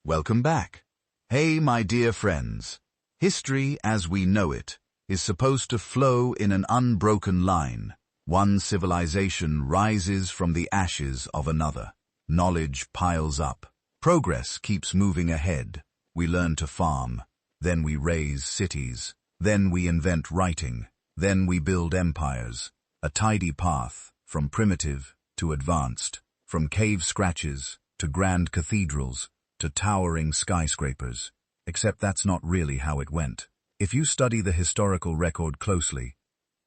Welcome back. Hey, my dear friends. History, as we know it, is supposed to flow in an unbroken line. One civilization rises from the ashes of another. Knowledge piles up. Progress keeps moving ahead. We learn to farm. Then we raise cities. Then we invent writing. Then we build empires. A tidy path, from primitive to advanced. From cave scratches to grand cathedrals to towering skyscrapers. Except that's not really how it went. If you study the historical record closely,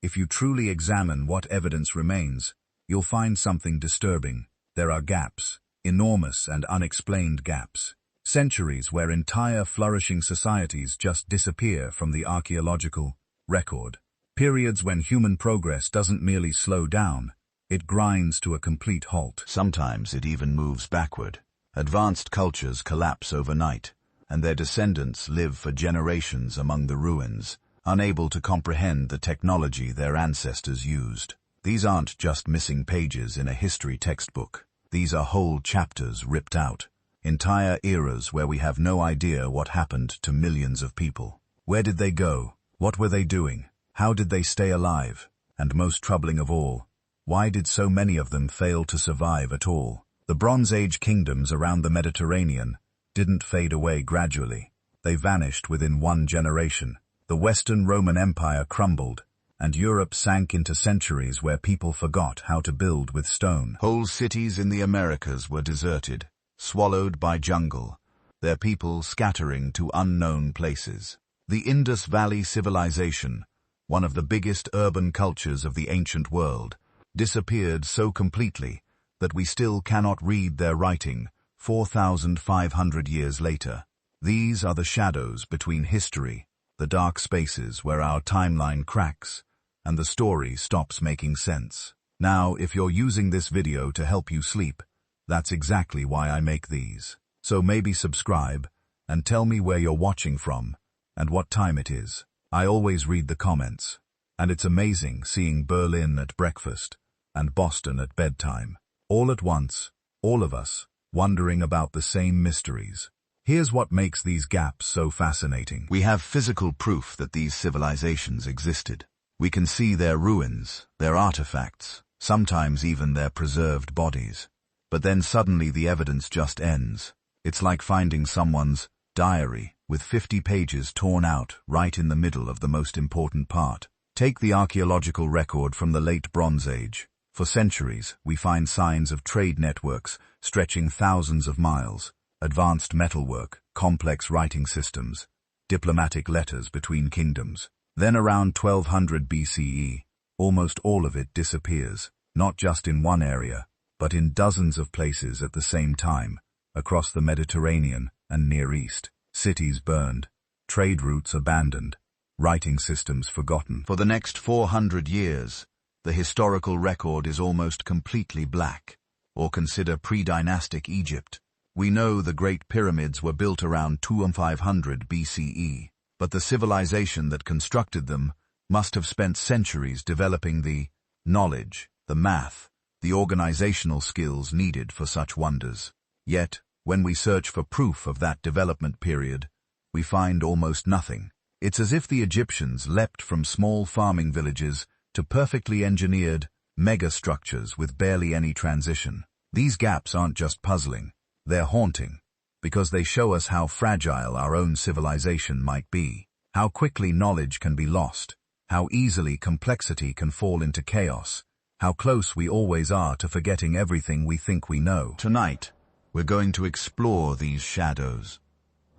if you truly examine what evidence remains, you'll find something disturbing. There are gaps, enormous and unexplained gaps. Centuries where entire flourishing societies just disappear from the archaeological record. Periods when human progress doesn't merely slow down, it grinds to a complete halt. Sometimes it even moves backward. Advanced cultures collapse overnight, and their descendants live for generations among the ruins, unable to comprehend the technology their ancestors used. These aren't just missing pages in a history textbook. These are whole chapters ripped out. Entire eras where we have no idea what happened to millions of people. Where did they go? What were they doing? How did they stay alive? And most troubling of all, why did so many of them fail to survive at all? The Bronze Age kingdoms around the Mediterranean didn't fade away gradually. They vanished within one generation. The Western Roman Empire crumbled, and Europe sank into centuries where people forgot how to build with stone. Whole cities in the Americas were deserted, swallowed by jungle, their people scattering to unknown places. The Indus Valley civilization, one of the biggest urban cultures of the ancient world, disappeared so completely that we still cannot read their writing 4,500 years later. These are the shadows between history, the dark spaces where our timeline cracks, and the story stops making sense. Now, if you're using this video to help you sleep, that's exactly why I make these. So maybe subscribe, and tell me where you're watching from, and what time it is. I always read the comments, and it's amazing seeing Berlin at breakfast, and Boston at bedtime. All at once, all of us, wondering about the same mysteries. Here's what makes these gaps so fascinating. We have physical proof that these civilizations existed. We can see their ruins, their artifacts, sometimes even their preserved bodies. But then suddenly the evidence just ends. It's like finding someone's diary with 50 pages torn out right in the middle of the most important part. Take the archaeological record from the late Bronze Age. For centuries, we find signs of trade networks stretching thousands of miles, advanced metalwork, complex writing systems, diplomatic letters between kingdoms. Then around 1200 BCE, almost all of it disappears, not just in one area, but in dozens of places at the same time, across the Mediterranean and Near East. Cities burned, trade routes abandoned, writing systems forgotten. For the next 400 years, the historical record is almost completely black. Or consider pre-dynastic Egypt. We know the Great Pyramids were built around 2500 BCE, but the civilization that constructed them must have spent centuries developing the knowledge, the math, the organizational skills needed for such wonders. Yet, when we search for proof of that development period, we find almost nothing. It's as if the Egyptians leapt from small farming villages to perfectly engineered megastructures with barely any transition. These gaps aren't just puzzling, they're haunting, because they show us how fragile our own civilization might be, how quickly knowledge can be lost, how easily complexity can fall into chaos, how close we always are to forgetting everything we think we know. Tonight, we're going to explore these shadows,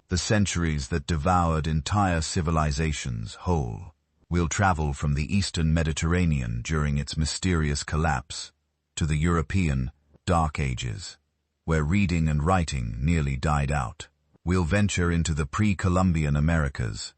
the centuries that devoured entire civilizations whole. We'll travel from the Eastern Mediterranean during its mysterious collapse to the European Dark Ages, where reading and writing nearly died out. We'll venture into the pre-Columbian Americas,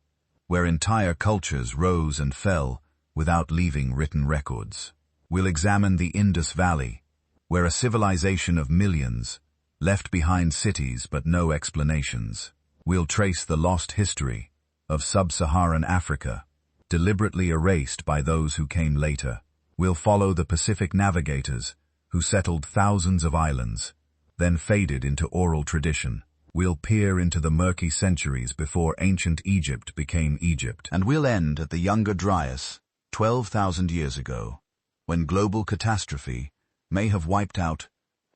where entire cultures rose and fell without leaving written records. We'll examine the Indus Valley, where a civilization of millions left behind cities but no explanations. We'll trace the lost history of sub-Saharan Africa, deliberately erased by those who came later. We'll follow the Pacific navigators who settled thousands of islands, then faded into oral tradition. We'll peer into the murky centuries before ancient Egypt became Egypt. And we'll end at the Younger Dryas, 12,000 years ago, when global catastrophe may have wiped out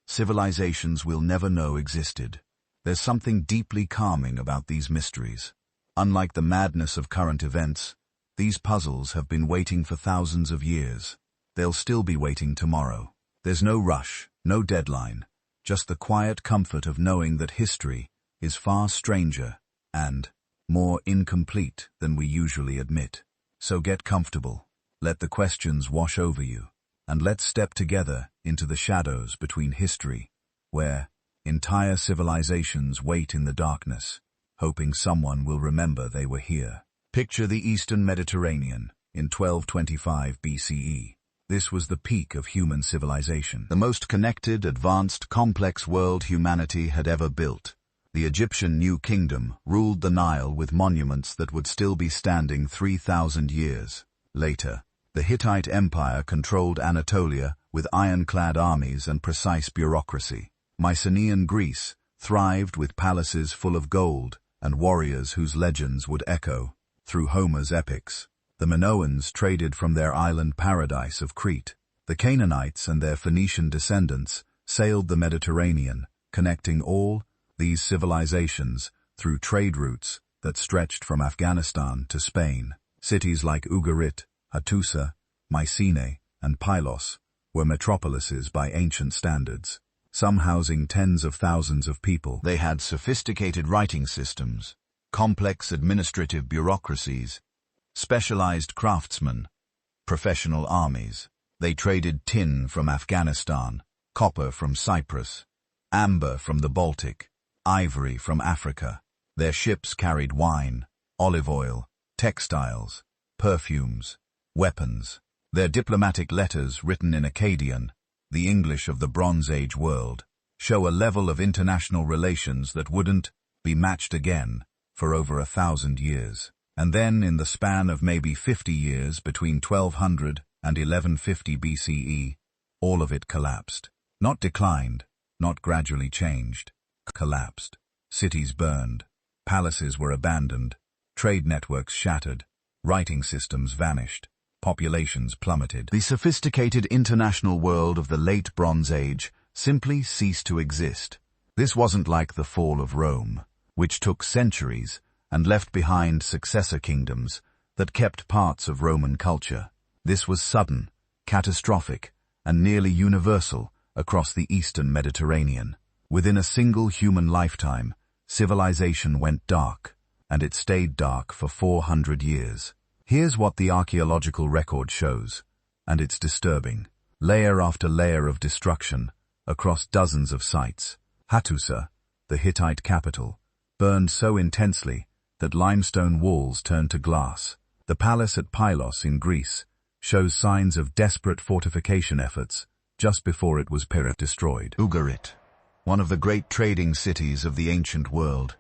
civilizations we'll never know existed. There's something deeply calming about these mysteries. Unlike the madness of current events, these puzzles have been waiting for thousands of years. They'll still be waiting tomorrow. There's no rush, no deadline, just the quiet comfort of knowing that history is far stranger and more incomplete than we usually admit. So get comfortable, let the questions wash over you, and let's step together into the shadows between history, where entire civilizations wait in the darkness, hoping someone will remember they were here. Picture the Eastern Mediterranean in 1225 BCE. This was the peak of human civilization, the most connected, advanced, complex world humanity had ever built. The Egyptian New Kingdom ruled the Nile with monuments that would still be standing 3,000 years later. The Hittite Empire controlled Anatolia with ironclad armies and precise bureaucracy. Mycenaean Greece thrived with palaces full of gold and warriors whose legends would echo through Homer's epics. The Minoans traded from their island paradise of Crete. The Canaanites and their Phoenician descendants sailed the Mediterranean, connecting all these civilizations through trade routes that stretched from Afghanistan to Spain. Cities like Ugarit, Hattusa, Mycenae, and Pylos were metropolises by ancient standards, some housing tens of thousands of people. They had sophisticated writing systems, complex administrative bureaucracies, specialized craftsmen, professional armies. They traded tin from Afghanistan, copper from Cyprus, amber from the Baltic, ivory from Africa. Their ships carried wine, olive oil, textiles, perfumes, weapons. Their diplomatic letters, written in Akkadian, the English of the Bronze Age world, show a level of international relations that wouldn't be matched again for over 1,000 years. And then, in the span of maybe 50 years between 1200 and 1150 BCE, all of it collapsed. Not declined, not gradually changed. Collapsed. Cities burned. Palaces were abandoned. Trade networks shattered. Writing systems vanished. Populations plummeted. The sophisticated international world of the late Bronze Age simply ceased to exist. This wasn't like the fall of Rome, which took centuries and left behind successor kingdoms that kept parts of Roman culture. This was sudden, catastrophic, and nearly universal across the Eastern Mediterranean. Within a single human lifetime, civilization went dark, and it stayed dark for 400 years. Here's what the archaeological record shows, and it's disturbing. Layer after layer of destruction across dozens of sites. Hattusa, the Hittite capital, burned so intensely that limestone walls turned to glass. The palace at Pylos in Greece shows signs of desperate fortification efforts just before it was destroyed. Ugarit, one of the great trading cities of the ancient world,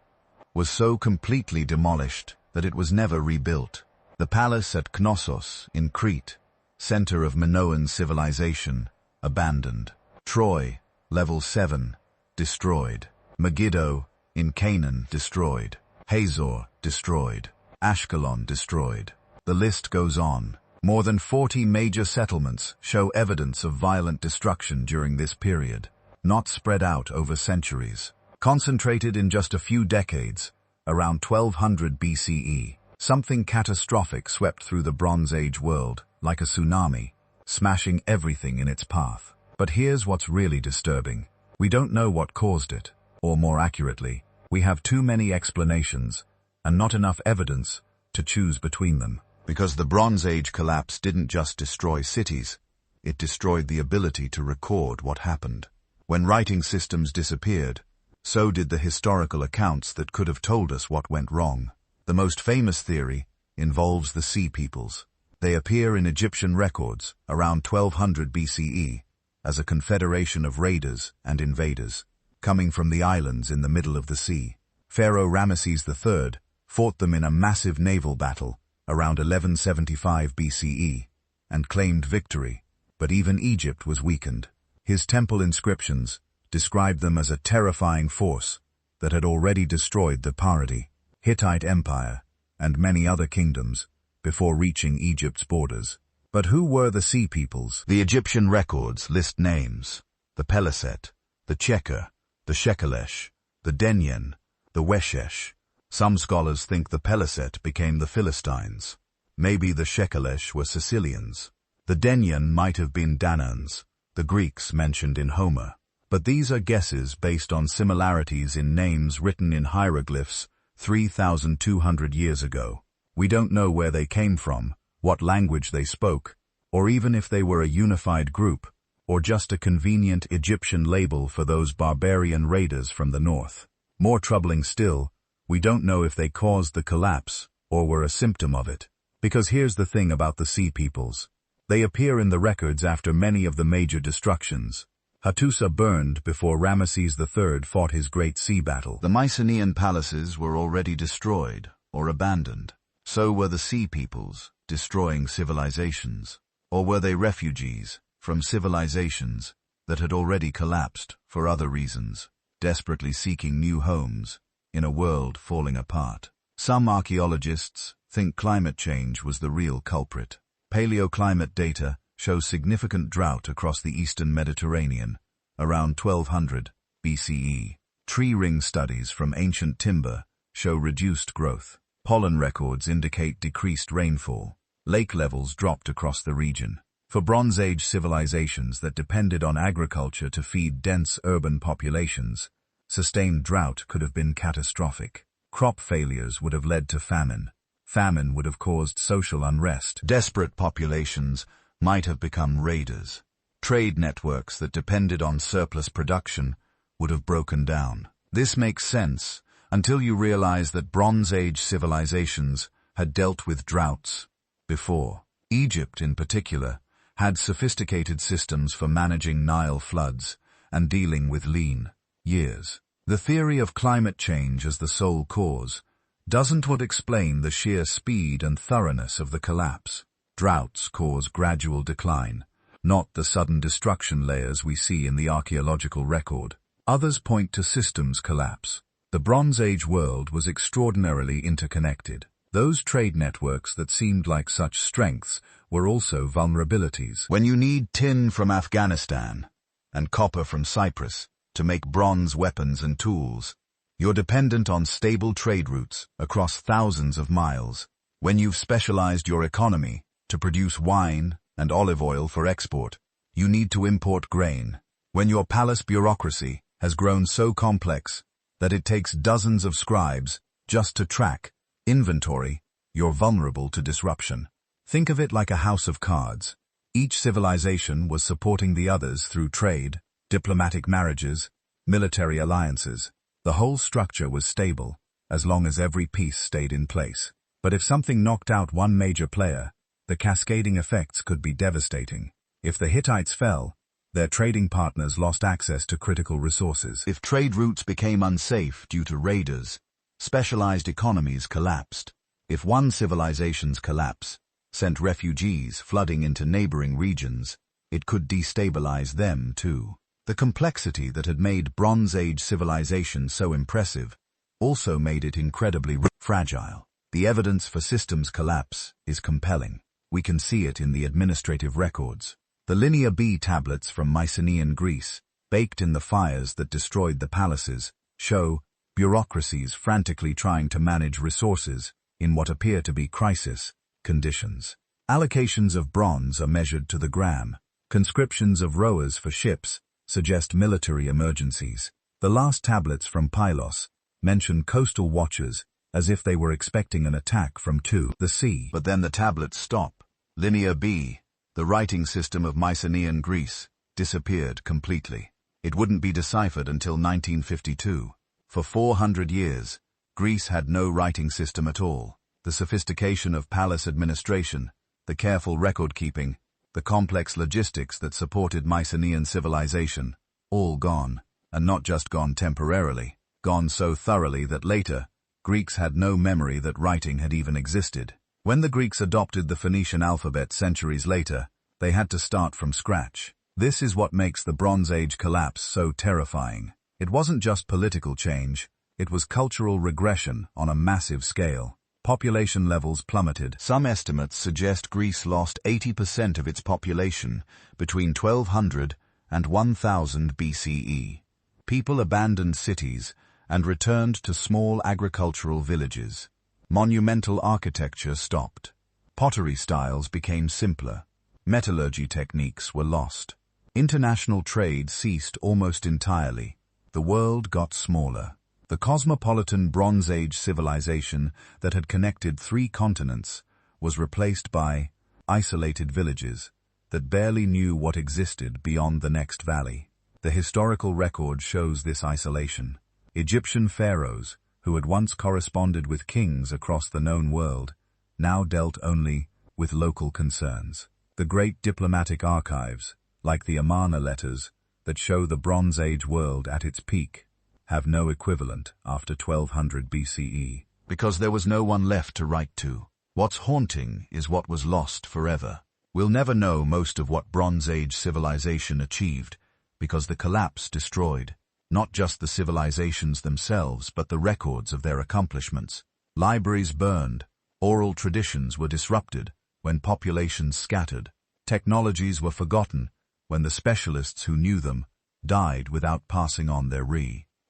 was so completely demolished that it was never rebuilt. The palace at Knossos in Crete, center of Minoan civilization, abandoned. Troy, level 7, destroyed. Megiddo in Canaan, destroyed. Hazor, destroyed. Ashkelon, destroyed. The list goes on. More than 40 major settlements show evidence of violent destruction during this period, not spread out over centuries. Concentrated in just a few decades, around 1200 BCE, something catastrophic swept through the Bronze Age world, like a tsunami, smashing everything in its path. But here's what's really disturbing. We don't know what caused it, or more accurately, we have too many explanations, and not enough evidence to choose between them. Because the Bronze Age collapse didn't just destroy cities, it destroyed the ability to record what happened. When writing systems disappeared, so did the historical accounts that could have told us what went wrong. The most famous theory involves the Sea Peoples. They appear in Egyptian records around 1200 BCE as a confederation of raiders and invaders, coming from the islands in the middle of the sea. Pharaoh Ramesses III fought them in a massive naval battle around 1175 BCE and claimed victory, but even Egypt was weakened. His temple inscriptions described them as a terrifying force, that had already destroyed the Parati, Hittite Empire, and many other kingdoms before reaching Egypt's borders. But who were the Sea Peoples? The Egyptian records list names: the Peliset, the Cheker, the Shekelesh, the Denyen, the Weshesh. Some scholars think the Peliset became the Philistines. Maybe the Shekelesh were Sicilians. The Denyen might have been Danaans, the Greeks mentioned in Homer. But these are guesses based on similarities in names written in hieroglyphs 3,200 years ago. We don't know where they came from, what language they spoke, or even if they were a unified group, or just a convenient Egyptian label for those barbarian raiders from the north. More troubling still, we don't know if they caused the collapse or were a symptom of it. Because here's the thing about the Sea Peoples. They appear in the records after many of the major destructions. Hattusa burned before Ramesses III fought his great sea battle. The Mycenaean palaces were already destroyed or abandoned. So were the Sea Peoples, destroying civilizations. Or were they refugees from civilizations that had already collapsed for other reasons, desperately seeking new homes in a world falling apart? Some archaeologists think climate change was the real culprit. Paleoclimate data shows significant drought across the eastern Mediterranean around 1200 BCE. Tree ring studies from ancient timber show reduced growth. Pollen records indicate decreased rainfall. Lake levels dropped across the region. For Bronze Age civilizations that depended on agriculture to feed dense urban populations, sustained drought could have been catastrophic. Crop failures would have led to famine. Famine would have caused social unrest. Desperate populations might have become raiders. Trade networks that depended on surplus production would have broken down. This makes sense until you realize that Bronze Age civilizations had dealt with droughts before. Egypt, in particular, had sophisticated systems for managing Nile floods and dealing with lean years. The theory of climate change as the sole cause doesn't explain the sheer speed and thoroughness of the collapse. Droughts cause gradual decline, not the sudden destruction layers we see in the archaeological record. Others point to systems collapse. The Bronze Age world was extraordinarily interconnected. Those trade networks that seemed like such strengths were also vulnerabilities. When you need tin from Afghanistan and copper from Cyprus to make bronze weapons and tools, you're dependent on stable trade routes across thousands of miles. When you've specialized your economy to produce wine and olive oil for export, you need to import grain. When your palace bureaucracy has grown so complex that it takes dozens of scribes just to track inventory, you're vulnerable to disruption. Think of it like a house of cards. Each civilization was supporting the others through trade, diplomatic marriages, military alliances. The whole structure was stable, as long as every piece stayed in place. But if something knocked out one major player, the cascading effects could be devastating. If the Hittites fell, their trading partners lost access to critical resources. If trade routes became unsafe due to raiders, specialized economies collapsed. If one civilization's collapse sent refugees flooding into neighboring regions, it could destabilize them too. The complexity that had made Bronze Age civilization so impressive also made it incredibly fragile. The evidence for systems collapse is compelling. We can see it in the administrative records. The Linear B tablets from Mycenaean Greece, baked in the fires that destroyed the palaces, show bureaucracies frantically trying to manage resources in what appear to be crisis conditions. Allocations of bronze are measured to the gram. Conscriptions of rowers for ships suggest military emergencies. The last tablets from Pylos mention coastal watchers as if they were expecting an attack from the sea. But then the tablets stop. Linear B, the writing system of Mycenaean Greece, disappeared completely. It wouldn't be deciphered until 1952. For 400 years, Greece had no writing system at all. The sophistication of palace administration, the careful record-keeping, the complex logistics that supported Mycenaean civilization, all gone, and not just gone temporarily, gone so thoroughly that later, Greeks had no memory that writing had even existed. When the Greeks adopted the Phoenician alphabet centuries later, they had to start from scratch. This is what makes the Bronze Age collapse so terrifying. It wasn't just political change, It was cultural regression on a massive scale. Population levels plummeted. Some estimates suggest Greece lost 80% of its population between 1200 and 1000 BCE. People abandoned cities and returned to small agricultural villages. Monumental architecture stopped. Pottery styles became simpler. Metallurgy techniques were lost. International trade ceased almost entirely. The world got smaller. The cosmopolitan Bronze Age civilization that had connected 3 continents was replaced by isolated villages that barely knew what existed beyond the next valley. The historical record shows this isolation. Egyptian pharaohs, who had once corresponded with kings across the known world, now dealt only with local concerns. The great diplomatic archives, like the Amarna letters that show the Bronze Age world at its peak, have no equivalent after 1200 BCE, because there was no one left to write to. What's haunting is what was lost forever. We'll never know most of what Bronze Age civilization achieved, because the collapse destroyed not just the civilizations themselves, but the records of their accomplishments. Libraries burned, oral traditions were disrupted when populations scattered, technologies were forgotten when the specialists who knew them died without passing on their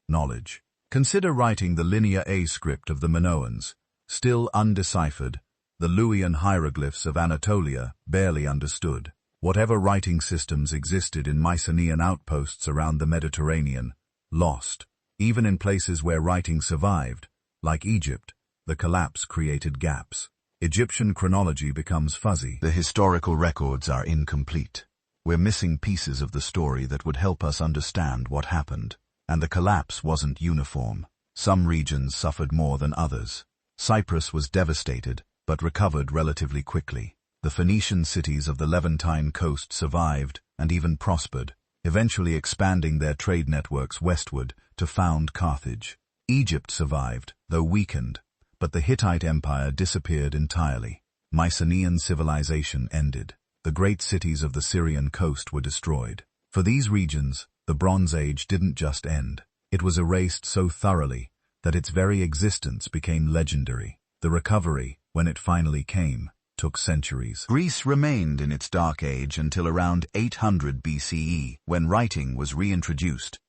knowledge. Consider writing the Linear A script of the Minoans, still undeciphered, the Luwian hieroglyphs of Anatolia barely understood. Whatever writing systems existed in Mycenaean outposts around the Mediterranean, lost. Even in places where writing survived, like Egypt, the collapse created gaps. Egyptian chronology becomes fuzzy. The historical records are incomplete. We're missing pieces of the story that would help us understand what happened. And the collapse wasn't uniform. Some regions suffered more than others. Cyprus was devastated, but recovered relatively quickly. The Phoenician cities of the Levantine coast survived and even prospered, eventually expanding their trade networks westward to found Carthage. Egypt survived, though weakened, but the Hittite Empire disappeared entirely. Mycenaean civilization ended. The great cities of the Syrian coast were destroyed. For these regions, the Bronze Age didn't just end. It was erased so thoroughly that its very existence became legendary. The recovery, when it finally came, took centuries. Greece remained in its dark age until around 800 BCE, when writing was reintroduced,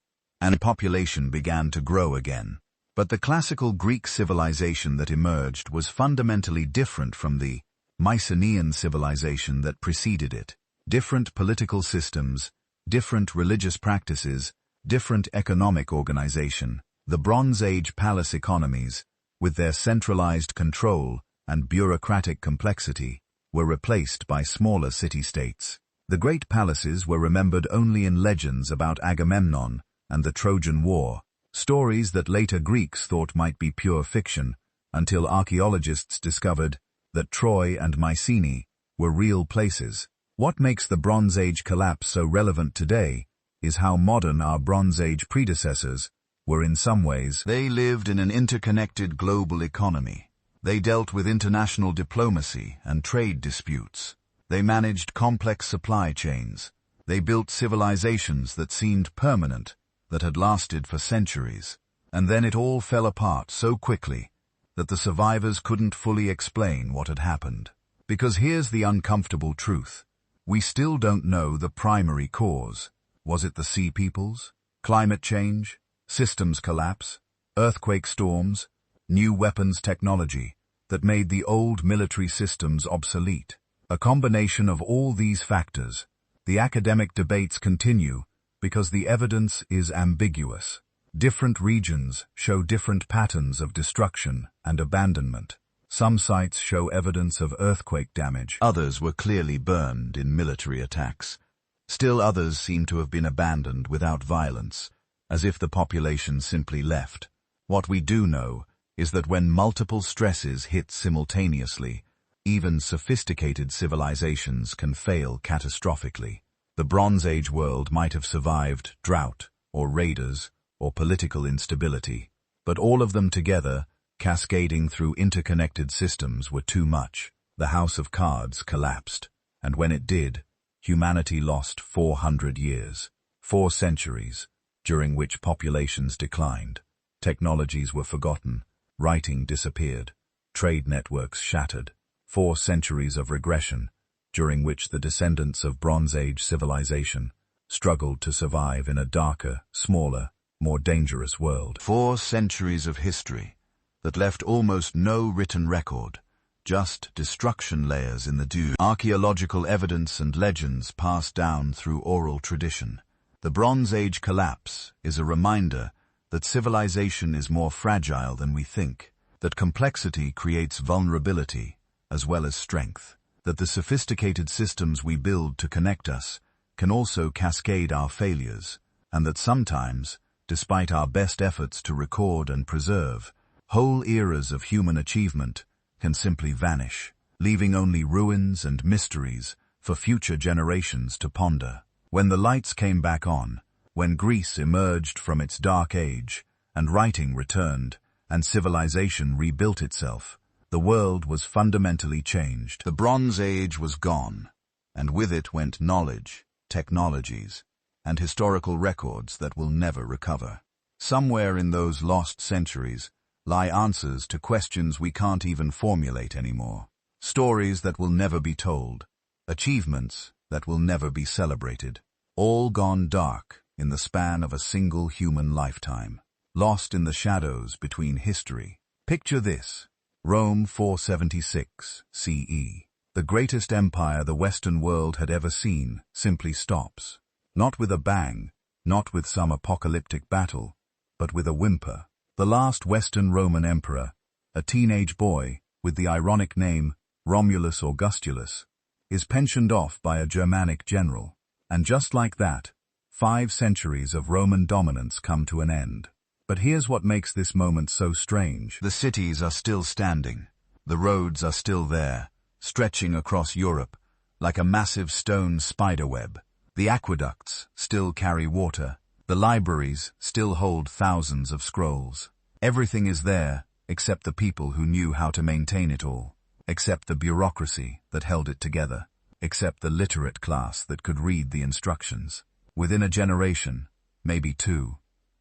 and population began to grow again. But the classical Greek civilization that emerged was fundamentally different from the Mycenaean civilization that preceded it. Different political systems, different religious practices, different economic organization. The Bronze Age palace economies, with their centralized control and bureaucratic complexity, were replaced by smaller city-states. The great palaces were remembered only in legends about Agamemnon and the Trojan War, stories that later Greeks thought might be pure fiction, until archaeologists discovered that Troy and Mycenae were real places. What makes the Bronze Age collapse so relevant today is how modern our Bronze Age predecessors were in some ways. They lived in an interconnected global economy. They dealt with international diplomacy and trade disputes. They managed complex supply chains. They built civilizations that seemed permanent, that had lasted for centuries. And then it all fell apart so quickly that the survivors couldn't fully explain what had happened. Because here's the uncomfortable truth. We still don't know the primary cause. Was it the sea peoples? Climate change? Systems collapse? Earthquake storms? New weapons technology that made the old military systems obsolete? A combination of all these factors. The academic debates continue because the evidence is ambiguous. Different regions show different patterns of destruction and abandonment. Some sites show evidence of earthquake damage. Others were clearly burned in military attacks. Still others seem to have been abandoned without violence, as if the population simply left. What we do know is that when multiple stresses hit simultaneously, even sophisticated civilizations can fail catastrophically. The Bronze Age world might have survived drought, or raiders, or political instability, but all of them together, cascading through interconnected systems, were too much. The House of Cards collapsed, and when it did, humanity lost 400 years, 4 centuries, during which populations declined. Technologies were forgotten, writing disappeared, trade networks shattered. 4 centuries of regression, during which the descendants of Bronze Age civilization struggled to survive in a darker, smaller, more dangerous world. 4 centuries of history that left almost no written record, just destruction layers in the dew. Archaeological evidence and legends passed down through oral tradition. The Bronze Age collapse is a reminder that civilization is more fragile than we think, that complexity creates vulnerability as well as strength, that the sophisticated systems we build to connect us can also cascade our failures, and that sometimes, despite our best efforts to record and preserve, whole eras of human achievement can simply vanish, leaving only ruins and mysteries for future generations to ponder. When the lights came back on, when Greece emerged from its dark age, and writing returned, and civilization rebuilt itself, the world was fundamentally changed. The Bronze Age was gone, and with it went knowledge, technologies, and historical records that will never recover. Somewhere in those lost centuries lie answers to questions we can't even formulate anymore. Stories that will never be told, achievements that will never be celebrated, all gone dark in the span of a single human lifetime, lost in the shadows between history. Picture this: Rome 476 CE. The greatest empire the Western world had ever seen simply stops. Not with a bang, not with some apocalyptic battle, but with a whimper. The last Western Roman emperor, a teenage boy with the ironic name Romulus Augustulus, is pensioned off by a Germanic general. And just like that, 5 centuries of Roman dominance come to an end. But here's what makes this moment so strange. The cities are still standing. The roads are still there, stretching across Europe like a massive stone spiderweb. The aqueducts still carry water. The libraries still hold thousands of scrolls. Everything is there, except the people who knew how to maintain it all, except the bureaucracy that held it together, except the literate class that could read the instructions. Within a generation, maybe 2,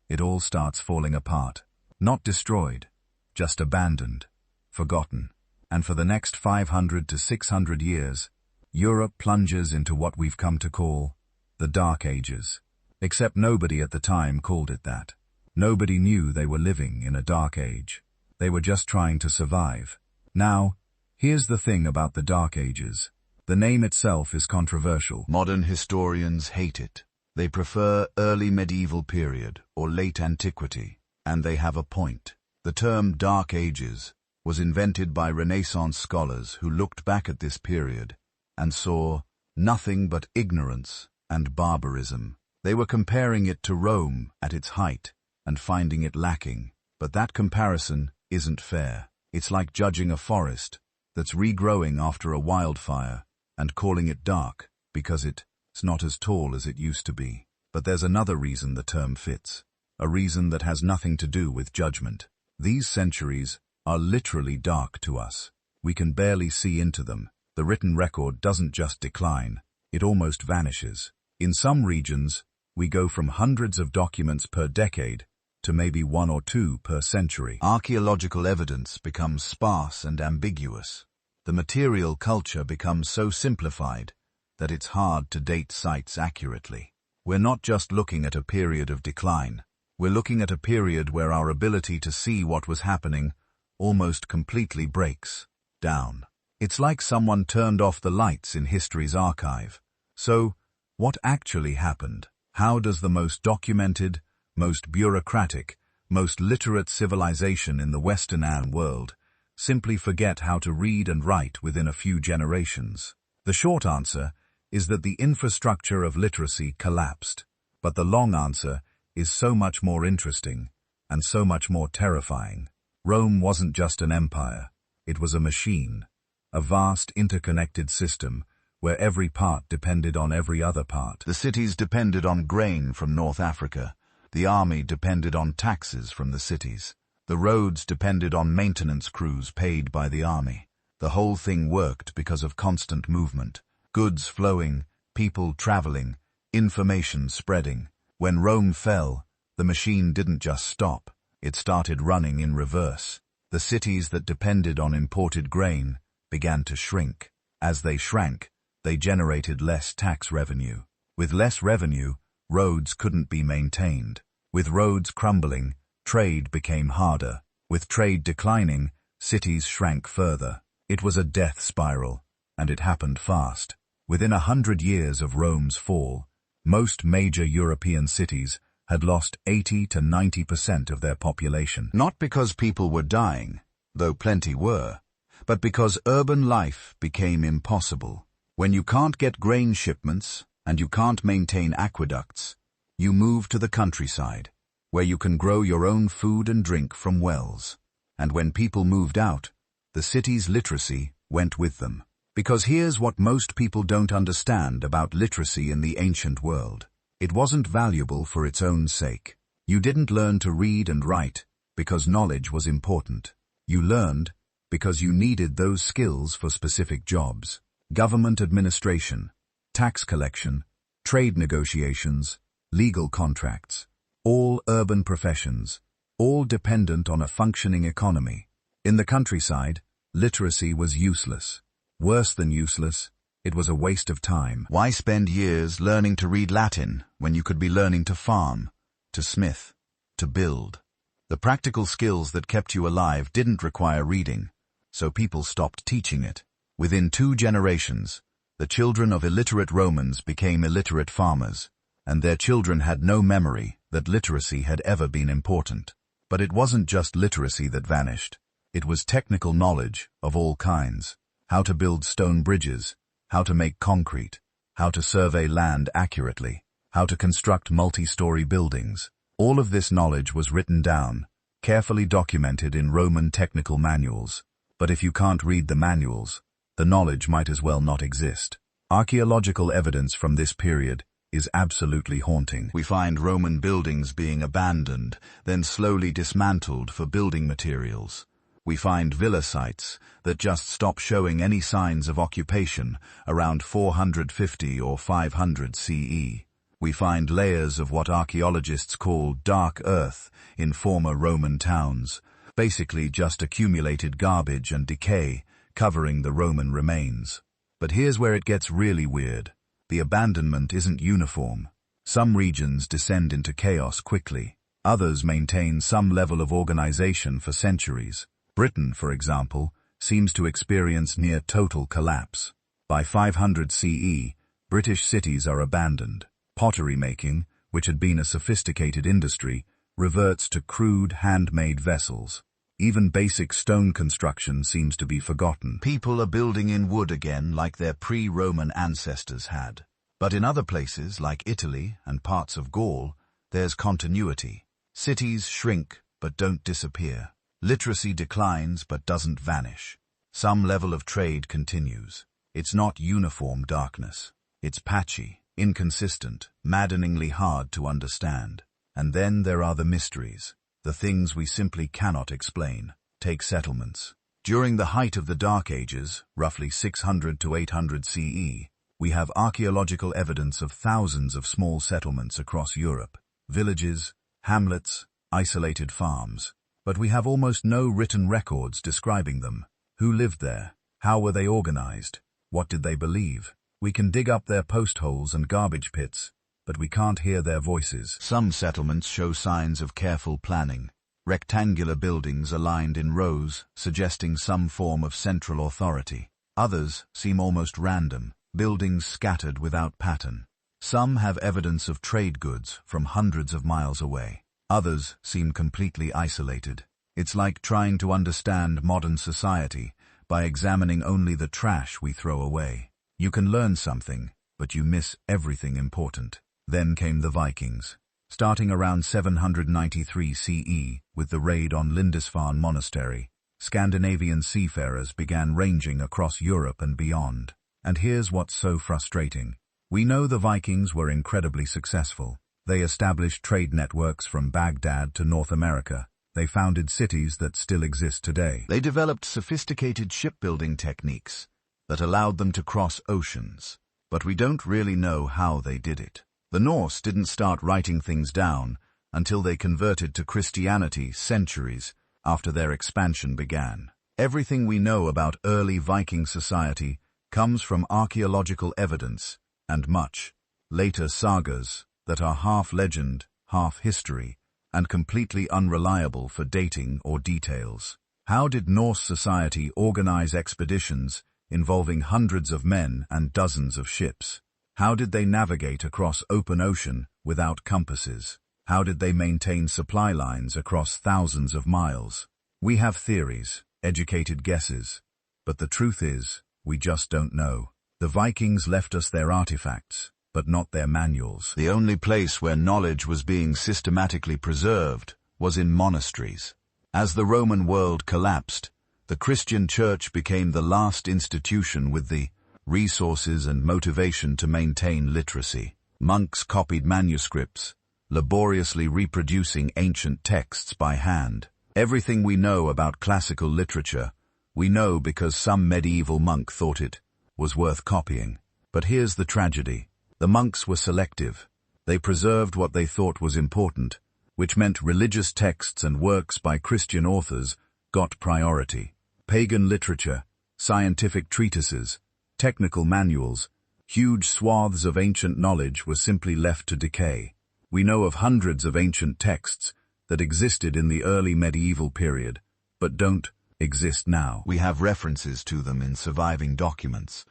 it all starts falling apart. Not destroyed, just abandoned, forgotten. And for the next 500 to 600 years, Europe plunges into what we've come to call the Dark Ages. Except nobody at the time called it that. Nobody knew they were living in a dark age. They were just trying to survive. Now, here's the thing about the Dark Ages. The name itself is controversial. Modern historians hate it. They prefer early medieval period or late antiquity, and they have a point. The term Dark Ages was invented by Renaissance scholars who looked back at this period and saw nothing but ignorance and barbarism. They were comparing it to Rome at its height and finding it lacking. But that comparison isn't fair. It's like judging a forest that's regrowing after a wildfire and calling it dark because it's not as tall as it used to be. But there's another reason the term fits, a reason that has nothing to do with judgment. These centuries are literally dark to us. We can barely see into them. The written record doesn't just decline, it almost vanishes. In some regions, we go from hundreds of documents per decade to maybe 1 or 2 per century. Archaeological evidence becomes sparse and ambiguous. The material culture becomes so simplified that it's hard to date sites accurately. We're not just looking at a period of decline. We're looking at a period where our ability to see what was happening almost completely breaks down. It's like someone turned off the lights in history's archive. So, what actually happened? How does the most documented, most bureaucratic, most literate civilization in the Western world simply forget how to read and write within a few generations? The short answer is that the infrastructure of literacy collapsed, but the long answer is so much more interesting and so much more terrifying. Rome wasn't just an empire, it was a machine, a vast interconnected system where every part depended on every other part. The cities depended on grain from North Africa. The army depended on taxes from the cities. The roads depended on maintenance crews paid by the army. The whole thing worked because of constant movement. Goods flowing, people traveling, information spreading. When Rome fell, the machine didn't just stop. it started running in reverse. The cities that depended on imported grain began to shrink. As they shrank, they generated less tax revenue. With less revenue, roads couldn't be maintained. With roads crumbling, trade became harder. With trade declining, cities shrank further. It was a death spiral, and it happened fast. Within 100 years of Rome's fall, most major European cities had lost 80 to 90% of their population. Not because people were dying, though plenty were, but because urban life became impossible. When you can't get grain shipments and you can't maintain aqueducts, you move to the countryside, where you can grow your own food and drink from wells. And when people moved out, the city's literacy went with them. Because here's what most people don't understand about literacy in the ancient world. It wasn't valuable for its own sake. You didn't learn to read and write because knowledge was important. You learned because you needed those skills for specific jobs. Government administration, tax collection, trade negotiations, legal contracts, all urban professions, all dependent on a functioning economy. In the countryside, literacy was useless. Worse than useless, it was a waste of time. Why spend years learning to read Latin when you could be learning to farm, to smith, to build? The practical skills that kept you alive didn't require reading, so people stopped teaching it. Within 2 generations, the children of illiterate Romans became illiterate farmers, and their children had no memory that literacy had ever been important. But it wasn't just literacy that vanished. It was technical knowledge of all kinds. How to build stone bridges, how to make concrete, how to survey land accurately, how to construct multi-story buildings. All of this knowledge was written down, carefully documented in Roman technical manuals. But if you can't read the manuals, the knowledge might as well not exist. Archaeological evidence from this period is absolutely haunting. We find Roman buildings being abandoned, then slowly dismantled for building materials. We find villa sites that just stop showing any signs of occupation around 450 or 500 CE. We find layers of what archaeologists call dark earth in former Roman towns, basically just accumulated garbage and decay covering the Roman remains. But here's where it gets really weird. The abandonment isn't uniform. Some regions descend into chaos quickly. Others maintain some level of organization for centuries. Britain, for example, seems to experience near total collapse. By 500 CE, British cities are abandoned. Pottery making, which had been a sophisticated industry, reverts to crude, handmade vessels. Even basic stone construction seems to be forgotten. People are building in wood again like their pre-Roman ancestors had. But in other places, like Italy and parts of Gaul, there's continuity. Cities shrink but don't disappear. Literacy declines but doesn't vanish. Some level of trade continues. It's not uniform darkness. It's patchy, inconsistent, maddeningly hard to understand. And then there are the mysteries, the things we simply cannot explain. Take settlements. During the height of the Dark Ages, roughly 600 to 800 CE, we have archaeological evidence of thousands of small settlements across Europe. Villages, hamlets, isolated farms. But we have almost no written records describing them. Who lived there? How were they organized? What did they believe? We can dig up their post holes and garbage pits, but we can't hear their voices. Some settlements show signs of careful planning. Rectangular buildings aligned in rows, suggesting some form of central authority. Others seem almost random, buildings scattered without pattern. Some have evidence of trade goods from hundreds of miles away. Others seem completely isolated. It's like trying to understand modern society by examining only the trash we throw away. You can learn something, but you miss everything important. Then came the Vikings. Starting around 793 CE with the raid on Lindisfarne Monastery, Scandinavian seafarers began ranging across Europe and beyond. And here's what's so frustrating. We know the Vikings were incredibly successful. They established trade networks from Baghdad to North America. They founded cities that still exist today. They developed sophisticated shipbuilding techniques that allowed them to cross oceans. But we don't really know how they did it. The Norse didn't start writing things down until they converted to Christianity centuries after their expansion began. Everything we know about early Viking society comes from archaeological evidence and much later sagas that are half legend, half history, and completely unreliable for dating or details. How did Norse society organize expeditions involving hundreds of men and dozens of ships? How did they navigate across open ocean without compasses? How did they maintain supply lines across thousands of miles? We have theories, educated guesses, but the truth is, we just don't know. The Vikings left us their artifacts, but not their manuals. The only place where knowledge was being systematically preserved was in monasteries. As the Roman world collapsed, the Christian Church became the last institution with the resources and motivation to maintain literacy. Monks copied manuscripts, laboriously reproducing ancient texts by hand. Everything we know about classical literature, we know because some medieval monk thought it was worth copying. But here's the tragedy. The monks were selective. They preserved what they thought was important, which meant religious texts and works by Christian authors got priority. Pagan literature, scientific treatises, technical manuals, huge swaths of ancient knowledge were simply left to decay. We know of hundreds of ancient texts that existed in the early medieval period, but don't exist now. We have references to them in surviving documents,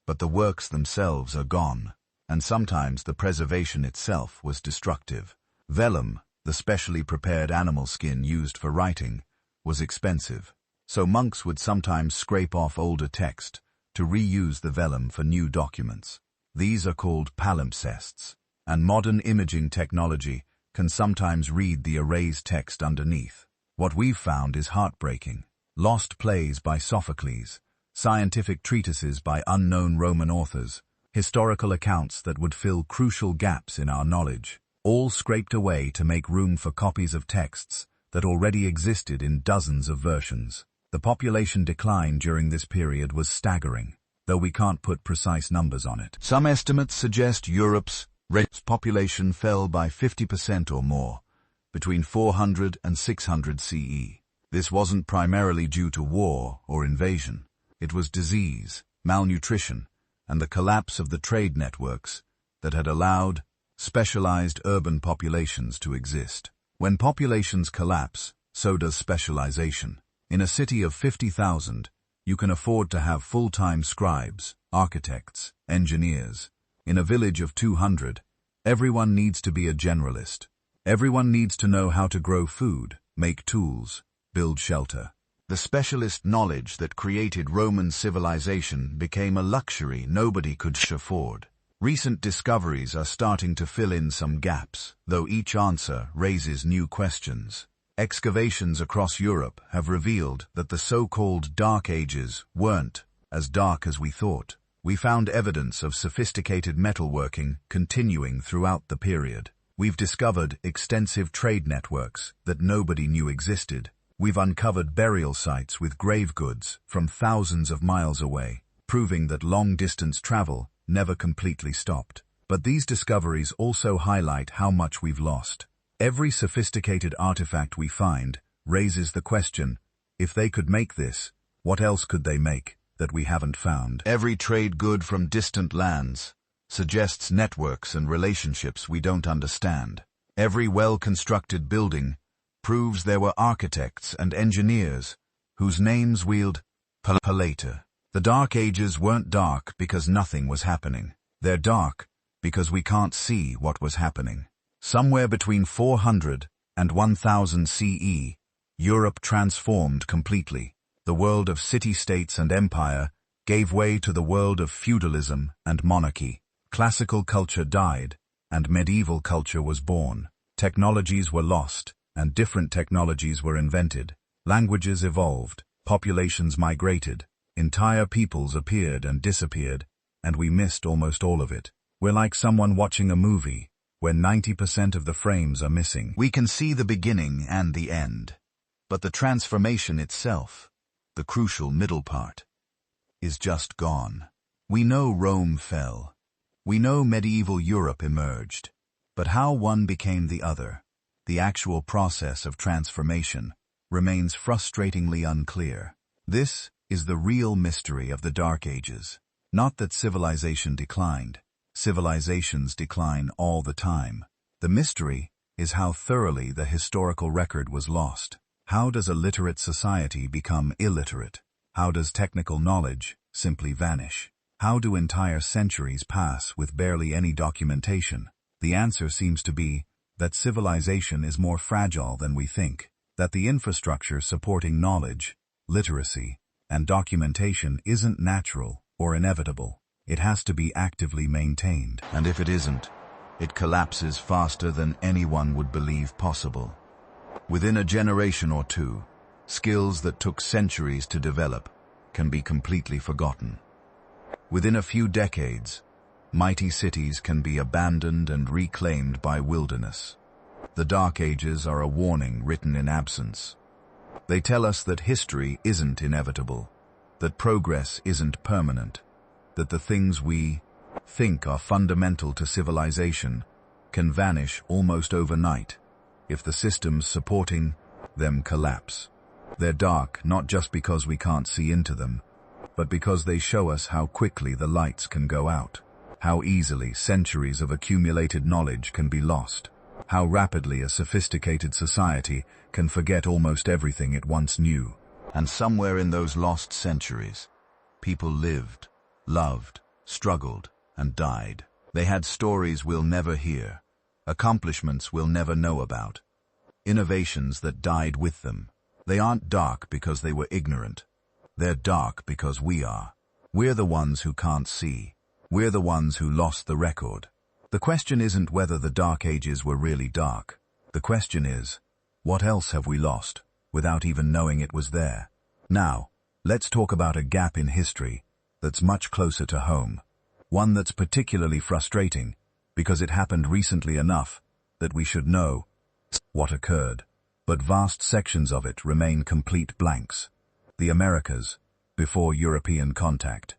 but the works themselves are gone, and sometimes the preservation itself was destructive. Vellum, the specially prepared animal skin used for writing, was expensive, so monks would sometimes scrape off older text to reuse the vellum for new documents. These are called palimpsests, and modern imaging technology can sometimes read the erased text underneath. What we've found is heartbreaking. Lost plays by Sophocles, scientific treatises by unknown Roman authors, historical accounts that would fill crucial gaps in our knowledge, all scraped away to make room for copies of texts that already existed in dozens of versions. The population decline during this period was staggering, though we can't put precise numbers on it. Some estimates suggest Europe's population fell by 50% or more, between 400 and 600 CE. This wasn't primarily due to war or invasion. It was disease, malnutrition, and the collapse of the trade networks that had allowed specialized urban populations to exist. When populations collapse, so does specialization. In a city of 50,000, you can afford to have full-time scribes, architects, engineers. In a village of 200, everyone needs to be a generalist. Everyone needs to know how to grow food, make tools, build shelter. The specialist knowledge that created Roman civilization became a luxury nobody could afford. Recent discoveries are starting to fill in some gaps, though each answer raises new questions. Excavations across Europe have revealed that the so-called Dark Ages weren't as dark as we thought. We found evidence of sophisticated metalworking continuing throughout the period. We've discovered extensive trade networks that nobody knew existed. We've uncovered burial sites with grave goods from thousands of miles away, proving that long-distance travel never completely stopped. But these discoveries also highlight how much we've lost. Every sophisticated artifact we find raises the question, if they could make this, what else could they make that we haven't found? Every trade good from distant lands suggests networks and relationships we don't understand. Every well-constructed building proves there were architects and engineers whose names wield later. The Dark Ages weren't dark because nothing was happening. They're dark because we can't see what was happening. Somewhere between 400 and 1000 CE, Europe transformed completely. The world of city-states and empire gave way to the world of feudalism and monarchy. Classical culture died, and medieval culture was born. Technologies were lost, and different technologies were invented. Languages evolved, populations migrated, entire peoples appeared and disappeared, and we missed almost all of it. We're like someone watching a movie, where 90% of the frames are missing. We can see the beginning and the end, but the transformation itself, the crucial middle part, is just gone. We know Rome fell. We know medieval Europe emerged. But how one became the other, the actual process of transformation, remains frustratingly unclear. This is the real mystery of the Dark Ages. Not that civilization declined. Civilizations decline all the time. The mystery is how thoroughly the historical record was lost. How does a literate society become illiterate? How does technical knowledge simply vanish? How do entire centuries pass with barely any documentation? The answer seems to be that civilization is more fragile than we think, that the infrastructure supporting knowledge, literacy, and documentation isn't natural or inevitable. It has to be actively maintained. And if it isn't, it collapses faster than anyone would believe possible. Within a generation or two, skills that took centuries to develop can be completely forgotten. Within a few decades, mighty cities can be abandoned and reclaimed by wilderness. The Dark Ages are a warning written in absence. They tell us that history isn't inevitable, that progress isn't permanent, that the things we think are fundamental to civilization can vanish almost overnight if the systems supporting them collapse. They're dark not just because we can't see into them, but because they show us how quickly the lights can go out, how easily centuries of accumulated knowledge can be lost, how rapidly a sophisticated society can forget almost everything it once knew. And somewhere in those lost centuries, people lived, loved, struggled, and died. They had stories we'll never hear, accomplishments we'll never know about, innovations that died with them. They aren't dark because they were ignorant. They're dark because we are. We're the ones who can't see. We're the ones who lost the record. The question isn't whether the Dark Ages were really dark. The question is, what else have we lost without even knowing it was there? Now, let's talk about a gap in history that's much closer to home. One that's particularly frustrating because it happened recently enough that we should know what occurred, but vast sections of it remain complete blanks. The Americas, before European contact.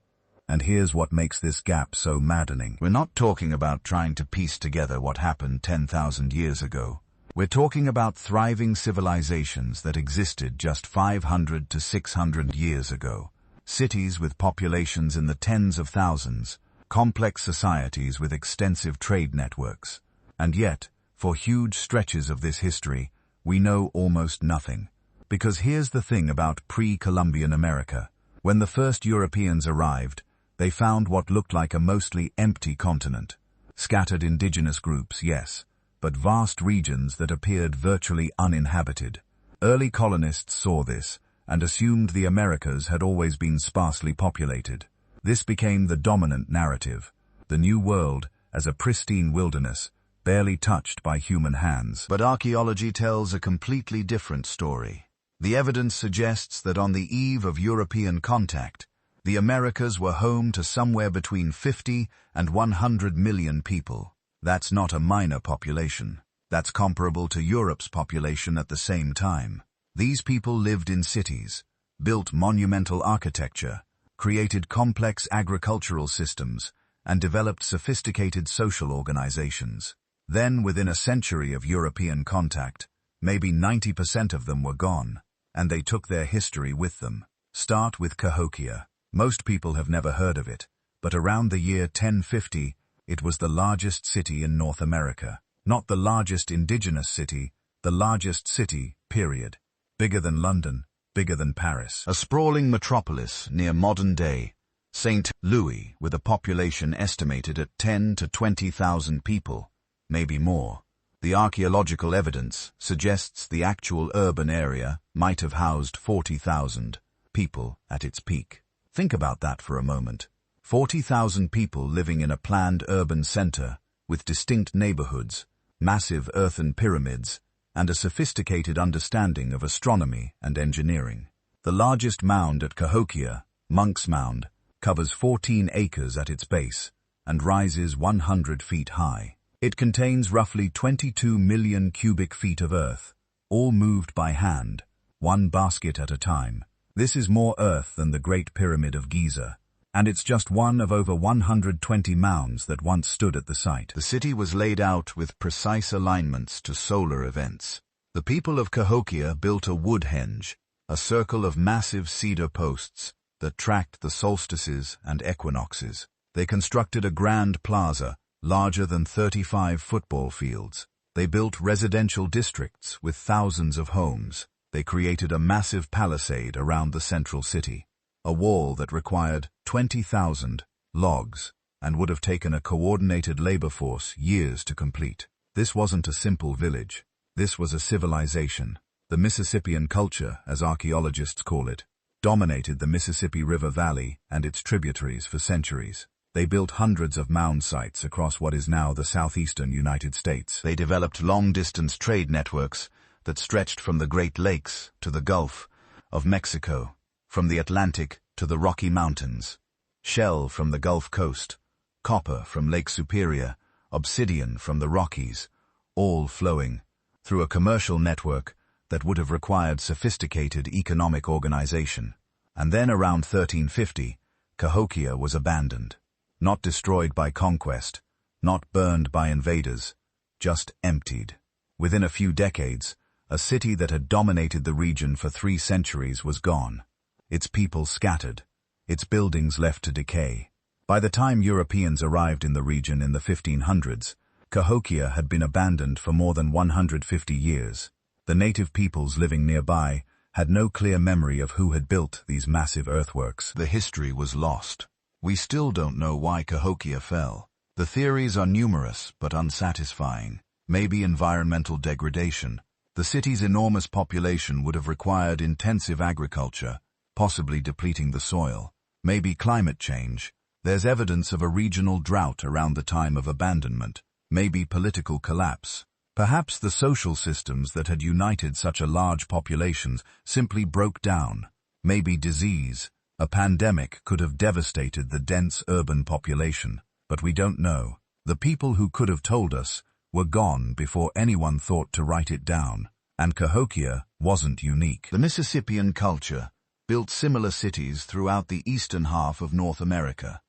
And here's what makes this gap so maddening. We're not talking about trying to piece together what happened 10,000 years ago. We're talking about thriving civilizations that existed just 500 to 600 years ago. Cities with populations in the tens of thousands, complex societies with extensive trade networks. And yet, for huge stretches of this history, we know almost nothing. Because here's the thing about pre-Columbian America. When the first Europeans arrived, they found what looked like a mostly empty continent. Scattered indigenous groups, yes, but vast regions that appeared virtually uninhabited. Early colonists saw this and assumed the Americas had always been sparsely populated. This became the dominant narrative, the New World as a pristine wilderness, barely touched by human hands. But archaeology tells a completely different story. The evidence suggests that on the eve of European contact, the Americas were home to somewhere between 50 and 100 million people. That's not a minor population. That's comparable to Europe's population at the same time. These people lived in cities, built monumental architecture, created complex agricultural systems, and developed sophisticated social organizations. Then, within a century of European contact, maybe 90% of them were gone, and they took their history with them. Start with Cahokia. Most people have never heard of it, but around the year 1050, it was the largest city in North America. Not the largest indigenous city, the largest city, period. Bigger than London, bigger than Paris. A sprawling metropolis near modern-day St. Louis, with a population estimated at 10 to 20,000 people, maybe more. The archaeological evidence suggests the actual urban area might have housed 40,000 people at its peak. Think about that for a moment. 40,000 people living in a planned urban center with distinct neighborhoods, massive earthen pyramids, and a sophisticated understanding of astronomy and engineering. The largest mound at Cahokia, Monk's Mound, covers 14 acres at its base and rises 100 feet high. It contains roughly 22 million cubic feet of earth, all moved by hand, one basket at a time. This is more earth than the Great Pyramid of Giza, and it's just one of over 120 mounds that once stood at the site. The city was laid out with precise alignments to solar events. The people of Cahokia built a wood henge, a circle of massive cedar posts that tracked the solstices and equinoxes. They constructed a grand plaza, larger than 35 football fields. They built residential districts with thousands of homes. They created a massive palisade around the central city, a wall that required 20,000 logs and would have taken a coordinated labor force years to complete. This wasn't a simple village. This was a civilization. The Mississippian culture, as archaeologists call it, dominated the Mississippi River Valley and its tributaries for centuries. They built hundreds of mound sites across what is now the southeastern United States. They developed long-distance trade networks that stretched from the Great Lakes to the Gulf of Mexico, from the Atlantic to the Rocky Mountains, shell from the Gulf Coast, copper from Lake Superior, obsidian from the Rockies, all flowing through a commercial network that would have required sophisticated economic organization. And then around 1350, Cahokia was abandoned. Not destroyed by conquest, not burned by invaders, just emptied. Within a few decades, a city that had dominated the region for 3 centuries was gone. Its people scattered, its buildings left to decay. By the time Europeans arrived in the region in the 1500s, Cahokia had been abandoned for more than 150 years. The native peoples living nearby had no clear memory of who had built these massive earthworks. The history was lost. We still don't know why Cahokia fell. The theories are numerous but unsatisfying. Maybe environmental degradation. The city's enormous population would have required intensive agriculture, possibly depleting the soil. Maybe climate change. There's evidence of a regional drought around the time of abandonment. Maybe political collapse. Perhaps the social systems that had united such a large population simply broke down. Maybe disease. A pandemic could have devastated the dense urban population, but we don't know. The people who could have told us were gone before anyone thought to write it down, and Cahokia wasn't unique. The Mississippian culture built similar cities throughout the eastern half of North America.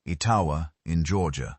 Etowah in Georgia,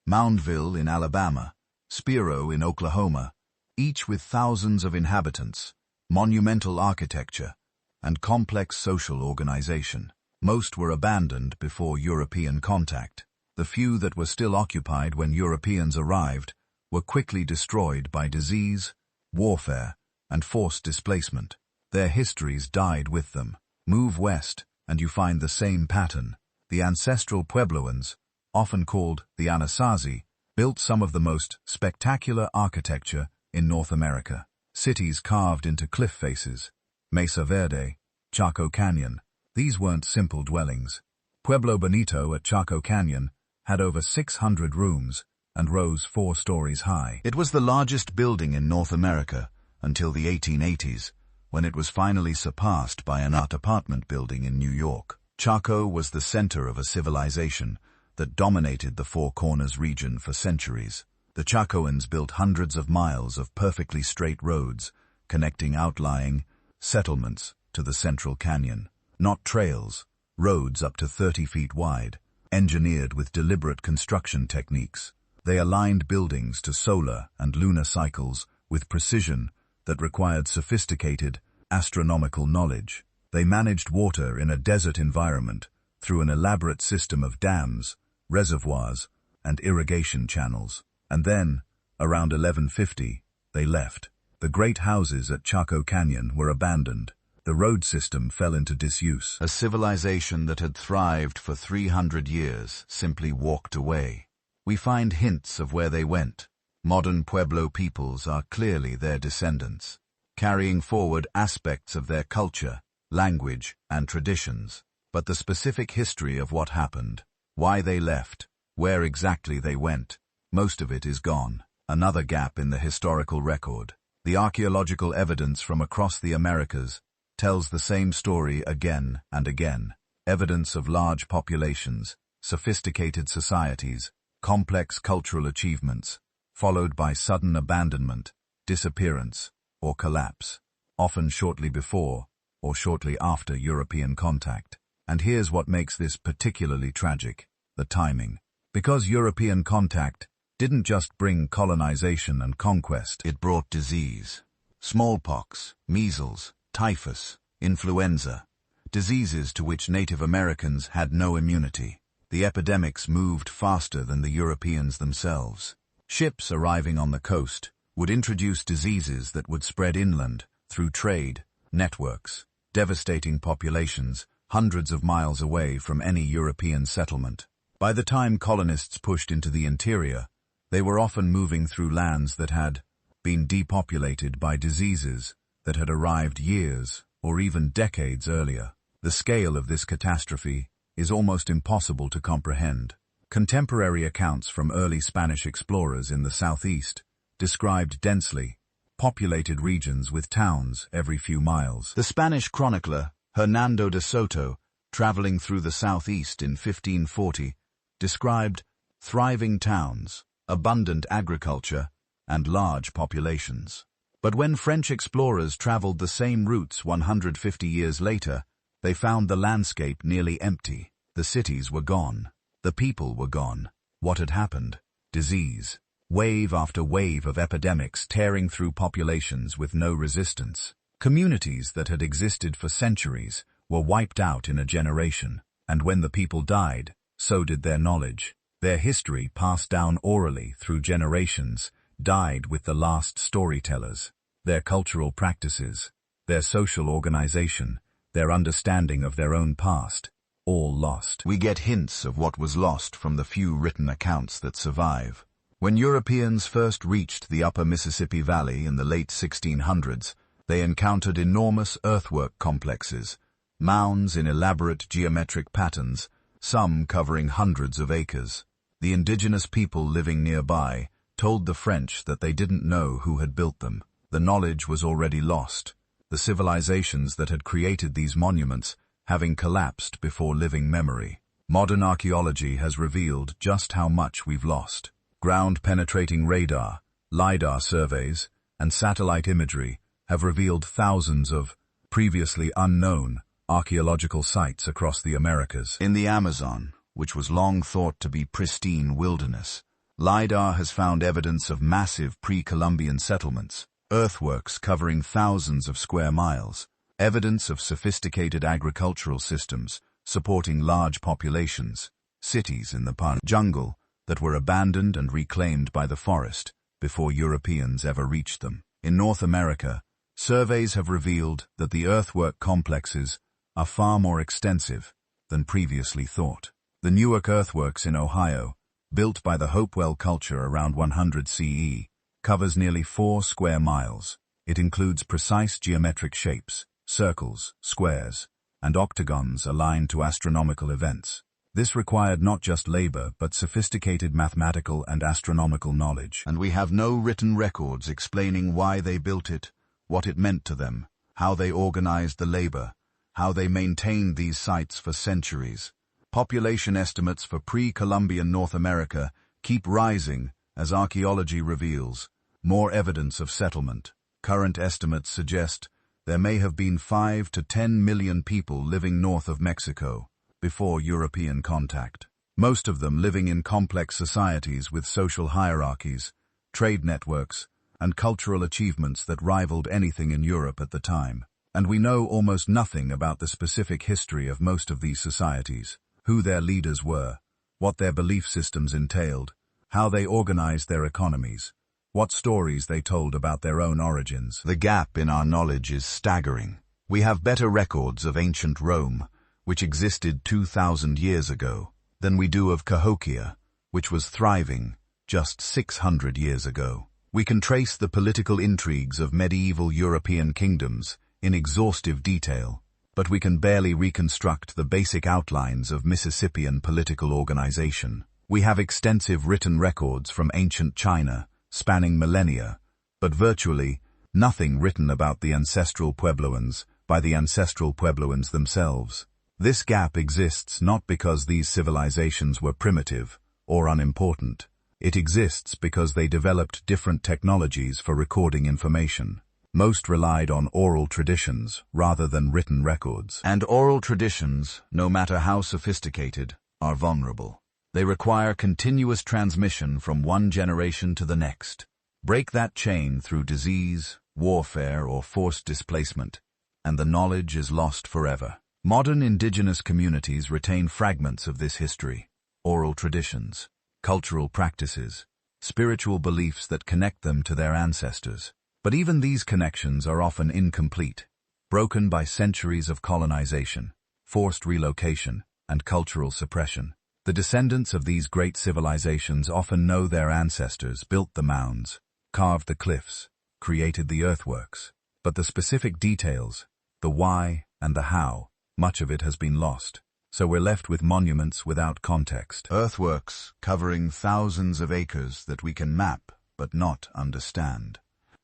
Moundville in Alabama, Spiro in Oklahoma, each with thousands of inhabitants, monumental architecture, and complex social organization. Most were abandoned before European contact. The few that were still occupied when Europeans arrived were quickly destroyed by disease, warfare, and forced displacement. Their histories died with them. Move west, and you find the same pattern. The ancestral Puebloans, often called the Anasazi, built some of the most spectacular architecture in North America. Cities carved into cliff faces, Mesa Verde, Chaco Canyon. These weren't simple dwellings. Pueblo Bonito at Chaco Canyon had over 600 rooms and rose 4 stories high. It was the largest building in North America until the 1880s, when it was finally surpassed by an apartment building in New York. Chaco was the center of a civilization that dominated the Four Corners region for centuries. The Chacoans built hundreds of miles of perfectly straight roads, connecting outlying settlements to the central canyon. Not trails, roads up to 30 feet wide, engineered with deliberate construction techniques. They aligned buildings to solar and lunar cycles with precision that required sophisticated astronomical knowledge. They managed water in a desert environment through an elaborate system of dams, reservoirs, and irrigation channels. And then, around 1150, they left. The great houses at Chaco Canyon were abandoned. The road system fell into disuse. A civilization that had thrived for 300 years simply walked away. We find hints of where they went. Modern Pueblo peoples are clearly their descendants, carrying forward aspects of their culture, language, and traditions. But the specific history of what happened, why they left, where exactly they went, most of it is gone. Another gap in the historical record. The archaeological evidence from across the Americas tells the same story again and again. Evidence of large populations, sophisticated societies, complex cultural achievements, followed by sudden abandonment, disappearance, or collapse, often shortly before or shortly after European contact. And here's what makes this particularly tragic: the timing. Because European contact didn't just bring colonization and conquest, it brought disease. Smallpox, measles, typhus, influenza, diseases to which Native Americans had no immunity. The epidemics moved faster than the Europeans themselves. Ships arriving on the coast would introduce diseases that would spread inland through trade networks, devastating populations hundreds of miles away from any European settlement. By the time colonists pushed into the interior, they were often moving through lands that had been depopulated by diseases that had arrived years or even decades earlier. The scale of this catastrophe is almost impossible to comprehend. Contemporary accounts from early Spanish explorers in the southeast described densely populated regions with towns every few miles. The Spanish chronicler Hernando de Soto, traveling through the southeast in 1540, described thriving towns, abundant agriculture, and large populations. But when French explorers traveled the same routes 150 years later, they found the landscape nearly empty. The cities were gone. The people were gone. What had happened? Disease. Wave after wave of epidemics tearing through populations with no resistance. Communities that had existed for centuries were wiped out in a generation, and when the people died, so did their knowledge. Their history, passed down orally through generations, died with the last storytellers. Their cultural practices, their social organization, their understanding of their own past, all lost. We get hints of what was lost from the few written accounts that survive. When Europeans first reached the upper Mississippi Valley in the late 1600s, they encountered enormous earthwork complexes, mounds in elaborate geometric patterns, some covering hundreds of acres. The indigenous people living nearby told the French that they didn't know who had built them. The knowledge was already lost, the civilizations that had created these monuments having collapsed before living memory. Modern archaeology has revealed just how much we've lost. Ground-penetrating radar, LiDAR surveys, and satellite imagery have revealed thousands of previously unknown archaeological sites across the Americas. In the Amazon, which was long thought to be pristine wilderness, LiDAR has found evidence of massive pre-Columbian settlements, earthworks covering thousands of square miles, evidence of sophisticated agricultural systems supporting large populations, cities in the jungle that were abandoned and reclaimed by the forest before Europeans ever reached them. In North America, surveys have revealed that the earthwork complexes are far more extensive than previously thought. The Newark earthworks in Ohio, built by the Hopewell culture around 100 CE, covers nearly 4 square miles. It includes precise geometric shapes, circles, squares, and octagons aligned to astronomical events. This required not just labor, but sophisticated mathematical and astronomical knowledge. And we have no written records explaining why they built it, what it meant to them, how they organized the labor, how they maintained these sites for centuries. Population estimates for pre-Columbian North America keep rising as archaeology reveals more evidence of settlement. Current estimates suggest there may have been 5 to 10 million people living north of Mexico before European contact. Most of them living in complex societies with social hierarchies, trade networks, and cultural achievements that rivaled anything in Europe at the time. And we know almost nothing about the specific history of most of these societies, who their leaders were, what their belief systems entailed, how they organized their economies, what stories they told about their own origins. The gap in our knowledge is staggering. We have better records of ancient Rome, which existed 2,000 years ago, than we do of Cahokia, which was thriving just 600 years ago. We can trace the political intrigues of medieval European kingdoms in exhaustive detail, but we can barely reconstruct the basic outlines of Mississippian political organization. We have extensive written records from ancient China, spanning millennia, but virtually nothing written about the ancestral Puebloans by the ancestral Puebloans themselves. This gap exists not because these civilizations were primitive or unimportant. It exists because they developed different technologies for recording information. Most relied on oral traditions rather than written records. And oral traditions, no matter how sophisticated, are vulnerable. They require continuous transmission from one generation to the next. Break that chain through disease, warfare, or forced displacement, and the knowledge is lost forever. Modern indigenous communities retain fragments of this history, oral traditions, cultural practices, spiritual beliefs that connect them to their ancestors. But even these connections are often incomplete, broken by centuries of colonization, forced relocation, and cultural suppression. The descendants of these great civilizations often know their ancestors built the mounds, carved the cliffs, created the earthworks, but the specific details, the why and the how, much of it has been lost. So we're left with monuments without context. Earthworks covering thousands of acres that we can map but not understand.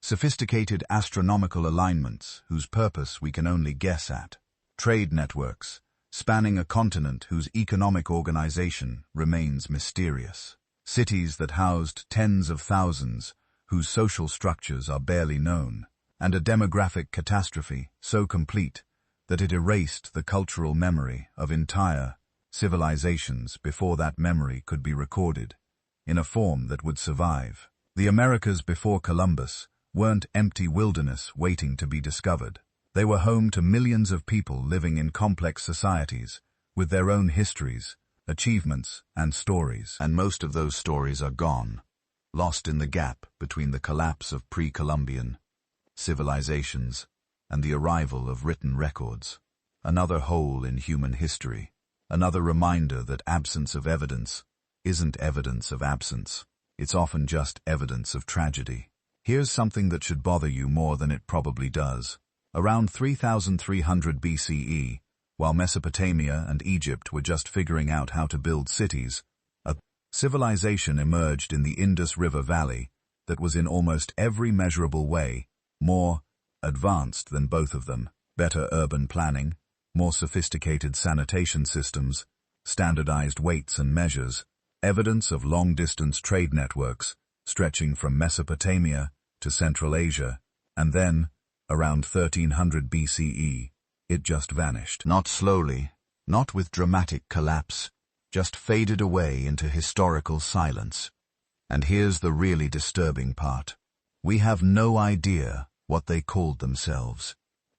Sophisticated astronomical alignments whose purpose we can only guess at. Trade networks spanning a continent whose economic organization remains mysterious. Cities that housed tens of thousands whose social structures are barely known. And a demographic catastrophe so complete that it erased the cultural memory of entire civilizations before that memory could be recorded, in a form that would survive. The Americas before Columbus weren't empty wilderness waiting to be discovered. They were home to millions of people living in complex societies, with their own histories, achievements, and stories. And most of those stories are gone, lost in the gap between the collapse of pre-Columbian civilizations and the arrival of written records. Another hole in human history, another reminder that absence of evidence isn't evidence of absence. It's often just evidence of tragedy. Here's something that should bother you more than it probably does. Around 3300 BCE, while Mesopotamia and Egypt were just figuring out how to build cities, a civilization emerged in the Indus River Valley that was in almost every measurable way more advanced than both of them. Better urban planning, more sophisticated sanitation systems, standardized weights and measures, evidence of long-distance trade networks stretching from Mesopotamia to Central Asia, and then, around 1300 BCE, it just vanished. Not slowly, not with dramatic collapse, just faded away into historical silence. And here's the really disturbing part. We have no idea what they called themselves.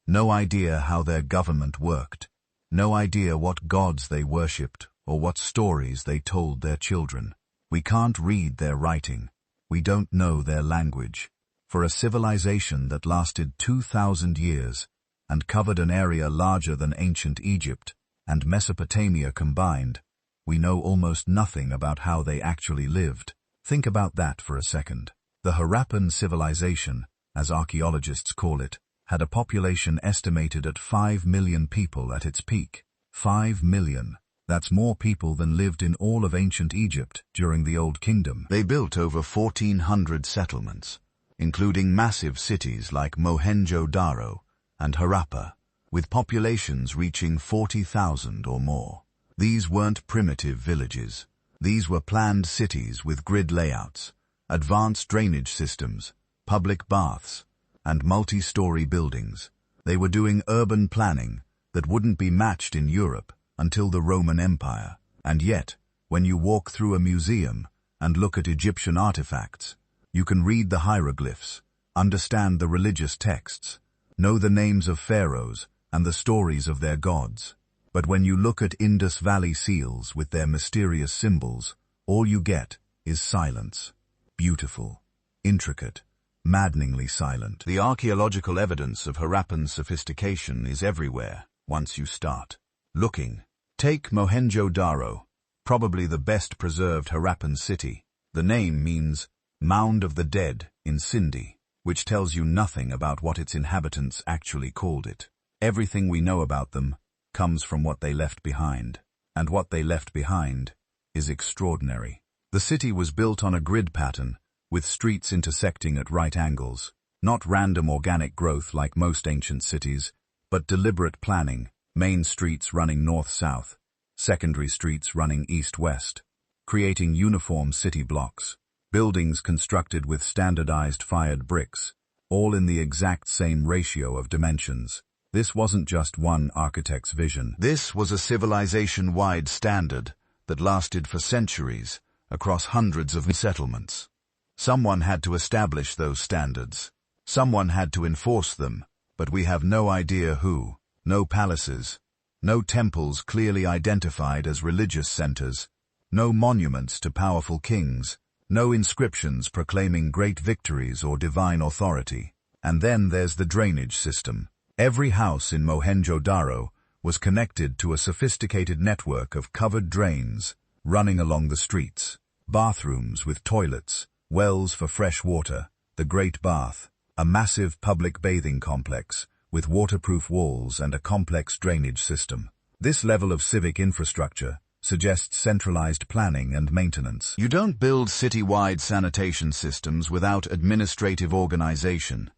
No idea how their government worked. No idea what gods they worshipped or what stories they told their children. We can't read their writing. We don't know their language. For a civilization that lasted 2,000 years and covered an area larger than ancient Egypt and Mesopotamia combined, we know almost nothing about how they actually lived. Think about that for a second. The Harappan civilization, as archaeologists call it, had a population estimated at 5 million people at its peak. 5 million. That's more people than lived in all of ancient Egypt during the Old Kingdom. They built over 1,400 settlements, including massive cities like Mohenjo-Daro and Harappa, with populations reaching 40,000 or more. These weren't primitive villages. These were planned cities with grid layouts, advanced drainage systems, public baths, and multi-story buildings. They were doing urban planning that wouldn't be matched in Europe until the Roman Empire. And yet, when you walk through a museum and look at Egyptian artifacts, you can read the hieroglyphs, understand the religious texts, know the names of pharaohs and the stories of their gods. But when you look at Indus Valley seals with their mysterious symbols, all you get is silence. Beautiful, intricate, maddeningly silent. The archaeological evidence of Harappan sophistication is everywhere once you start looking. Take Mohenjo-Daro, probably the best preserved Harappan city. The name means Mound of the Dead in Sindhi, which tells you nothing about what its inhabitants actually called it. Everything we know about them comes from what they left behind, and what they left behind is extraordinary. The city was built on a grid pattern, with streets intersecting at right angles, not random organic growth like most ancient cities, but deliberate planning, main streets running north-south, secondary streets running east-west, creating uniform city blocks, buildings constructed with standardized fired bricks, all in the exact same ratio of dimensions. This wasn't just one architect's vision. This was a civilization-wide standard that lasted for centuries across hundreds of settlements. Someone had to establish those standards. Someone had to enforce them, but we have no idea who. No palaces, no temples clearly identified as religious centers, no monuments to powerful kings, no inscriptions proclaiming great victories or divine authority. And then there's the drainage system. Every house in Mohenjo-Daro was connected to a sophisticated network of covered drains running along the streets, bathrooms with toilets, wells for fresh water, the Great Bath, a massive public bathing complex with waterproof walls and a complex drainage system. This level of civic infrastructure suggests centralized planning and maintenance. You don't build city-wide sanitation systems without administrative organization,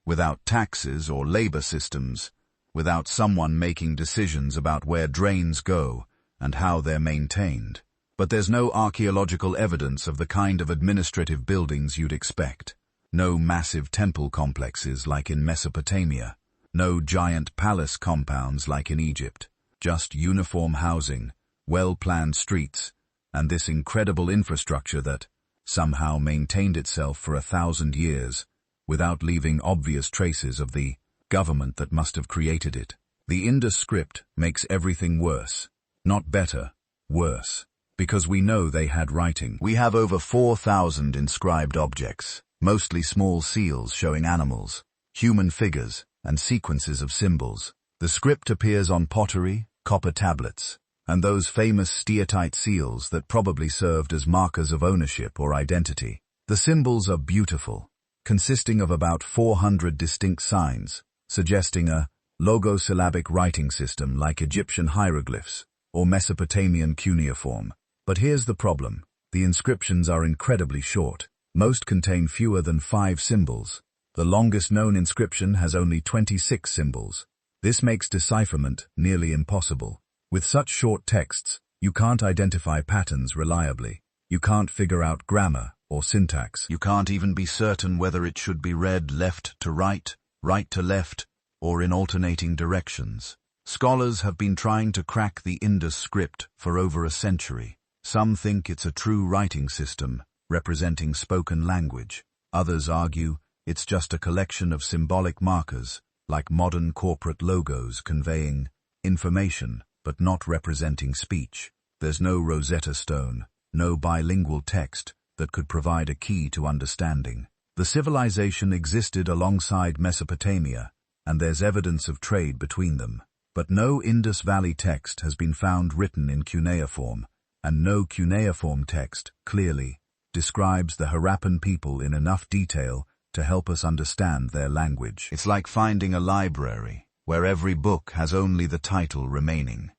without taxes or labor systems, without someone making decisions about where drains go and how they're maintained. But there's no archaeological evidence of the kind of administrative buildings you'd expect. No massive temple complexes like in Mesopotamia. No giant palace compounds like in Egypt. Just uniform housing, well-planned streets, and this incredible infrastructure that somehow maintained itself for 1,000 years without leaving obvious traces of the government that must have created it. The Indus script makes everything worse. Not better, worse. Because we know they had writing. We have over 4,000 inscribed objects, mostly small seals showing animals, human figures, and sequences of symbols. The script appears on pottery, copper tablets, and those famous steatite seals that probably served as markers of ownership or identity. The symbols are beautiful, consisting of about 400 distinct signs, suggesting a logosyllabic writing system like Egyptian hieroglyphs or Mesopotamian cuneiform. But here's the problem. The inscriptions are incredibly short. Most contain fewer than 5 symbols. The longest known inscription has only 26 symbols. This makes decipherment nearly impossible. With such short texts, you can't identify patterns reliably. You can't figure out grammar or syntax. You can't even be certain whether it should be read left to right, right to left, or in alternating directions. Scholars have been trying to crack the Indus script for over a century. Some think it's a true writing system, representing spoken language. Others argue it's just a collection of symbolic markers, like modern corporate logos conveying information but not representing speech. There's no Rosetta Stone, no bilingual text that could provide a key to understanding. The civilization existed alongside Mesopotamia, and there's evidence of trade between them. But no Indus Valley text has been found written in cuneiform, and no cuneiform text, clearly, describes the Harappan people in enough detail to help us understand their language. It's like finding a library where every book has only the title remaining,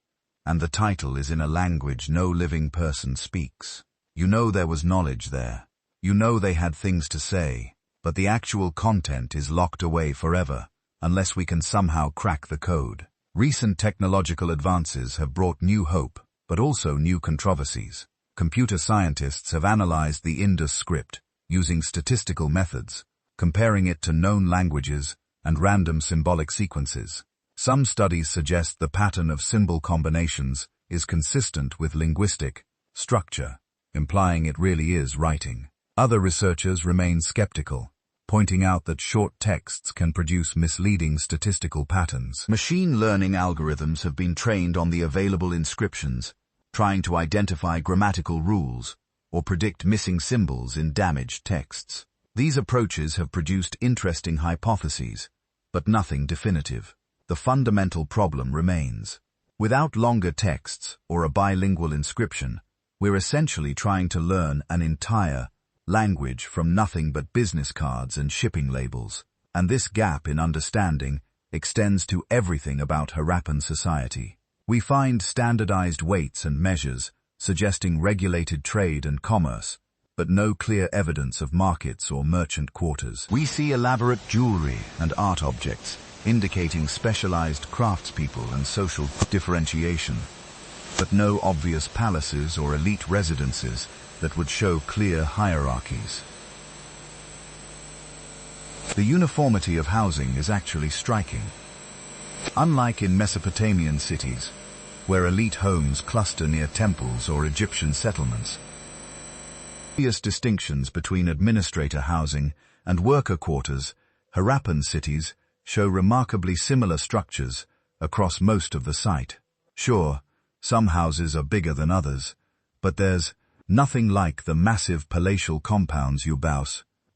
and the title is in a language no living person speaks. You know there was knowledge there. You know they had things to say, but the actual content is locked away forever, unless we can somehow crack the code. Recent technological advances have brought new hope, but also new controversies. Computer scientists have analyzed the Indus script using statistical methods, comparing it to known languages and random symbolic sequences. Some studies suggest the pattern of symbol combinations is consistent with linguistic structure, implying it really is writing. Other researchers remain skeptical, pointing out that short texts can produce misleading statistical patterns. Machine learning algorithms have been trained on the available inscriptions, trying to identify grammatical rules or predict missing symbols in damaged texts. These approaches have produced interesting hypotheses, but nothing definitive. The fundamental problem remains. Without longer texts or a bilingual inscription, we're essentially trying to learn an entire language from nothing but business cards and shipping labels. And this gap in understanding extends to everything about Harappan society. We find standardized weights and measures suggesting regulated trade and commerce, but no clear evidence of markets or merchant quarters. We see elaborate jewelry and art objects, indicating specialized craftspeople and social differentiation, but no obvious palaces or elite residences that would show clear hierarchies. The uniformity of housing is actually striking. Unlike in Mesopotamian cities, where elite homes cluster near temples or Egyptian settlements, obvious distinctions between administrator housing and worker quarters, Harappan cities show remarkably similar structures across most of the site. Sure, some houses are bigger than others, but there's nothing like the massive palatial compounds you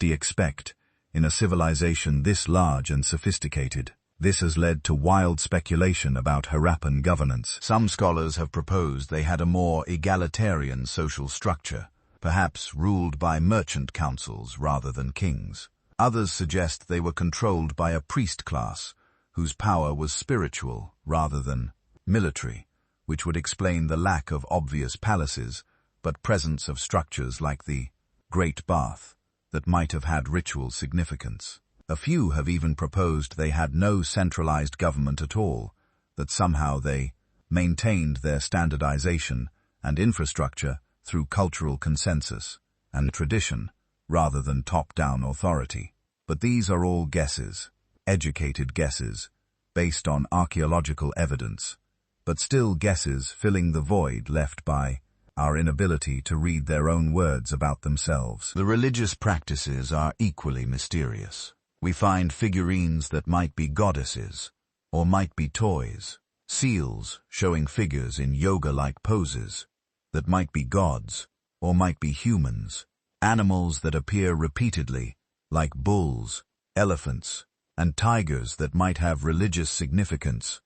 expect in a civilization this large and sophisticated. This has led to wild speculation about Harappan governance. Some scholars have proposed they had a more egalitarian social structure, perhaps ruled by merchant councils rather than kings. Others suggest they were controlled by a priest class, whose power was spiritual rather than military, which would explain the lack of obvious palaces, but presence of structures like the Great Bath that might have had ritual significance. A few have even proposed they had no centralized government at all, that somehow they maintained their standardization and infrastructure through cultural consensus and tradition rather than top-down authority. But these are all guesses, educated guesses, based on archaeological evidence, but still guesses filling the void left by our inability to read their own words about themselves. The religious practices are equally mysterious. We find figurines that might be goddesses, or might be toys, seals showing figures in yoga-like poses that might be gods, or might be humans, animals that appear repeatedly, like bulls, elephants, and tigers that might have religious significance,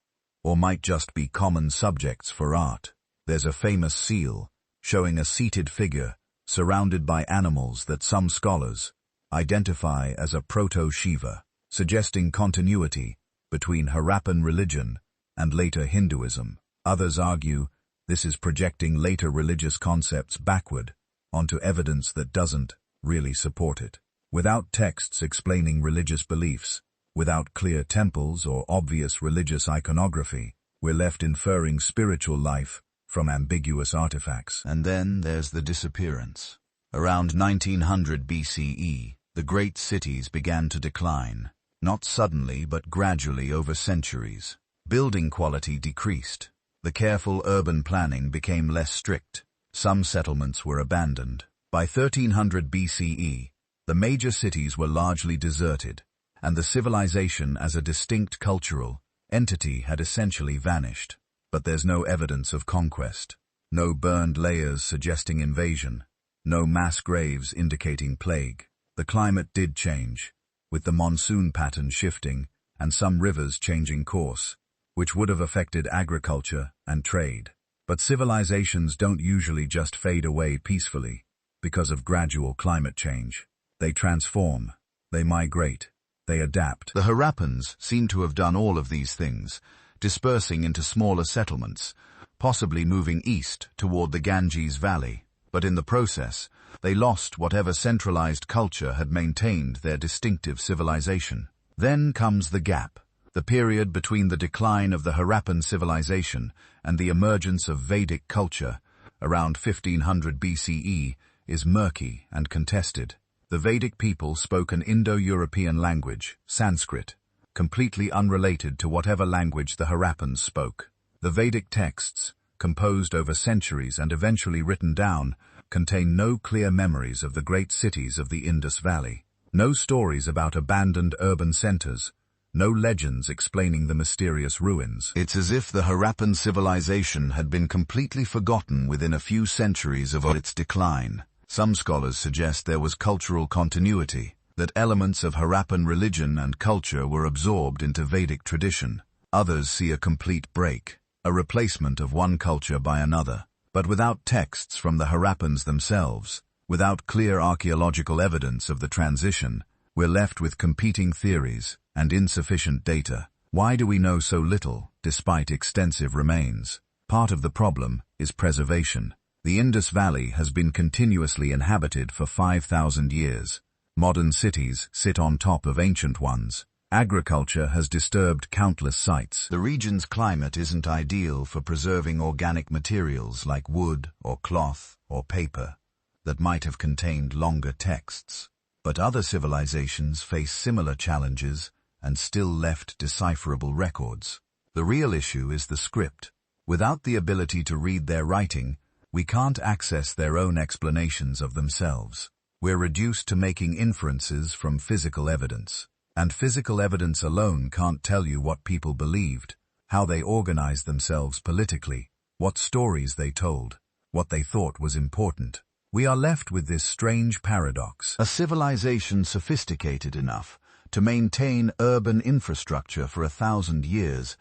or might just be common subjects for art. There's a famous seal showing a seated figure surrounded by animals that some scholars identify as a proto-Shiva, suggesting continuity between Harappan religion and later Hinduism. Others argue this is projecting later religious concepts backward onto evidence that doesn't really support it. Without texts explaining religious beliefs, without clear temples or obvious religious iconography, we're left inferring spiritual life from ambiguous artifacts. And then there's the disappearance. Around 1900 BCE, the great cities began to decline, not suddenly but gradually over centuries. Building quality decreased. The careful urban planning became less strict. Some settlements were abandoned. By 1300 BCE, the major cities were largely deserted, and the civilization as a distinct cultural entity had essentially vanished. But there's no evidence of conquest, no burned layers suggesting invasion, no mass graves indicating plague. The climate did change, with the monsoon pattern shifting and some rivers changing course, which would have affected agriculture and trade. But civilizations don't usually just fade away peacefully because of gradual climate change. They transform, they migrate, they adapt. The Harappans seem to have done all of these things, dispersing into smaller settlements, possibly moving east toward the Ganges Valley. But in the process, they lost whatever centralized culture had maintained their distinctive civilization. Then comes the gap. The period between the decline of the Harappan civilization and the emergence of Vedic culture, around 1500 BCE, is murky and contested. The Vedic people spoke an Indo-European language, Sanskrit, completely unrelated to whatever language the Harappans spoke. The Vedic texts, composed over centuries and eventually written down, contain no clear memories of the great cities of the Indus Valley, no stories about abandoned urban centers, no legends explaining the mysterious ruins. It's as if the Harappan civilization had been completely forgotten within a few centuries of its decline. Some scholars suggest there was cultural continuity, that elements of Harappan religion and culture were absorbed into Vedic tradition. Others see a complete break, a replacement of one culture by another. But without texts from the Harappans themselves, without clear archaeological evidence of the transition, we're left with competing theories and insufficient data. Why do we know so little, despite extensive remains? Part of the problem is preservation. The Indus Valley has been continuously inhabited for 5,000 years. Modern cities sit on top of ancient ones. Agriculture has disturbed countless sites. The region's climate isn't ideal for preserving organic materials like wood or cloth or paper that might have contained longer texts. But other civilizations face similar challenges and still left decipherable records. The real issue is the script. Without the ability to read their writing, we can't access their own explanations of themselves. We're reduced to making inferences from physical evidence. And physical evidence alone can't tell you what people believed, how they organized themselves politically, what stories they told, what they thought was important. We are left with this strange paradox. A civilization sophisticated enough to maintain urban infrastructure for 1,000 years,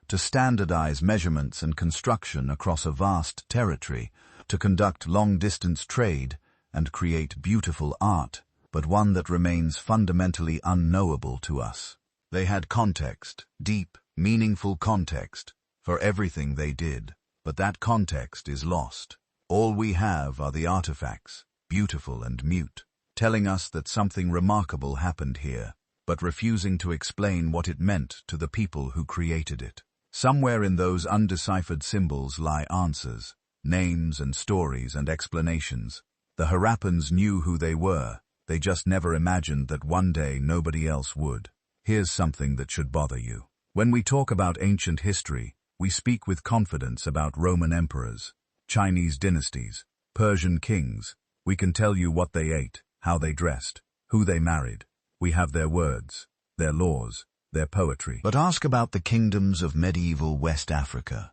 to standardize measurements and construction across a vast territory, to conduct long-distance trade and create beautiful art, but one that remains fundamentally unknowable to us. They had context, deep, meaningful context, for everything they did, but that context is lost. All we have are the artifacts, beautiful and mute, telling us that something remarkable happened here, but refusing to explain what it meant to the people who created it. Somewhere in those undeciphered symbols lie answers, names and stories and explanations. The Harappans knew who they were, they just never imagined that one day nobody else would. Here's something that should bother you. When we talk about ancient history, we speak with confidence about Roman emperors, Chinese dynasties, Persian kings. We can tell you what they ate, how they dressed, who they married. We have their words, their laws, their poetry. But ask about the kingdoms of medieval West Africa,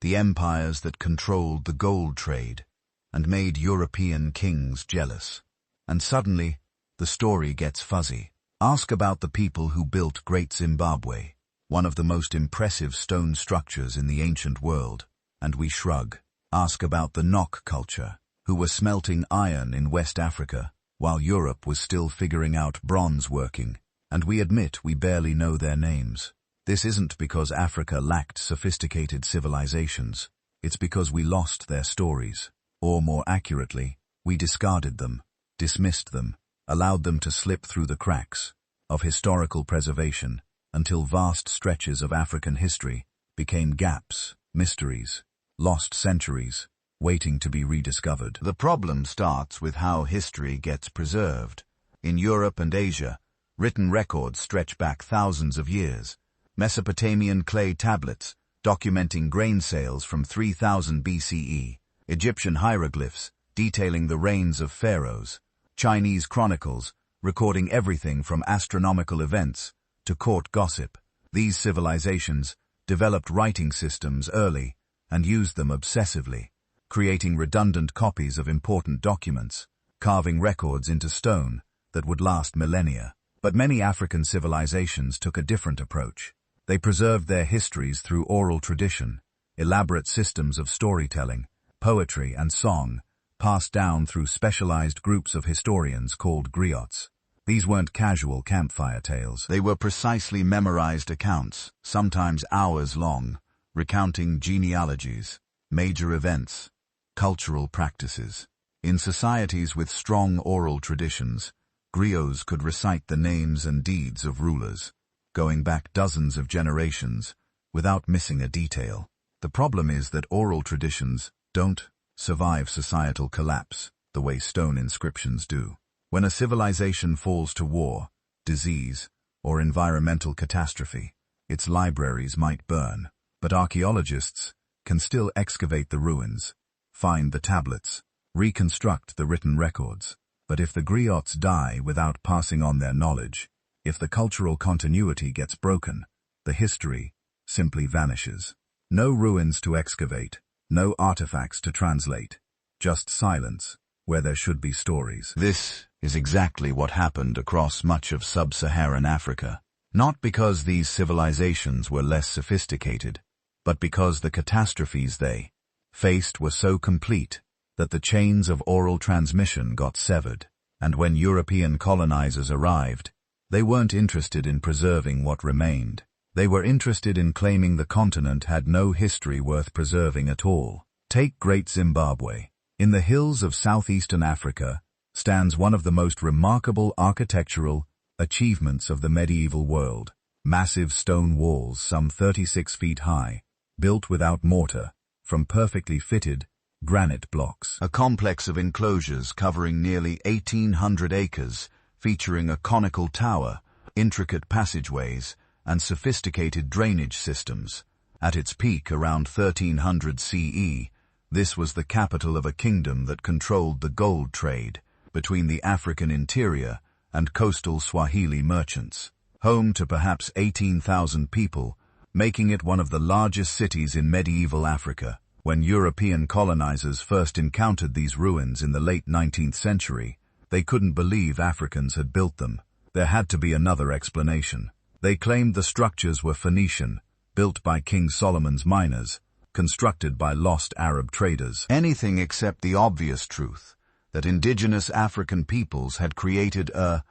the empires that controlled the gold trade and made European kings jealous. And suddenly, the story gets fuzzy. Ask about the people who built Great Zimbabwe, one of the most impressive stone structures in the ancient world, and we shrug. Ask about the Nok culture, who were smelting iron in West Africa, while Europe was still figuring out bronze working, and we admit we barely know their names. This isn't because Africa lacked sophisticated civilizations. It's because we lost their stories. Or more accurately, we discarded them, dismissed them, allowed them to slip through the cracks of historical preservation until vast stretches of African history became gaps, mysteries, lost centuries, waiting to be rediscovered. The problem starts with how history gets preserved. In Europe and Asia, written records stretch back thousands of years. Mesopotamian clay tablets documenting grain sales from 3000 BCE, Egyptian hieroglyphs detailing the reigns of pharaohs, Chinese chronicles recording everything from astronomical events to court gossip. These civilizations developed writing systems early and used them obsessively, creating redundant copies of important documents, carving records into stone that would last millennia. But many African civilizations took a different approach. They preserved their histories through oral tradition, elaborate systems of storytelling, poetry and song, passed down through specialized groups of historians called griots. These weren't casual campfire tales. They were precisely memorized accounts, sometimes hours long, recounting genealogies, major events, cultural practices. In societies with strong oral traditions, griots could recite the names and deeds of rulers, going back dozens of generations, without missing a detail. The problem is that oral traditions don't survive societal collapse the way stone inscriptions do. When a civilization falls to war, disease, or environmental catastrophe, its libraries might burn, but archaeologists can still excavate the ruins, find the tablets, reconstruct the written records. But if the griots die without passing on their knowledge, if the cultural continuity gets broken, the history simply vanishes. No ruins to excavate, no artifacts to translate, just silence where there should be stories. This is exactly what happened across much of sub-Saharan Africa. Not because these civilizations were less sophisticated, but because the catastrophes they faced were so complete that the chains of oral transmission got severed, and when European colonizers arrived, they weren't interested in preserving what remained. They were interested in claiming the continent had no history worth preserving at all. Take Great Zimbabwe. In the hills of southeastern Africa stands one of the most remarkable architectural achievements of the medieval world. Massive stone walls, some 36 feet high, built without mortar, from perfectly fitted granite blocks. A complex of enclosures covering nearly 1,800 acres featuring a conical tower, intricate passageways, and sophisticated drainage systems. At its peak around 1300 CE, this was the capital of a kingdom that controlled the gold trade between the African interior and coastal Swahili merchants. Home to perhaps 18,000 people, making it one of the largest cities in medieval Africa. When European colonizers first encountered these ruins in the late 19th century, they couldn't believe Africans had built them. There had to be another explanation. They claimed the structures were Phoenician, built by King Solomon's miners, constructed by lost Arab traders. Anything except the obvious truth that indigenous African peoples had created a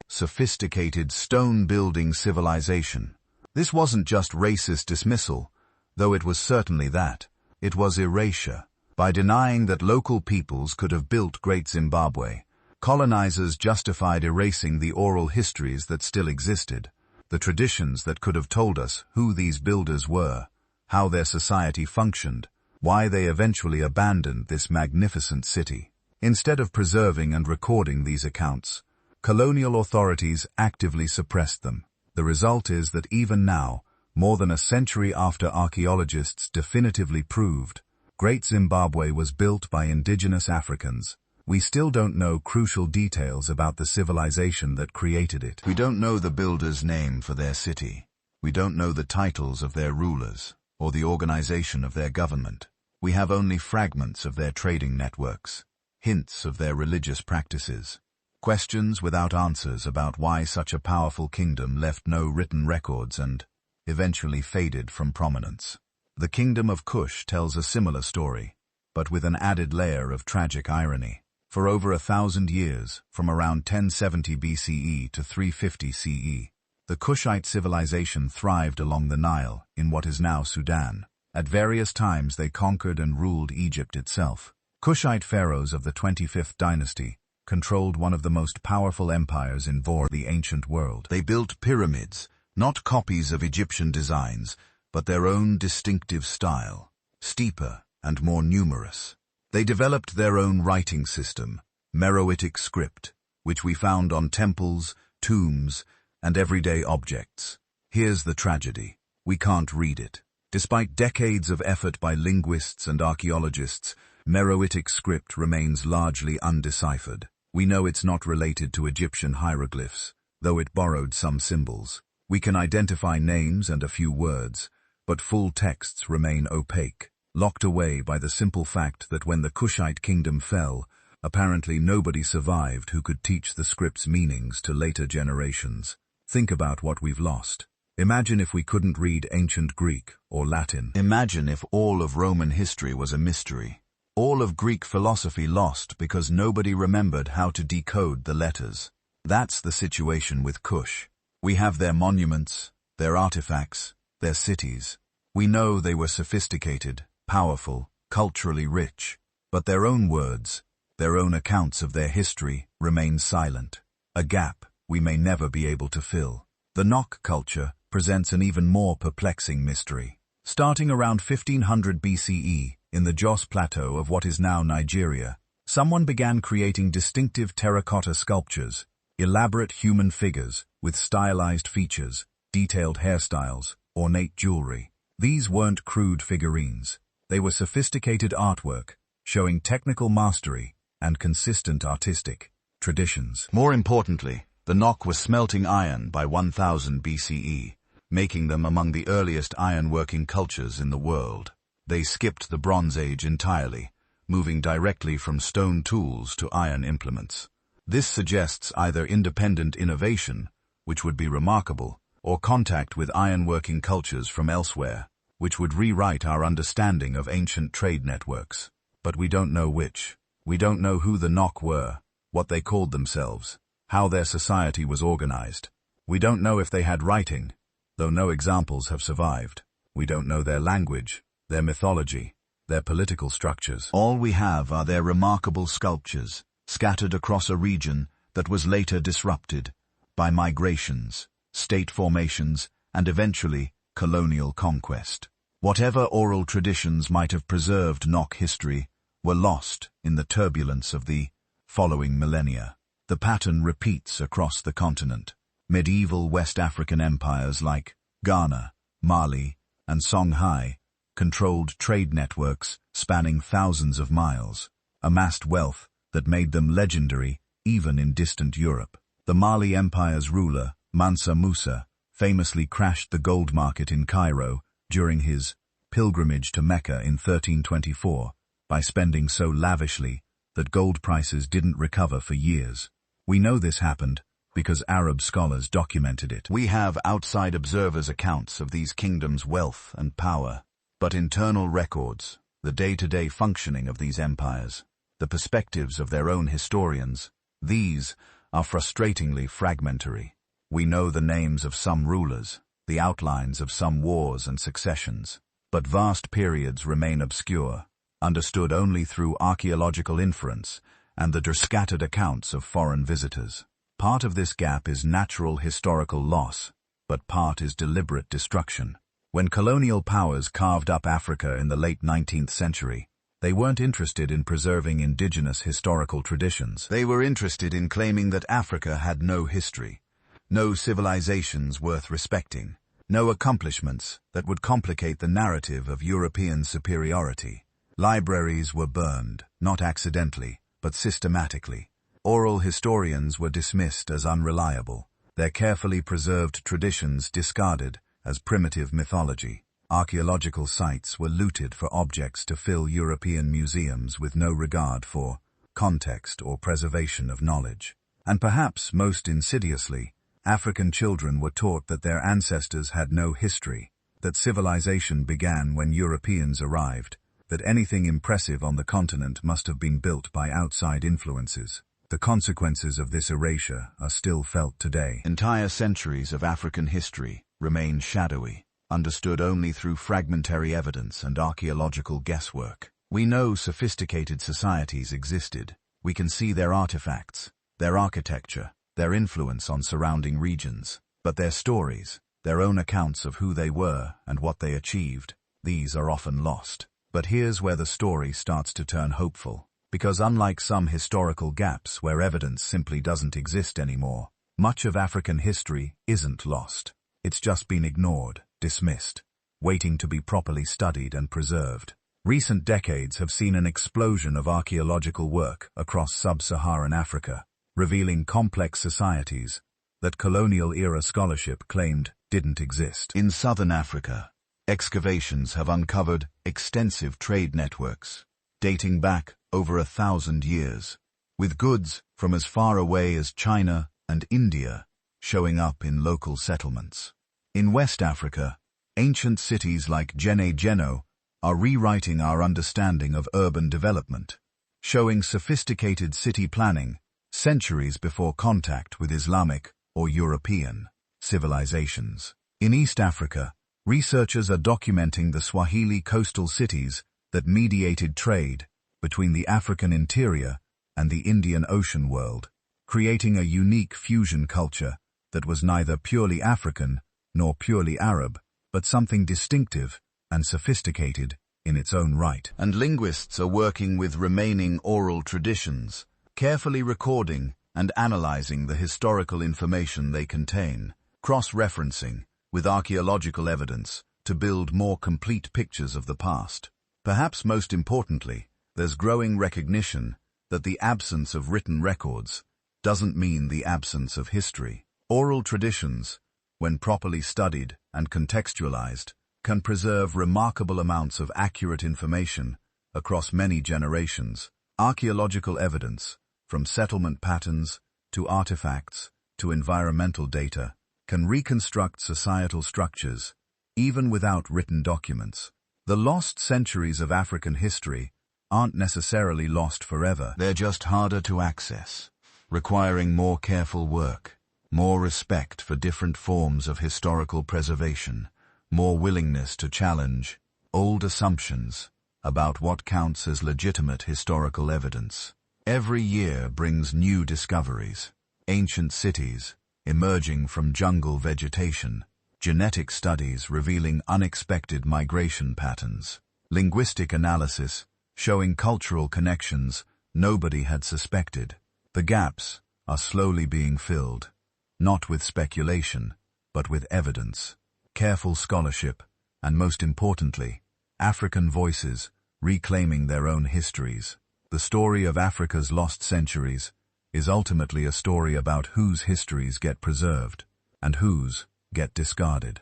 sophisticated stone-building civilization. This wasn't just racist dismissal, though it was certainly that. It was erasure. By denying that local peoples could have built Great Zimbabwe, colonizers justified erasing the oral histories that still existed, the traditions that could have told us who these builders were, how their society functioned, why they eventually abandoned this magnificent city. Instead of preserving and recording these accounts, colonial authorities actively suppressed them. The result is that even now, more than a century after archaeologists definitively proved Great Zimbabwe was built by indigenous Africans, we still don't know crucial details about the civilization that created it. We don't know the builder's name for their city. We don't know the titles of their rulers or the organization of their government. We have only fragments of their trading networks, hints of their religious practices, questions without answers about why such a powerful kingdom left no written records and eventually faded from prominence. The Kingdom of Kush tells a similar story, but with an added layer of tragic irony. For over 1,000 years, from around 1070 BCE to 350 CE, the Kushite civilization thrived along the Nile in what is now Sudan. At various times they conquered and ruled Egypt itself. Kushite pharaohs of the 25th dynasty controlled one of the most powerful empires in the ancient world. They built pyramids, not copies of Egyptian designs, but their own distinctive style, steeper and more numerous. They developed their own writing system, Meroitic script, which we found on temples, tombs, and everyday objects. Here's the tragedy. We can't read it. Despite decades of effort by linguists and archaeologists, Meroitic script remains largely undeciphered. We know it's not related to Egyptian hieroglyphs, though it borrowed some symbols. We can identify names and a few words, but full texts remain opaque, locked away by the simple fact that when the Kushite kingdom fell, apparently nobody survived who could teach the script's meanings to later generations. Think about what we've lost. Imagine if we couldn't read ancient Greek or Latin. Imagine if all of Roman history was a mystery. All of Greek philosophy lost because nobody remembered how to decode the letters. That's the situation with Kush. We have their monuments, their artifacts, their cities. We know they were sophisticated, powerful, culturally rich, but their own words, their own accounts of their history, remain silent. A gap we may never be able to fill. The Nok culture presents an even more perplexing mystery. Starting around 1500 BCE, in the Jos Plateau of what is now Nigeria, someone began creating distinctive terracotta sculptures, elaborate human figures with stylized features, detailed hairstyles, ornate jewelry. These weren't crude figurines. They were sophisticated artwork, showing technical mastery and consistent artistic traditions. More importantly, the Nok were smelting iron by 1000 BCE, making them among the earliest ironworking cultures in the world. They skipped the Bronze Age entirely, moving directly from stone tools to iron implements. This suggests either independent innovation, which would be remarkable, or contact with ironworking cultures from elsewhere, which would rewrite our understanding of ancient trade networks. But we don't know which. We don't know who the Nok were, what they called themselves, how their society was organized. We don't know if they had writing, though no examples have survived. We don't know their language, their mythology, their political structures. All we have are their remarkable sculptures, scattered across a region that was later disrupted by migrations, state formations, and eventually colonial conquest. Whatever oral traditions might have preserved Nok history were lost in the turbulence of the following millennia. The pattern repeats across the continent. Medieval West African empires like Ghana, Mali, and Songhai controlled trade networks spanning thousands of miles, amassed wealth that made them legendary even in distant Europe. The Mali Empire's ruler, Mansa Musa, famously crashed the gold market in Cairo during his pilgrimage to Mecca in 1324 by spending so lavishly that gold prices didn't recover for years. We know this happened because Arab scholars documented it. We have outside observers' accounts of these kingdoms' wealth and power, but internal records, the day-to-day functioning of these empires, the perspectives of their own historians, these are frustratingly fragmentary. We know the names of some rulers, the outlines of some wars and successions, but vast periods remain obscure, understood only through archaeological inference and the scattered accounts of foreign visitors. Part of this gap is natural historical loss, but part is deliberate destruction. When colonial powers carved up Africa in the late 19th century, they weren't interested in preserving indigenous historical traditions. They were interested in claiming that Africa had no history, no civilizations worth respecting, no accomplishments that would complicate the narrative of European superiority. Libraries were burned, not accidentally, but systematically. Oral historians were dismissed as unreliable, their carefully preserved traditions discarded as primitive mythology. Archaeological sites were looted for objects to fill European museums with no regard for context or preservation of knowledge. And perhaps most insidiously, African children were taught that their ancestors had no history, that civilization began when Europeans arrived, that anything impressive on the continent must have been built by outside influences. The consequences of this erasure are still felt today. Entire centuries of African history remain shadowy, understood only through fragmentary evidence and archaeological guesswork. We know sophisticated societies existed. We can see their artifacts, their architecture, their influence on surrounding regions. But their stories, their own accounts of who they were and what they achieved, these are often lost. But here's where the story starts to turn hopeful. Because unlike some historical gaps where evidence simply doesn't exist anymore, much of African history isn't lost. It's just been ignored, dismissed, waiting to be properly studied and preserved. Recent decades have seen an explosion of archaeological work across sub-Saharan Africa, revealing complex societies that colonial-era scholarship claimed didn't exist. In southern Africa, excavations have uncovered extensive trade networks, dating back over 1,000 years, with goods from as far away as China and India showing up in local settlements. In West Africa, ancient cities like Gene are rewriting our understanding of urban development, showing sophisticated city planning centuries before contact with Islamic or European civilizations. In East Africa, researchers are documenting the Swahili coastal cities that mediated trade between the African interior and the Indian Ocean world, creating a unique fusion culture that was neither purely African nor purely Arab, but something distinctive and sophisticated in its own right. And linguists are working with remaining oral traditions, carefully recording and analyzing the historical information they contain, cross-referencing with archaeological evidence to build more complete pictures of the past. Perhaps most importantly, there's growing recognition that the absence of written records doesn't mean the absence of history. Oral traditions, when properly studied and contextualized, can preserve remarkable amounts of accurate information across many generations. Archaeological evidence, from settlement patterns to artifacts to environmental data, can reconstruct societal structures, even without written documents. The lost centuries of African history aren't necessarily lost forever. They're just harder to access, requiring more careful work, more respect for different forms of historical preservation, more willingness to challenge old assumptions about what counts as legitimate historical evidence. Every year brings new discoveries, ancient cities emerging from jungle vegetation, genetic studies revealing unexpected migration patterns, linguistic analysis showing cultural connections nobody had suspected. The gaps are slowly being filled, not with speculation, but with evidence, careful scholarship, and most importantly, African voices reclaiming their own histories. The story of Africa's lost centuries is ultimately a story about whose histories get preserved and whose get discarded,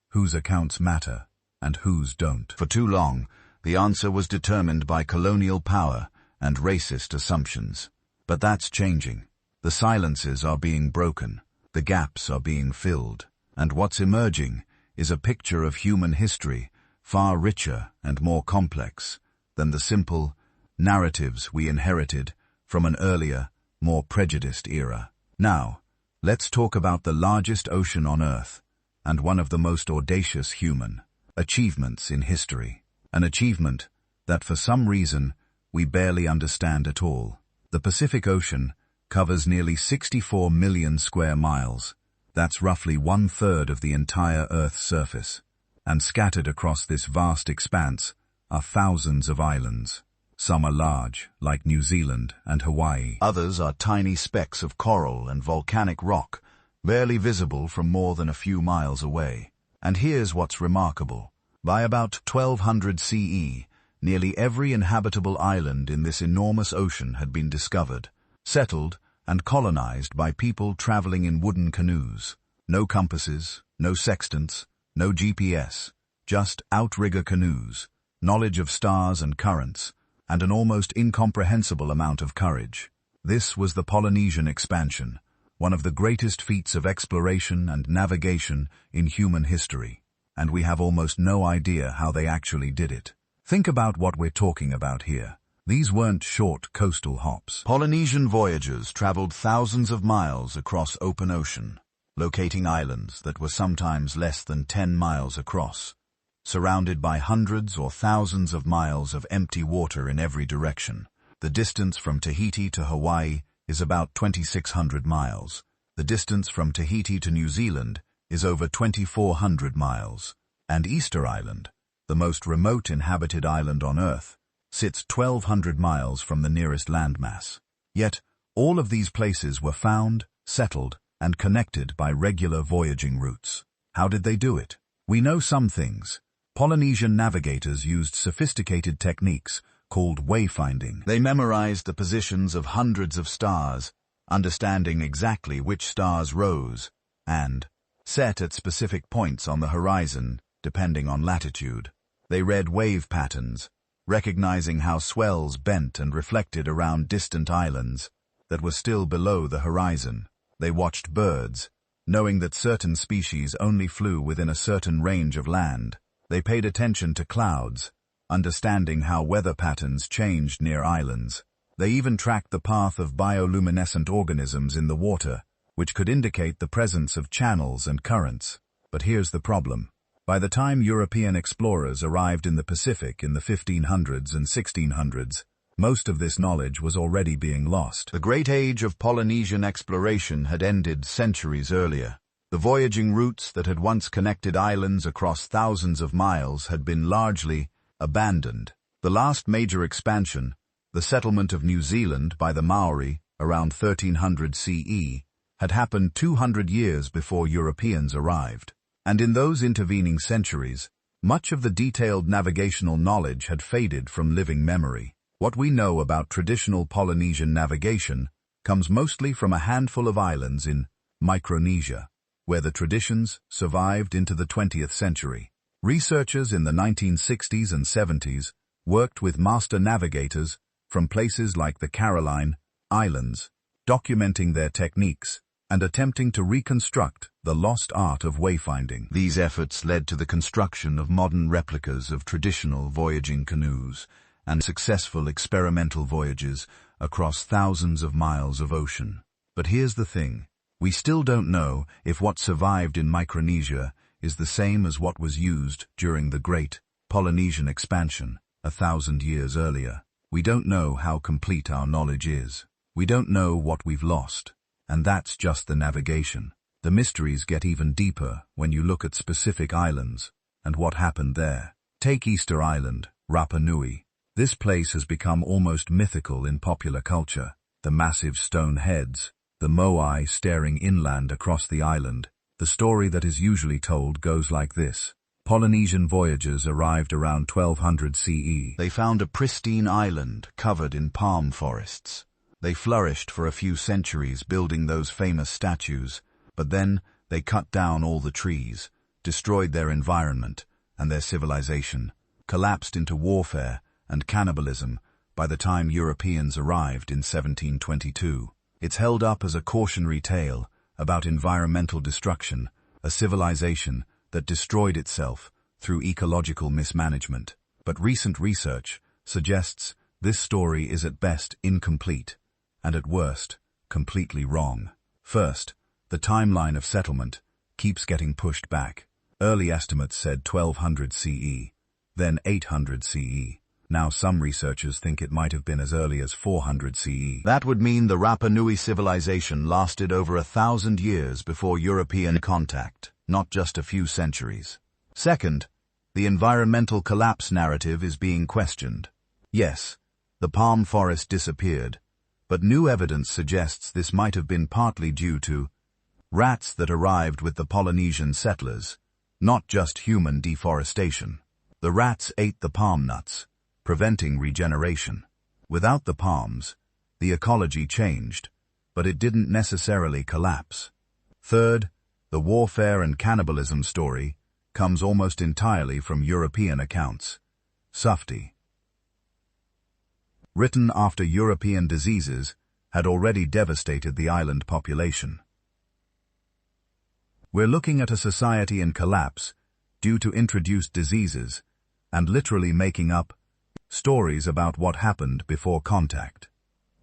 whose accounts matter and whose don't. For too long, the answer was determined by colonial power and racist assumptions. But that's changing. The silences are being broken, the gaps are being filled, and what's emerging is a picture of human history far richer and more complex than the simple narratives we inherited from an earlier, more prejudiced era. Now, let's talk about the largest ocean on Earth and one of the most audacious human achievements in history. An achievement that for some reason we barely understand at all. The Pacific Ocean covers nearly 64 million square miles. That's roughly 1/3 of the entire Earth's surface. And scattered across this vast expanse are thousands of islands. Some are large, like New Zealand and Hawaii. Others are tiny specks of coral and volcanic rock, barely visible from more than a few miles away. And here's what's remarkable. By about 1200 CE, nearly every inhabitable island in this enormous ocean had been discovered, settled, and colonized by people traveling in wooden canoes. No compasses, no sextants, no GPS, just outrigger canoes, knowledge of stars and currents, and an almost incomprehensible amount of courage. This was the Polynesian expansion, one of the greatest feats of exploration and navigation in human history, and we have almost no idea how they actually did it. Think about what we're talking about here. These weren't short coastal hops. Polynesian voyagers traveled thousands of miles across open ocean, locating islands that were sometimes less than 10 miles across, surrounded by hundreds or thousands of miles of empty water in every direction. The distance from Tahiti to Hawaii is about 2,600 miles. The distance from Tahiti to New Zealand is over 2,400 miles. And Easter Island, the most remote inhabited island on Earth, sits 1,200 miles from the nearest landmass. Yet, all of these places were found, settled, and connected by regular voyaging routes. How did they do it? We know some things. Polynesian navigators used sophisticated techniques called wayfinding. They memorized the positions of hundreds of stars, understanding exactly which stars rose and set at specific points on the horizon, depending on latitude. They read wave patterns, recognizing how swells bent and reflected around distant islands that were still below the horizon. They watched birds, knowing that certain species only flew within a certain range of land. They paid attention to clouds, understanding how weather patterns changed near islands. They even tracked the path of bioluminescent organisms in the water, which could indicate the presence of channels and currents. But here's the problem. By the time European explorers arrived in the Pacific in the 1500s and 1600s, most of this knowledge was already being lost. The great age of Polynesian exploration had ended centuries earlier. The voyaging routes that had once connected islands across thousands of miles had been largely abandoned. The last major expansion, the settlement of New Zealand by the Maori around 1300 CE, had happened 200 years before Europeans arrived. And in those intervening centuries, much of the detailed navigational knowledge had faded from living memory. What we know about traditional Polynesian navigation comes mostly from a handful of islands in Micronesia, where the traditions survived into the 20th century. Researchers in the 1960s and 70s worked with master navigators from places like the Caroline Islands, documenting their techniques and attempting to reconstruct the lost art of wayfinding. These efforts led to the construction of modern replicas of traditional voyaging canoes and successful experimental voyages across thousands of miles of ocean. But here's the thing. We still don't know if what survived in Micronesia is the same as what was used during the Great Polynesian Expansion 1,000 years earlier. We don't know how complete our knowledge is. We don't know what we've lost. And that's just the navigation. The mysteries get even deeper when you look at specific islands and what happened there. Take Easter Island, Rapa Nui. This place has become almost mythical in popular culture. The massive stone heads, the Moai staring inland across the island. The story that is usually told goes like this. Polynesian voyagers arrived around 1200 CE. They found a pristine island covered in palm forests. They flourished for a few centuries building those famous statues, but then they cut down all the trees, destroyed their environment, and their civilization collapsed into warfare and cannibalism by the time Europeans arrived in 1722. It's held up as a cautionary tale about environmental destruction, a civilization that destroyed itself through ecological mismanagement. But recent research suggests this story is at best incomplete, and at worst, completely wrong. First, the timeline of settlement keeps getting pushed back. Early estimates said 1200 CE, then 800 CE. Now some researchers think it might have been as early as 400 CE. That would mean the Rapa Nui civilization lasted over 1,000 years before European contact, not just a few centuries. Second, the environmental collapse narrative is being questioned. Yes, the palm forest disappeared, but new evidence suggests this might have been partly due to rats that arrived with the Polynesian settlers, not just human deforestation. The rats ate the palm nuts, preventing regeneration. Without the palms, the ecology changed, but it didn't necessarily collapse. Third, the warfare and cannibalism story comes almost entirely from European accounts. Sufti, written after European diseases had already devastated the island population. We're looking at a society in collapse due to introduced diseases and literally making up stories about what happened before contact.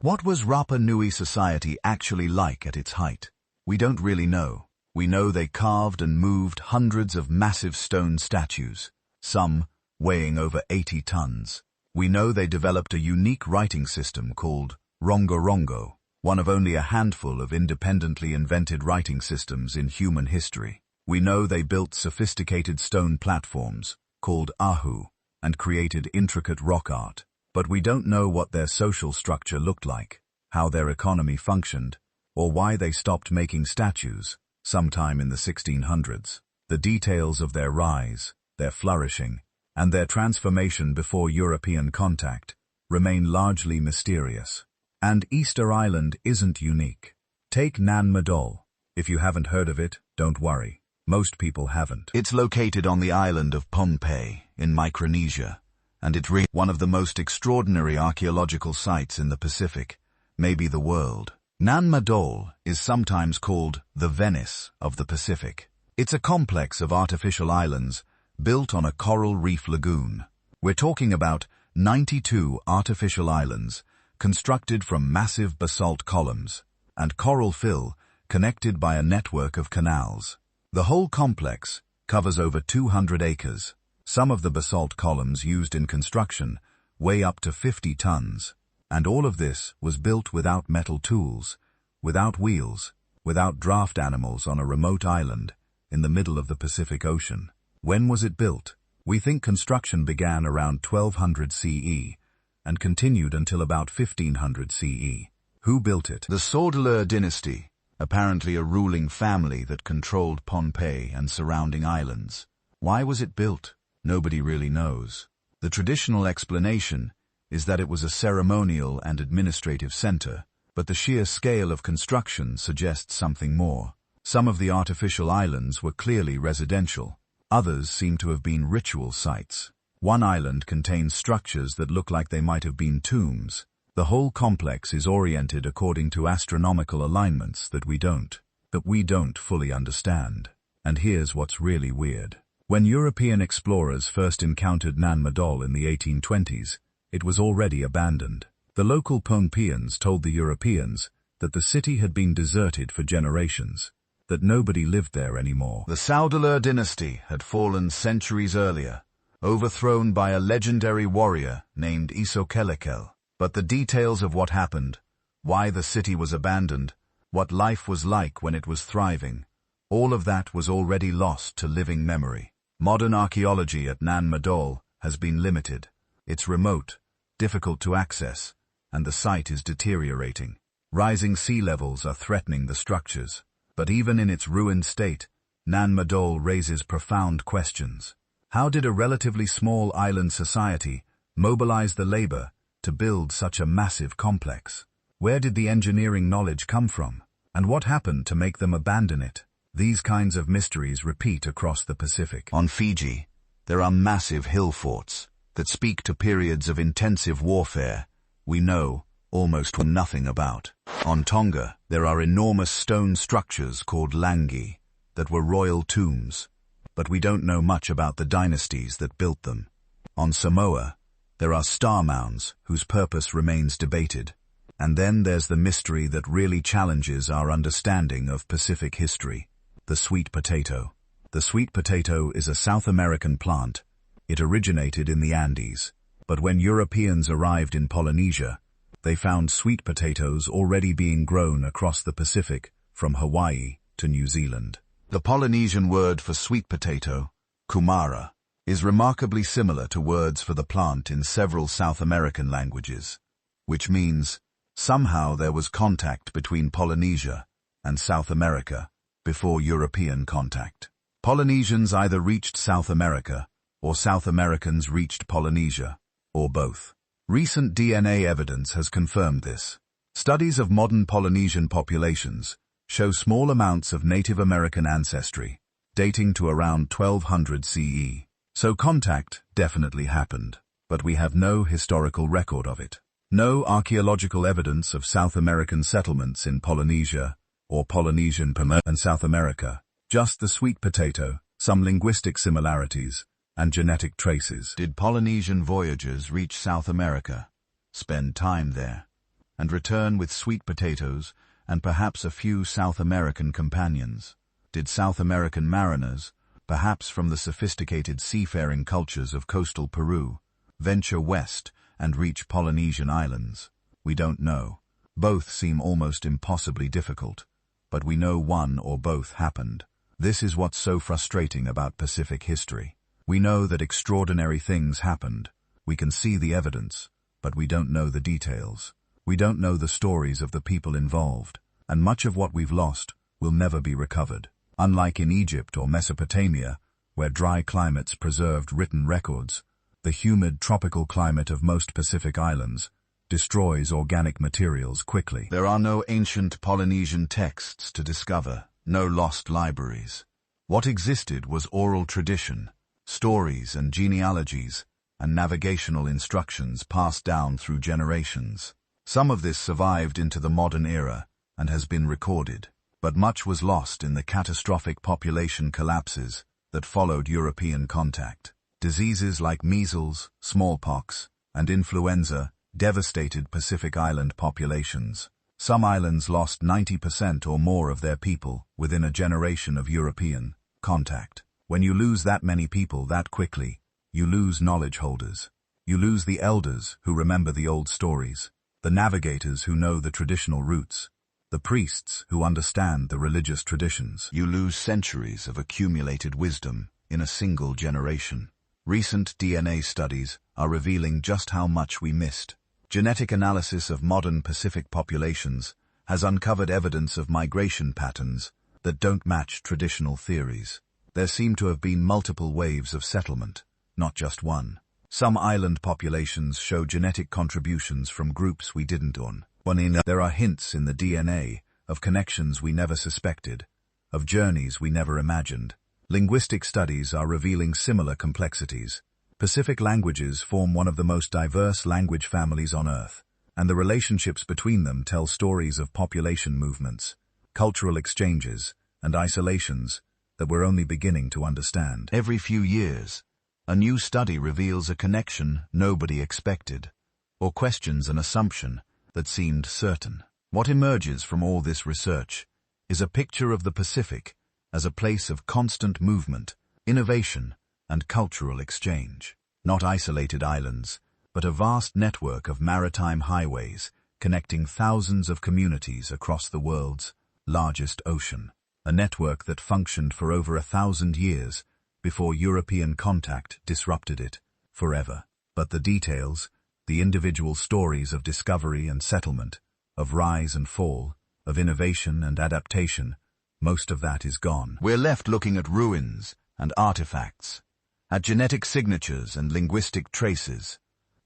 What was Rapa Nui society actually like at its height? We don't really know. We know they carved and moved hundreds of massive stone statues, some weighing over 80 tons. We know they developed a unique writing system called Rongo Rongo, one of only a handful of independently invented writing systems in human history. We know they built sophisticated stone platforms, called ahu, and created intricate rock art. But we don't know what their social structure looked like, how their economy functioned, or why they stopped making statues sometime in the 1600s. The details of their rise, their flourishing, and their transformation before European contact remain largely mysterious. And Easter Island isn't unique. Take Nan Madol. If you haven't heard of it, don't worry. Most people haven't. It's located on the island of Pohnpei in Micronesia, and it's one of the most extraordinary archaeological sites in the Pacific, maybe the world. Nan Madol is sometimes called the Venice of the Pacific. It's a complex of artificial islands built on a coral reef lagoon. We're talking about 92 artificial islands constructed from massive basalt columns and coral fill connected by a network of canals. The whole complex covers over 200 acres. Some of the basalt columns used in construction weigh up to 50 tons. And all of this was built without metal tools, without wheels, without draft animals on a remote island in the middle of the Pacific Ocean. When was it built? We think construction began around 1200 CE and continued until about 1500 CE. Who built it? The Saudeleur dynasty, apparently a ruling family that controlled Pohnpei and surrounding islands. Why was it built? Nobody really knows. The traditional explanation is that it was a ceremonial and administrative center, but the sheer scale of construction suggests something more. Some of the artificial islands were clearly residential. Others seem to have been ritual sites. One island contains structures that look like they might have been tombs. The whole complex is oriented according to astronomical alignments that we don't fully understand. And here's what's really weird. When European explorers first encountered Nan Madol in the 1820s, it was already abandoned. The local Pohnpeians told the Europeans that the city had been deserted for generations, that nobody lived there anymore. The Saudeleur dynasty had fallen centuries earlier, overthrown by a legendary warrior named Isokelekel. But the details of what happened, why the city was abandoned, what life was like when it was thriving, all of that was already lost to living memory. Modern archaeology at Nan Madol has been limited. It's remote, difficult to access, and the site is deteriorating. Rising sea levels are threatening the structures, but even in its ruined state, Nan Madol raises profound questions. How did a relatively small island society mobilize the labor to build such a massive complex? Where did the engineering knowledge come from? And what happened to make them abandon it? These kinds of mysteries repeat across the Pacific. On Fiji, there are massive hill forts that speak to periods of intensive warfare we know almost nothing about. On Tonga, there are enormous stone structures called langi that were royal tombs, but we don't know much about the dynasties that built them. On Samoa, there are star mounds whose purpose remains debated. And then there's the mystery that really challenges our understanding of Pacific history, the sweet potato. The sweet potato is a South American plant. It originated in the Andes, but when Europeans arrived in Polynesia, they found sweet potatoes already being grown across the Pacific from Hawaii to New Zealand. The Polynesian word for sweet potato, kumara, is remarkably similar to words for the plant in several South American languages, which means somehow there was contact between Polynesia and South America before European contact. Polynesians either reached South America or South Americans reached Polynesia, or both. Recent DNA evidence has confirmed this. Studies of modern Polynesian populations show small amounts of Native American ancestry, dating to around 1200 CE. So contact definitely happened, but we have no historical record of it. No archaeological evidence of South American settlements in Polynesia or Polynesian and South America, just the sweet potato, some linguistic similarities, and genetic traces. Did Polynesian voyagers reach South America, spend time there, and return with sweet potatoes and perhaps a few South American companions? Did South American mariners, perhaps from the sophisticated seafaring cultures of coastal Peru, venture west and reach Polynesian islands? We don't know. Both seem almost impossibly difficult, but we know one or both happened. This is what's so frustrating about Pacific history. We know that extraordinary things happened. We can see the evidence, but we don't know the details. We don't know the stories of the people involved, and much of what we've lost will never be recovered. Unlike in Egypt or Mesopotamia, where dry climates preserved written records, the humid tropical climate of most Pacific islands destroys organic materials quickly. There are no ancient Polynesian texts to discover, no lost libraries. What existed was oral tradition, stories and genealogies, and navigational instructions passed down through generations. Some of this survived into the modern era and has been recorded, but much was lost in the catastrophic population collapses that followed European contact. Diseases like measles, smallpox, and influenza devastated Pacific Island populations. Some islands lost 90% or more of their people within a generation of European contact. When you lose that many people that quickly, you lose knowledge holders. You lose the elders who remember the old stories, the navigators who know the traditional routes, the priests who understand the religious traditions. You lose centuries of accumulated wisdom in a single generation. Recent DNA studies are revealing just how much we missed. Genetic analysis of modern Pacific populations has uncovered evidence of migration patterns that don't match traditional theories. There seem to have been multiple waves of settlement, not just one. Some island populations show genetic contributions from groups we didn't own. There are hints in the DNA of connections we never suspected, of journeys we never imagined. Linguistic studies are revealing similar complexities. Pacific languages form one of the most diverse language families on Earth, and the relationships between them tell stories of population movements, cultural exchanges, and isolations that we're only beginning to understand. Every few years, a new study reveals a connection nobody expected, or questions an assumption that seemed certain. What emerges from all this research is a picture of the Pacific as a place of constant movement, innovation, and cultural exchange. Not isolated islands, but a vast network of maritime highways connecting thousands of communities across the world's largest ocean. A network that functioned for over 1,000 years before European contact disrupted it forever. But the details, the individual stories of discovery and settlement, of rise and fall, of innovation and adaptation, most of that is gone. We're left looking at ruins and artifacts, at genetic signatures and linguistic traces,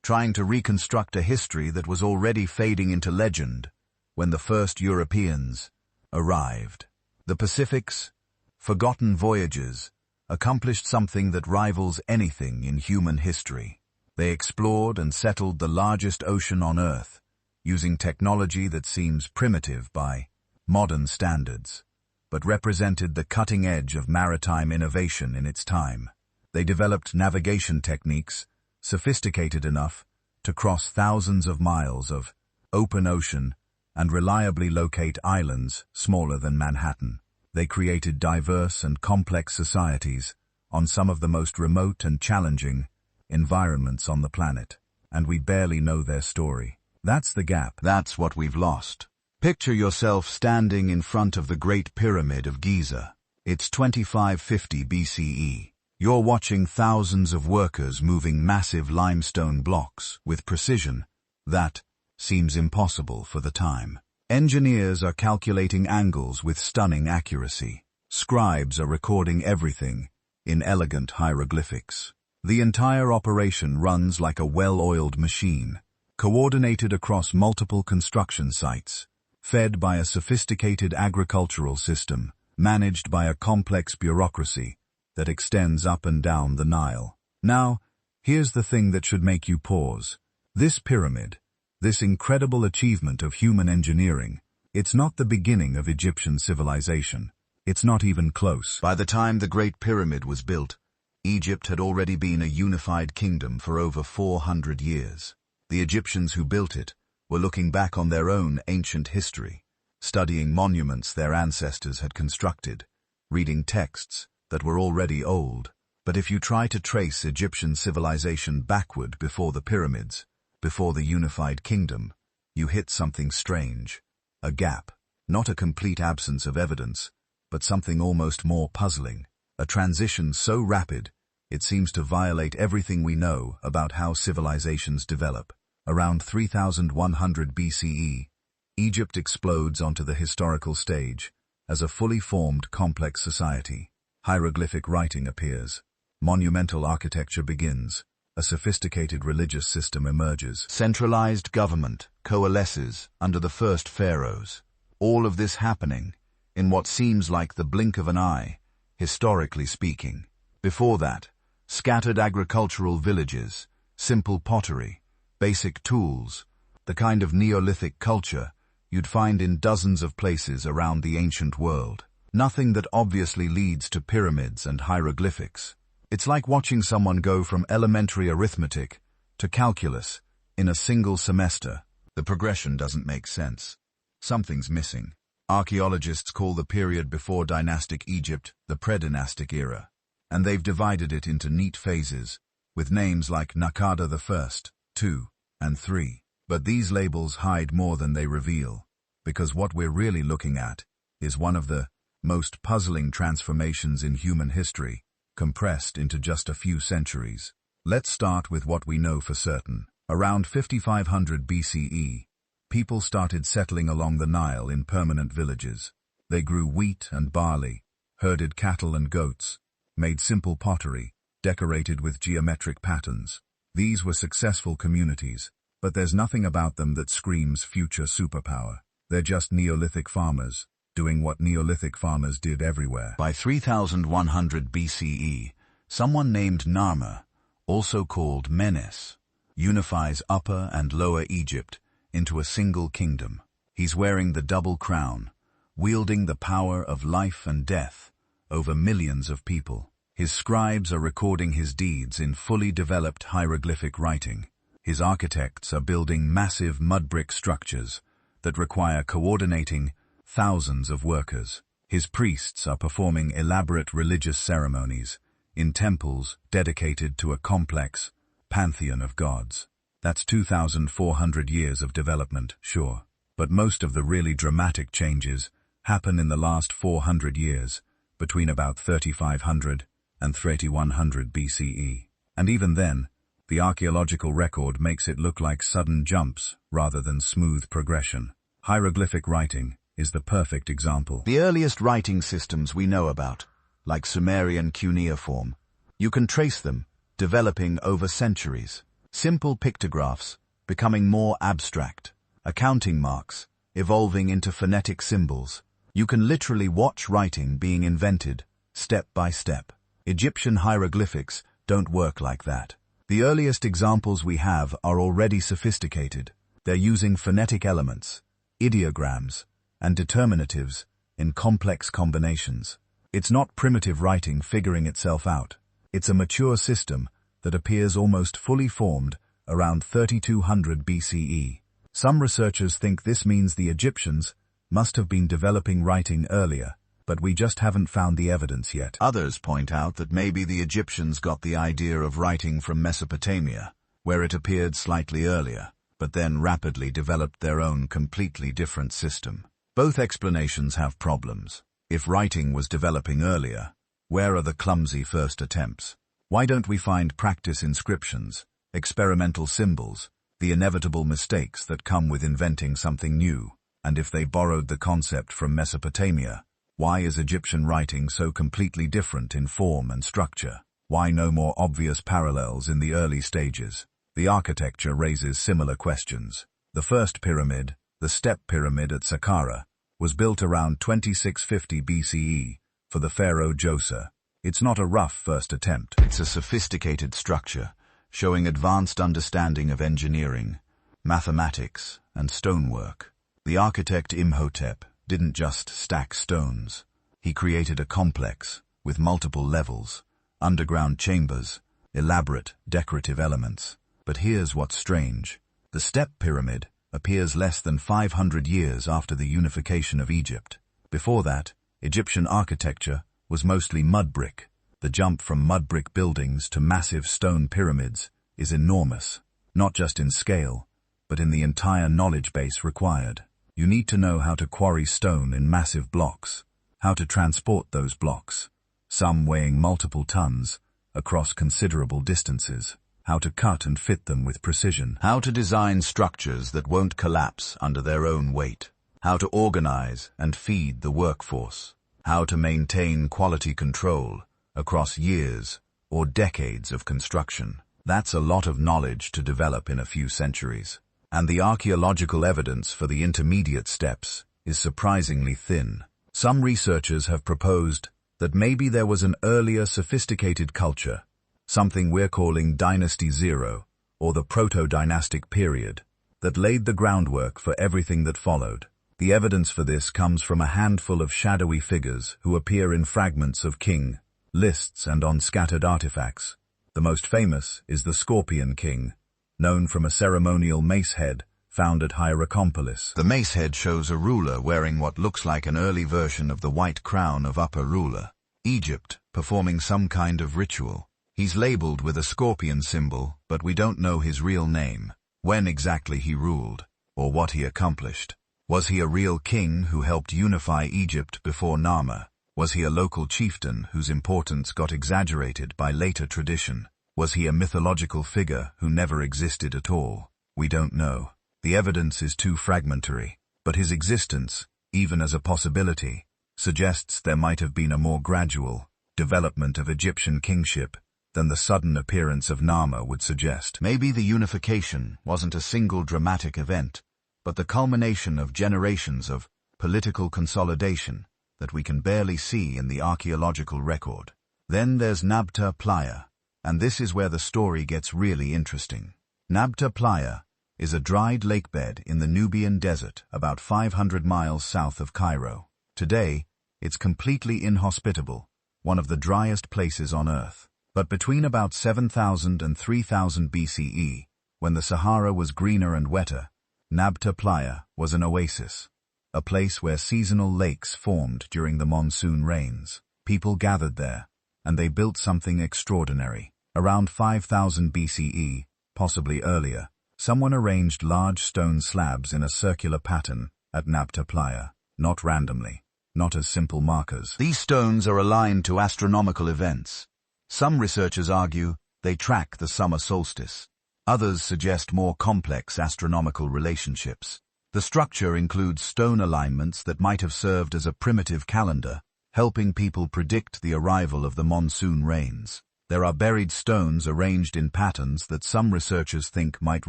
trying to reconstruct a history that was already fading into legend when the first Europeans arrived. The Pacific's forgotten voyagers accomplished something that rivals anything in human history. They explored and settled the largest ocean on Earth, using technology that seems primitive by modern standards, but represented the cutting edge of maritime innovation in its time. They developed navigation techniques sophisticated enough to cross thousands of miles of open ocean and reliably locate islands smaller than Manhattan. They created diverse and complex societies on some of the most remote and challenging environments on the planet, and we barely know their story. That's the gap. That's what we've lost. Picture yourself standing in front of the Great Pyramid of Giza. It's 2550 BCE. You're watching thousands of workers moving massive limestone blocks with precision that seems impossible for the time. Engineers are calculating angles with stunning accuracy. Scribes are recording everything in elegant hieroglyphics. The entire operation runs like a well-oiled machine, coordinated across multiple construction sites, fed by a sophisticated agricultural system, managed by a complex bureaucracy that extends up and down the Nile. Now, here's the thing that should make you pause. This pyramid, this incredible achievement of human engineering, it's not the beginning of Egyptian civilization. It's not even close. By the time the Great Pyramid was built, Egypt had already been a unified kingdom for over 400 years. The Egyptians who built it were looking back on their own ancient history, studying monuments their ancestors had constructed, reading texts that were already old. But if you try to trace Egyptian civilization backward before the pyramids, before the unified kingdom, you hit something strange. A gap, not a complete absence of evidence, but something almost more puzzling. A transition so rapid, it seems to violate everything we know about how civilizations develop. Around 3100 BCE, Egypt explodes onto the historical stage as a fully formed complex society. Hieroglyphic writing appears. Monumental architecture begins. A sophisticated religious system emerges. Centralized government coalesces under the first pharaohs. All of this happening in what seems like the blink of an eye, historically speaking. Before that, scattered agricultural villages, simple pottery, basic tools, the kind of Neolithic culture you'd find in dozens of places around the ancient world. Nothing that obviously leads to pyramids and hieroglyphics. It's like watching someone go from elementary arithmetic to calculus in a single semester. The progression doesn't make sense. Something's missing. Archaeologists call the period before dynastic Egypt the predynastic era, and they've divided it into neat phases, with names like Nakada I, II, and III. But these labels hide more than they reveal, because what we're really looking at is one of the most puzzling transformations in human history, compressed into just a few centuries. Let's start with what we know for certain. Around 5500 BCE, people started settling along the Nile in permanent villages. They grew wheat and barley, herded cattle and goats, made simple pottery, decorated with geometric patterns. These were successful communities, but there's nothing about them that screams future superpower. They're just Neolithic farmers, doing what Neolithic farmers did everywhere. By 3100 BCE, someone named Narmer, also called Menes, unifies Upper and Lower Egypt into a single kingdom. He's wearing the double crown, wielding the power of life and death over millions of people. His scribes are recording his deeds in fully developed hieroglyphic writing. His architects are building massive mud brick structures that require coordinating thousands of workers. His priests are performing elaborate religious ceremonies in temples dedicated to a complex pantheon of gods. That's 2,400 years of development, sure. But most of the really dramatic changes happen in the last 400 years, between about 3500 and 3100 BCE. And even then, the archaeological record makes it look like sudden jumps rather than smooth progression. Hieroglyphic writing is the perfect example. The earliest writing systems we know about, like Sumerian cuneiform, you can trace them developing over centuries. Simple pictographs becoming more abstract, accounting marks evolving into phonetic symbols. You can literally watch writing being invented step by step. Egyptian hieroglyphics don't work like that. The earliest examples we have are already sophisticated. They're using phonetic elements, ideograms, and determinatives in complex combinations. It's not primitive writing figuring itself out. It's a mature system that appears almost fully formed around 3200 BCE. Some researchers think this means the Egyptians must have been developing writing earlier, but we just haven't found the evidence yet. Others point out that maybe the Egyptians got the idea of writing from Mesopotamia, where it appeared slightly earlier, but then rapidly developed their own completely different system. Both explanations have problems. If writing was developing earlier, where are the clumsy first attempts? Why don't we find practice inscriptions, experimental symbols, the inevitable mistakes that come with inventing something new? And if they borrowed the concept from Mesopotamia, why is Egyptian writing so completely different in form and structure? Why no more obvious parallels in the early stages? The architecture raises similar questions. The first pyramid, the Step Pyramid at Saqqara, was built around 2650 BCE for the pharaoh Djoser. It's not a rough first attempt. It's a sophisticated structure, showing advanced understanding of engineering, mathematics, and stonework. The architect Imhotep didn't just stack stones. He created a complex with multiple levels, underground chambers, elaborate decorative elements. But here's what's strange. The Step Pyramid appears less than 500 years after the unification of Egypt. Before that, Egyptian architecture was mostly mud brick. The jump from mud brick buildings to massive stone pyramids is enormous, not just in scale, but in the entire knowledge base required. You need to know how to quarry stone in massive blocks, how to transport those blocks, some weighing multiple tons, across considerable distances, how to cut and fit them with precision, how to design structures that won't collapse under their own weight, how to organize and feed the workforce, how to maintain quality control across years or decades of construction. That's a lot of knowledge to develop in a few centuries. And the archaeological evidence for the intermediate steps is surprisingly thin. Some researchers have proposed that maybe there was an earlier sophisticated culture, something we're calling Dynasty Zero, or the Proto-Dynastic period, that laid the groundwork for everything that followed. The evidence for this comes from a handful of shadowy figures who appear in fragments of king lists and on scattered artifacts. The most famous is the Scorpion King, known from a ceremonial mace head found at Hierakonpolis. The mace head shows a ruler wearing what looks like an early version of the white crown of upper ruler. Egypt, performing some kind of ritual. He's labeled with a scorpion symbol, but we don't know his real name, when exactly he ruled, or what he accomplished. Was he a real king who helped unify Egypt before Nama? Was he a local chieftain whose importance got exaggerated by later tradition? Was he a mythological figure who never existed at all? We don't know. The evidence is too fragmentary, but his existence, even as a possibility, suggests there might have been a more gradual development of Egyptian kingship than the sudden appearance of Nama would suggest. Maybe the unification wasn't a single dramatic event, but the culmination of generations of political consolidation that we can barely see in the archaeological record. Then there's Nabta Playa, and this is where the story gets really interesting. Nabta Playa is a dried lakebed in the Nubian desert about 500 miles south of Cairo. Today, it's completely inhospitable, one of the driest places on Earth. But between about 7000 and 3000 BCE, when the Sahara was greener and wetter, Nabta Playa was an oasis, a place where seasonal lakes formed during the monsoon rains. People gathered there, and they built something extraordinary. Around 5000 BCE, possibly earlier, someone arranged large stone slabs in a circular pattern at Nabta Playa, not randomly, not as simple markers. These stones are aligned to astronomical events. Some researchers argue they track the summer solstice. Others suggest more complex astronomical relationships. The structure includes stone alignments that might have served as a primitive calendar, helping people predict the arrival of the monsoon rains. There are buried stones arranged in patterns that some researchers think might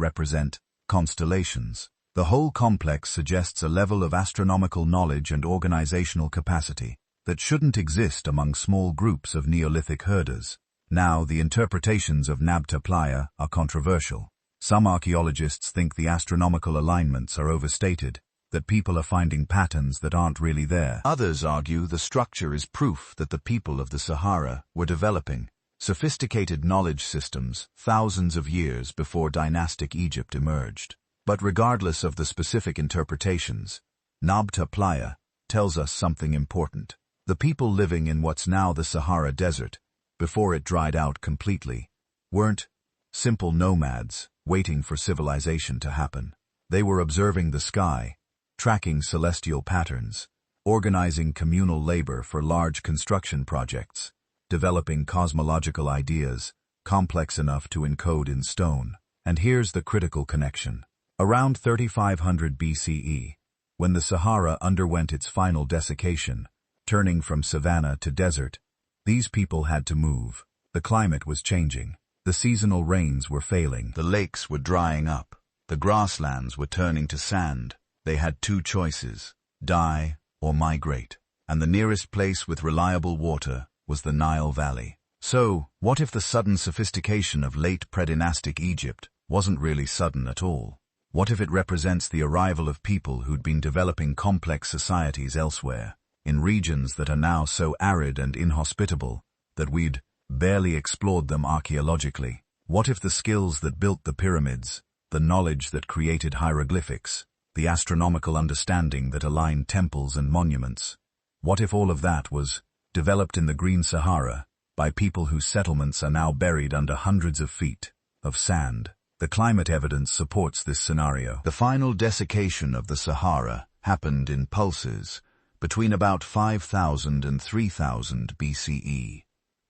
represent constellations. The whole complex suggests a level of astronomical knowledge and organizational capacity that shouldn't exist among small groups of Neolithic herders. Now, the interpretations of Nabta Playa are controversial. Some archaeologists think the astronomical alignments are overstated, that people are finding patterns that aren't really there. Others argue the structure is proof that the people of the Sahara were developing sophisticated knowledge systems thousands of years before dynastic Egypt emerged. But regardless of the specific interpretations, Nabta Playa tells us something important. The people living in what's now the Sahara Desert, before it dried out completely, weren't simple nomads waiting for civilization to happen. They were observing the sky, tracking celestial patterns, organizing communal labor for large construction projects, developing cosmological ideas complex enough to encode in stone. And here's the critical connection. Around 3500 BCE, when the Sahara underwent its final desiccation, turning from savanna to desert, these people had to move. The climate was changing. The seasonal rains were failing. The lakes were drying up. The grasslands were turning to sand. They had two choices: die or migrate. And the nearest place with reliable water was the Nile Valley. So, what if the sudden sophistication of late predynastic Egypt wasn't really sudden at all? What if it represents the arrival of people who'd been developing complex societies elsewhere, in regions that are now so arid and inhospitable that we'd barely explored them archaeologically? What if the skills that built the pyramids, the knowledge that created hieroglyphics, the astronomical understanding that aligned temples and monuments, what if all of that was developed in the Green Sahara by people whose settlements are now buried under hundreds of feet of sand? The climate evidence supports this scenario. The final desiccation of the Sahara happened in pulses between about 5000 and 3000 BCE,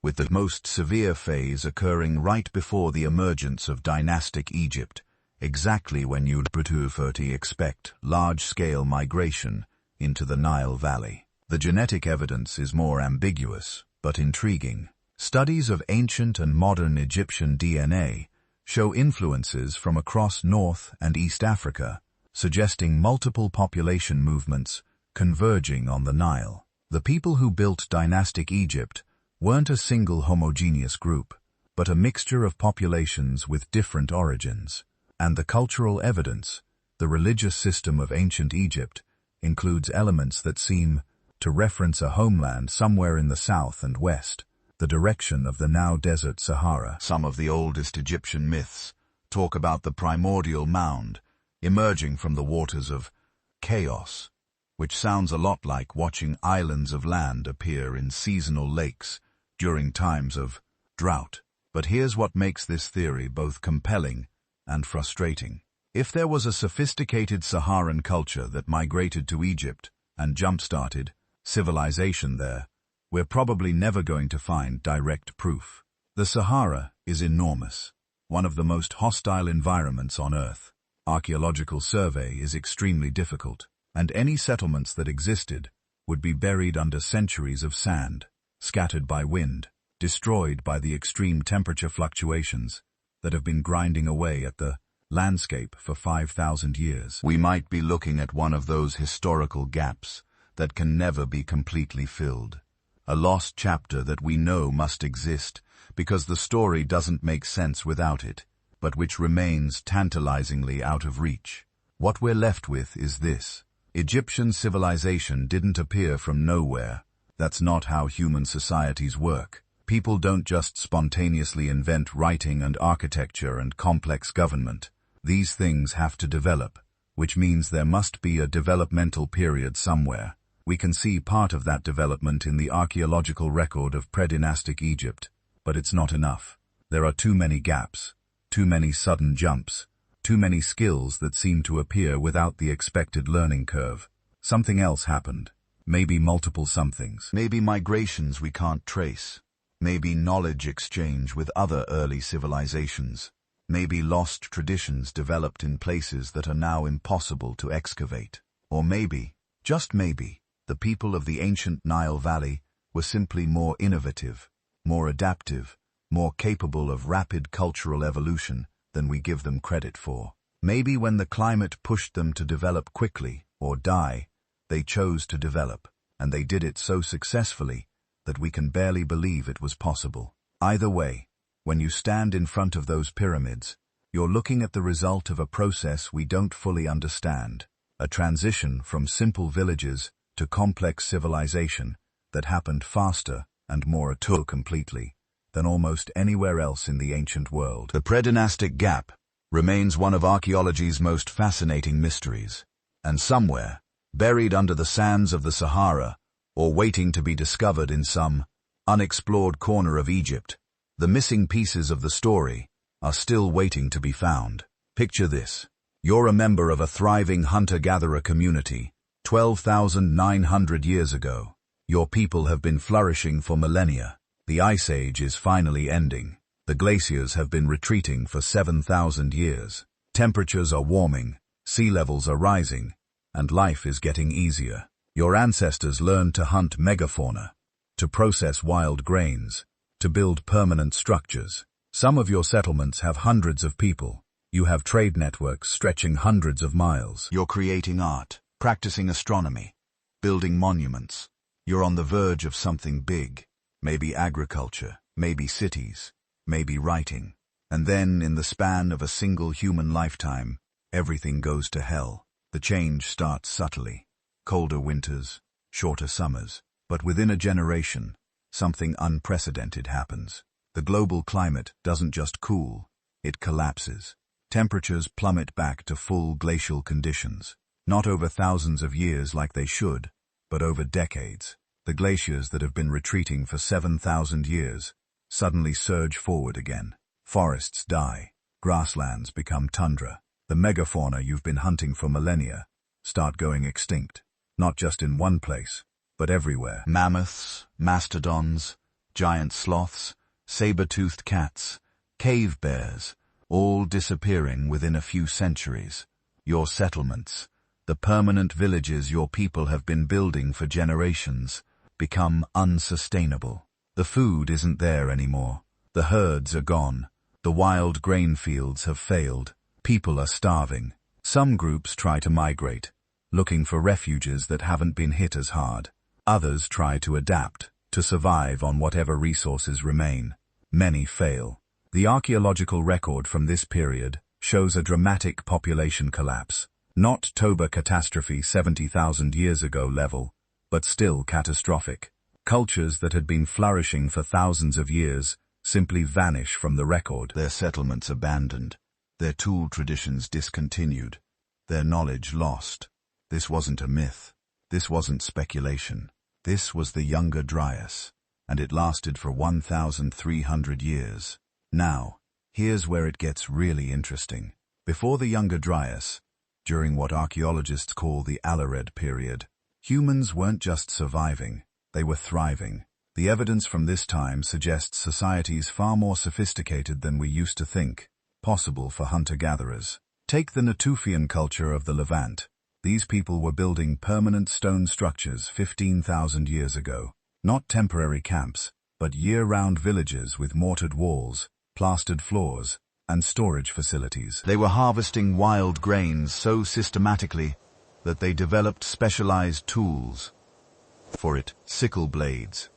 with the most severe phase occurring right before the emergence of dynastic Egypt, exactly when you'd expect large-scale migration into the Nile Valley. The genetic evidence is more ambiguous, but intriguing. Studies of ancient and modern Egyptian DNA show influences from across North and East Africa, suggesting multiple population movements converging on the Nile. The people who built dynastic Egypt weren't a single homogeneous group, but a mixture of populations with different origins. And the cultural evidence, the religious system of ancient Egypt, includes elements that seem to reference a homeland somewhere in the south and west, the direction of the now desert Sahara. Some of the oldest Egyptian myths talk about the primordial mound emerging from the waters of chaos, which sounds a lot like watching islands of land appear in seasonal lakes during times of drought. But here's what makes this theory both compelling and frustrating. If there was a sophisticated Saharan culture that migrated to Egypt and jump-started civilization there, we're probably never going to find direct proof. The Sahara is enormous, one of the most hostile environments on Earth. Archaeological survey is extremely difficult, and any settlements that existed would be buried under centuries of sand, scattered by wind, destroyed by the extreme temperature fluctuations that have been grinding away at the landscape for 5,000 years. We might be looking at one of those historical gaps that can never be completely filled. A lost chapter that we know must exist because the story doesn't make sense without it, but which remains tantalizingly out of reach. What we're left with is this: Egyptian civilization didn't appear from nowhere. That's not how human societies work. People don't just spontaneously invent writing and architecture and complex government. These things have to develop, which means there must be a developmental period somewhere. We can see part of that development in the archaeological record of predynastic Egypt, but it's not enough. There are too many gaps, too many sudden jumps, too many skills that seem to appear without the expected learning curve. Something else happened. Maybe multiple somethings. Maybe migrations we can't trace. Maybe knowledge exchange with other early civilizations. Maybe lost traditions developed in places that are now impossible to excavate. Or maybe, just maybe, the people of the ancient Nile Valley were simply more innovative, more adaptive, more capable of rapid cultural evolution than we give them credit for. Maybe when the climate pushed them to develop quickly, or die, they chose to develop, and they did it so successfully that we can barely believe it was possible. Either way, when you stand in front of those pyramids, you're looking at the result of a process we don't fully understand, a transition from simple villages to complex civilization that happened faster and more completely than almost anywhere else in the ancient world. The predynastic gap remains one of archaeology's most fascinating mysteries, and somewhere, buried under the sands of the Sahara, or waiting to be discovered in some unexplored corner of Egypt, the missing pieces of the story are still waiting to be found. Picture this. You're a member of a thriving hunter-gatherer community 12,900 years ago. Your people have been flourishing for millennia. The Ice Age is finally ending. The glaciers have been retreating for 7,000 years. Temperatures are warming, sea levels are rising, and life is getting easier. Your ancestors learned to hunt megafauna, to process wild grains, to build permanent structures. Some of your settlements have hundreds of people. You have trade networks stretching hundreds of miles. You're creating art, practicing astronomy, building monuments. You're on the verge of something big. Maybe agriculture, maybe cities, maybe writing. And then, in the span of a single human lifetime, everything goes to hell. The change starts subtly. Colder winters, shorter summers. But within a generation, something unprecedented happens. The global climate doesn't just cool, it collapses. Temperatures plummet back to full glacial conditions. Not over thousands of years like they should, but over decades. The glaciers that have been retreating for 7,000 years suddenly surge forward again. Forests die. Grasslands become tundra. The megafauna you've been hunting for millennia start going extinct. Not just in one place, but everywhere. Mammoths, mastodons, giant sloths, saber-toothed cats, cave bears, all disappearing within a few centuries. Your settlements, the permanent villages your people have been building for generations, become unsustainable. The food isn't there anymore. The herds are gone. The wild grain fields have failed. People are starving. Some groups try to migrate, looking for refuges that haven't been hit as hard. Others try to adapt, to survive on whatever resources remain. Many fail. The archaeological record from this period shows a dramatic population collapse. Not Toba catastrophe 70,000 years ago level, but still catastrophic. Cultures that had been flourishing for thousands of years simply vanish from the record. Their settlements abandoned, their tool traditions discontinued, their knowledge lost. This wasn't a myth. This wasn't speculation. This was the Younger Dryas, and it lasted for 1,300 years. Now, here's where it gets really interesting. Before the Younger Dryas, during what archaeologists call the Alared period, humans weren't just surviving, they were thriving. The evidence from this time suggests societies far more sophisticated than we used to think, possible for hunter-gatherers. Take the Natufian culture of the Levant. These people were building permanent stone structures 15,000 years ago. Not temporary camps, but year-round villages with mortared walls, plastered floors, and storage facilities. They were harvesting wild grains so systematically that they developed specialized tools for it, sickle blades,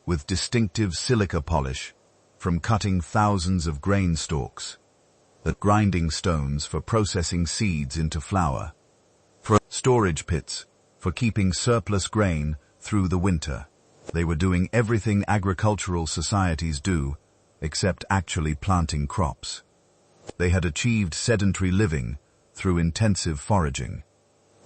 with distinctive silica polish, from cutting thousands of grain stalks, at grinding stones for processing seeds into flour, for storage pits, for keeping surplus grain through the winter. They were doing everything agricultural societies do, except actually planting crops. They had achieved sedentary living through intensive foraging.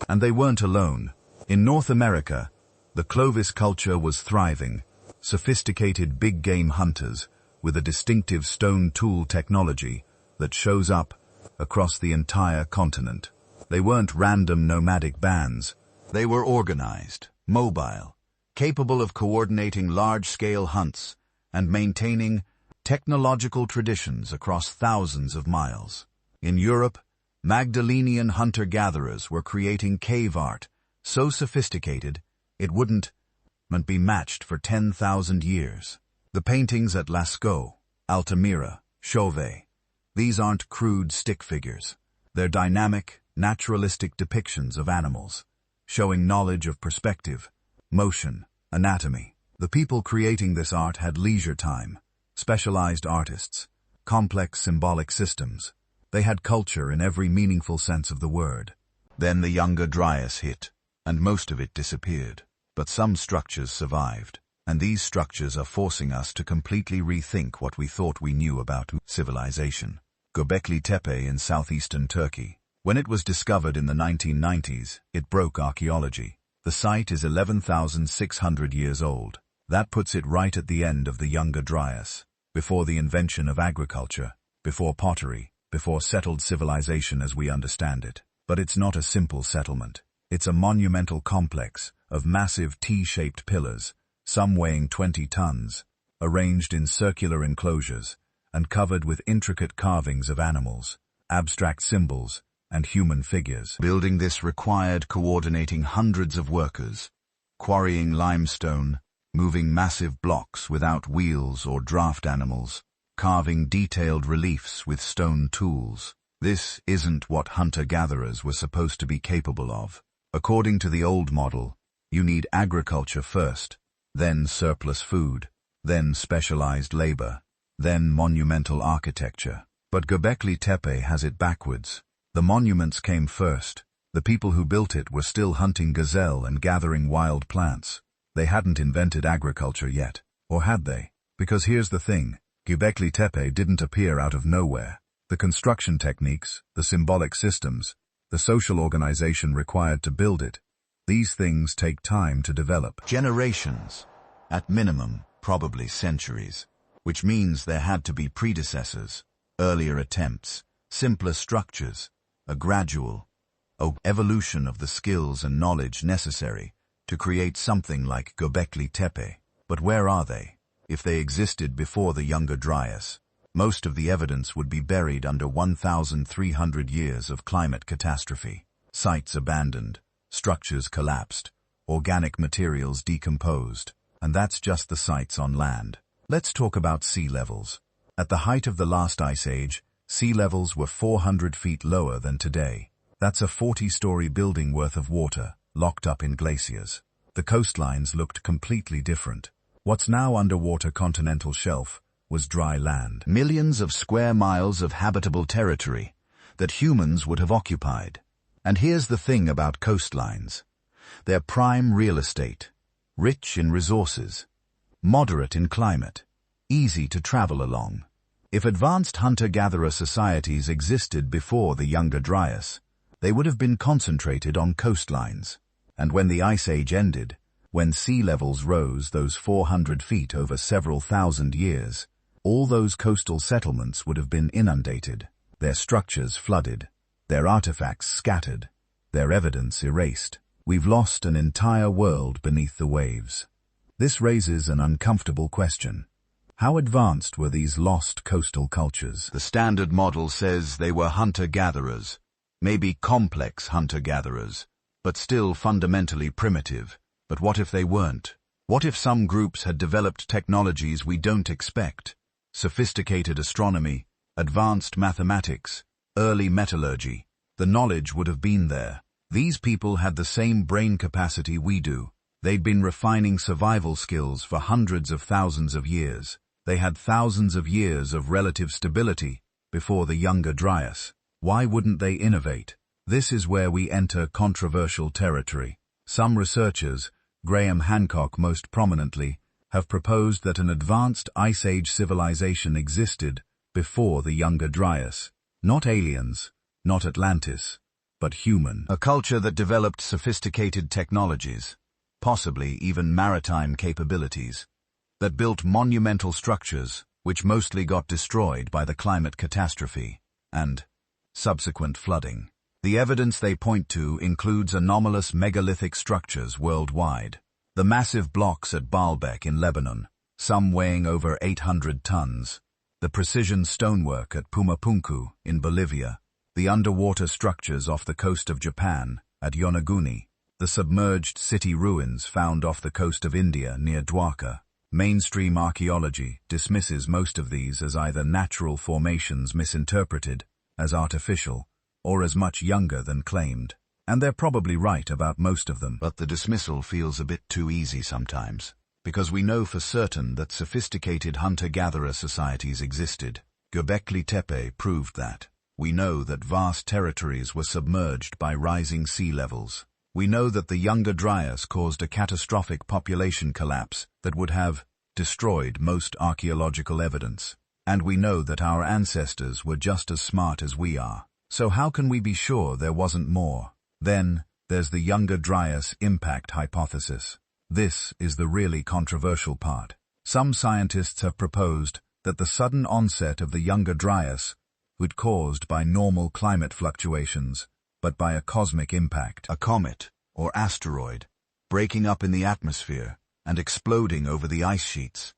And they weren't alone. In North America, the Clovis culture was thriving, sophisticated big-game hunters with a distinctive stone tool technology that shows up across the entire continent. They weren't random nomadic bands. They were organized, mobile, capable of coordinating large-scale hunts and maintaining technological traditions across thousands of miles. In Europe, Magdalenian hunter-gatherers were creating cave art so sophisticated it wouldn't be matched for 10,000 years. The paintings at Lascaux, Altamira, Chauvet, these aren't crude stick figures. They're dynamic, naturalistic depictions of animals, showing knowledge of perspective, motion, anatomy. The people creating this art had leisure time, specialized artists, complex symbolic systems. They had culture in every meaningful sense of the word. Then the Younger Dryas hit, and most of it disappeared. But some structures survived, and these structures are forcing us to completely rethink what we thought we knew about civilization. Göbekli Tepe in southeastern Turkey. When it was discovered in the 1990s, it broke archaeology. The site is 11,600 years old. That puts it right at the end of the Younger Dryas, before the invention of agriculture, before pottery, before settled civilization as we understand it. But it's not a simple settlement. It's a monumental complex of massive T-shaped pillars, some weighing 20 tons, arranged in circular enclosures and covered with intricate carvings of animals, abstract symbols, and human figures. Building this required coordinating hundreds of workers, quarrying limestone, moving massive blocks without wheels or draft animals, carving detailed reliefs with stone tools. This isn't what hunter-gatherers were supposed to be capable of. According to the old model, you need agriculture first, then surplus food, then specialized labor, then monumental architecture. But Göbekli Tepe has it backwards. The monuments came first. The people who built it were still hunting gazelle and gathering wild plants. They hadn't invented agriculture yet. Or had they? Because here's the thing, Göbekli Tepe didn't appear out of nowhere. The construction techniques, the symbolic systems, the social organization required to build it, these things take time to develop. Generations. At minimum, probably centuries. Which means there had to be predecessors, earlier attempts, simpler structures, a gradual evolution of the skills and knowledge necessary to create something like Göbekli Tepe. But where are they? If they existed before the Younger Dryas, most of the evidence would be buried under 1,300 years of climate catastrophe. Sites abandoned, structures collapsed, organic materials decomposed, and that's just the sites on land. Let's talk about sea levels. At the height of the last ice age, sea levels were 400 feet lower than today. That's a 40-story building worth of water, locked up in glaciers. The coastlines looked completely different. What's now underwater continental shelf was dry land. Millions of square miles of habitable territory that humans would have occupied. And here's the thing about coastlines. They're prime real estate, rich in resources, moderate in climate, easy to travel along. If advanced hunter-gatherer societies existed before the Younger Dryas, they would have been concentrated on coastlines. And when the Ice Age ended, when sea levels rose those 400 feet over several thousand years, all those coastal settlements would have been inundated, their structures flooded, their artifacts scattered, their evidence erased. We've lost an entire world beneath the waves. This raises an uncomfortable question. How advanced were these lost coastal cultures? The standard model says they were hunter-gatherers, maybe complex hunter-gatherers, but still fundamentally primitive. But what if they weren't? What if some groups had developed technologies we don't expect? Sophisticated astronomy, advanced mathematics, early metallurgy. The knowledge would have been there. These people had the same brain capacity we do. They'd been refining survival skills for hundreds of thousands of years. They had thousands of years of relative stability before the Younger Dryas. Why wouldn't they innovate? This is where we enter controversial territory. Some researchers, Graham Hancock most prominently, have proposed that an advanced Ice Age civilization existed before the Younger Dryas. Not aliens, not Atlantis, but human. A culture that developed sophisticated technologies, possibly even maritime capabilities, that built monumental structures which mostly got destroyed by the climate catastrophe and subsequent flooding. The evidence they point to includes anomalous megalithic structures worldwide. The massive blocks at Baalbek in Lebanon, some weighing over 800 tons, The precision stonework at Pumapunku in Bolivia, the underwater structures off the coast of Japan at Yonaguni, the submerged city ruins found off the coast of India near Dwarka. Mainstream archaeology dismisses most of these as either natural formations misinterpreted as artificial or as much younger than claimed. And they're probably right about most of them. But the dismissal feels a bit too easy sometimes, because we know for certain that sophisticated hunter-gatherer societies existed. Göbekli Tepe proved that. We know that vast territories were submerged by rising sea levels. We know that the Younger Dryas caused a catastrophic population collapse that would have destroyed most archaeological evidence. And we know that our ancestors were just as smart as we are. So how can we be sure there wasn't more? Then, there's the Younger Dryas impact hypothesis. This is the really controversial part. Some scientists have proposed that the sudden onset of the Younger Dryas was caused by normal climate fluctuations, but by a cosmic impact. A comet, or asteroid, breaking up in the atmosphere and exploding over the ice sheets,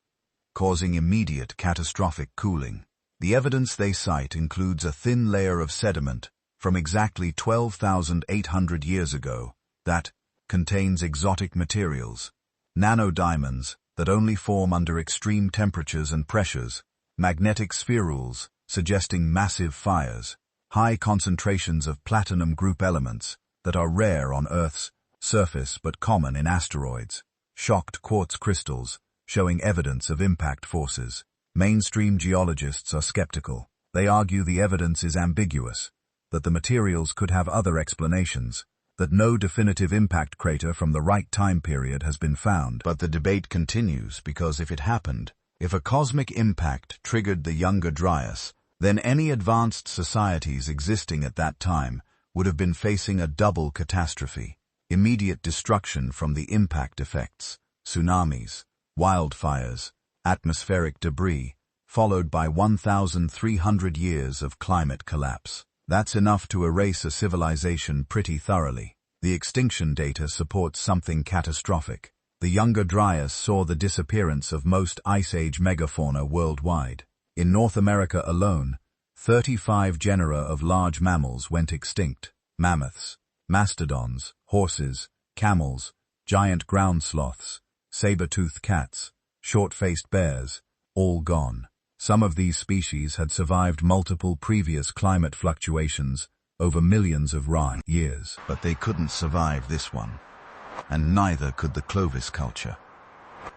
causing immediate catastrophic cooling. The evidence they cite includes a thin layer of sediment from exactly 12,800 years ago that contains exotic materials, nanodiamonds that only form under extreme temperatures and pressures, magnetic spherules suggesting massive fires, high concentrations of platinum group elements that are rare on Earth's surface but common in asteroids, shocked quartz crystals showing evidence of impact forces. Mainstream geologists are skeptical. They argue the evidence is ambiguous, that the materials could have other explanations, that no definitive impact crater from the right time period has been found. But the debate continues because if it happened, if a cosmic impact triggered the Younger Dryas, then any advanced societies existing at that time would have been facing a double catastrophe: immediate destruction from the impact effects, tsunamis, wildfires, atmospheric debris, followed by 1,300 years of climate collapse. That's enough to erase a civilization pretty thoroughly. The extinction data supports something catastrophic. The Younger Dryas saw the disappearance of most Ice Age megafauna worldwide. In North America alone, 35 genera of large mammals went extinct: mammoths, mastodons, horses, camels, giant ground sloths, saber-toothed cats, short-faced bears, all gone. Some of these species had survived multiple previous climate fluctuations over millions of years. But they couldn't survive this one, and neither could the Clovis culture.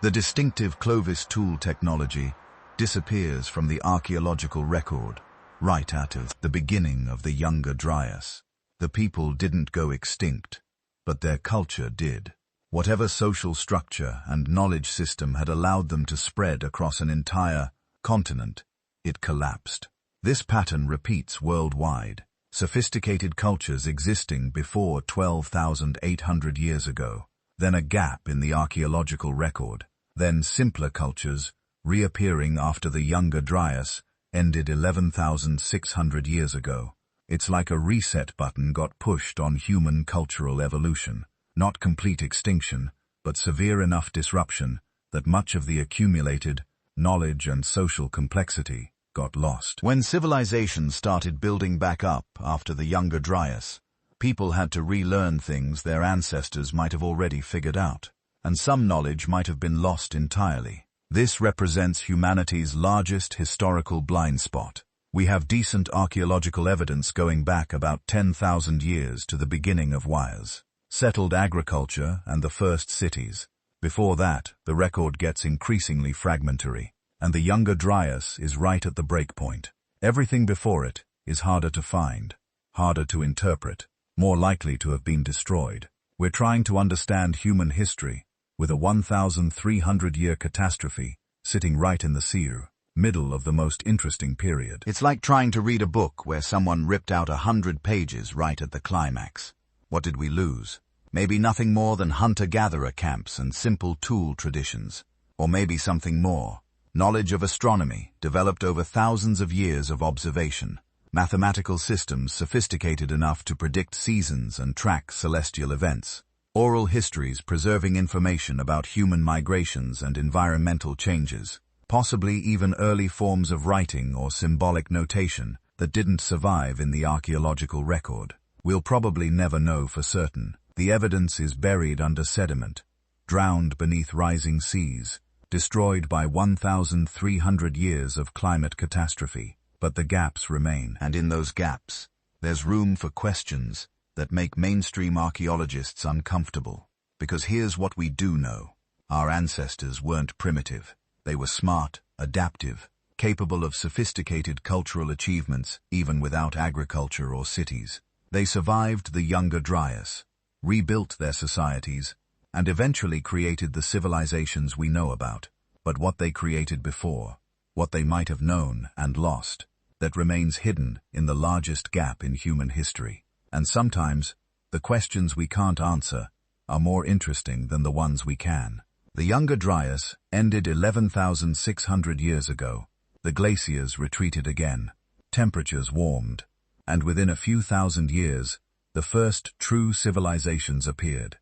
The distinctive Clovis tool technology disappears from the archaeological record right out of the beginning of the Younger Dryas. The people didn't go extinct, but their culture did. Whatever social structure and knowledge system had allowed them to spread across an entire continent, it collapsed. This pattern repeats worldwide. Sophisticated cultures existing before 12,800 years ago, then a gap in the archaeological record, then simpler cultures reappearing after the Younger Dryas ended 11,600 years ago. It's like a reset button got pushed on human cultural evolution. Not complete extinction, but severe enough disruption that much of the accumulated knowledge and social complexity got lost. When civilizations started building back up after the Younger Dryas, people had to relearn things their ancestors might have already figured out, and some knowledge might have been lost entirely. This represents humanity's largest historical blind spot. We have decent archaeological evidence going back about 10,000 years to the beginning of WIRES. Settled agriculture and the first cities. Before that, the record gets increasingly fragmentary, and the Younger Dryas is right at the breakpoint. Everything before it is harder to find, harder to interpret, more likely to have been destroyed. We're trying to understand human history with a 1,300-year catastrophe sitting right in the middle of the most interesting period. It's like trying to read a book where someone ripped out 100 pages right at the climax. What did we lose? Maybe nothing more than hunter-gatherer camps and simple tool traditions. Or maybe something more. Knowledge of astronomy, developed over thousands of years of observation. Mathematical systems sophisticated enough to predict seasons and track celestial events. Oral histories preserving information about human migrations and environmental changes. possibly even early forms of writing or symbolic notation that didn't survive in the archaeological record. We'll probably never know for certain. The evidence is buried under sediment, drowned beneath rising seas, destroyed by 1,300 years of climate catastrophe. But the gaps remain. And in those gaps, there's room for questions that make mainstream archaeologists uncomfortable. Because here's what we do know. Our ancestors weren't primitive. They were smart, adaptive, capable of sophisticated cultural achievements even without agriculture or cities. They survived the Younger Dryas, rebuilt their societies, and eventually created the civilizations we know about. But what they created before, what they might have known and lost, that remains hidden in the largest gap in human history. And sometimes, the questions we can't answer are more interesting than the ones we can. The Younger Dryas ended 11,600 years ago. The glaciers retreated again, temperatures warmed, and within a few thousand years, the first true civilizations appeared.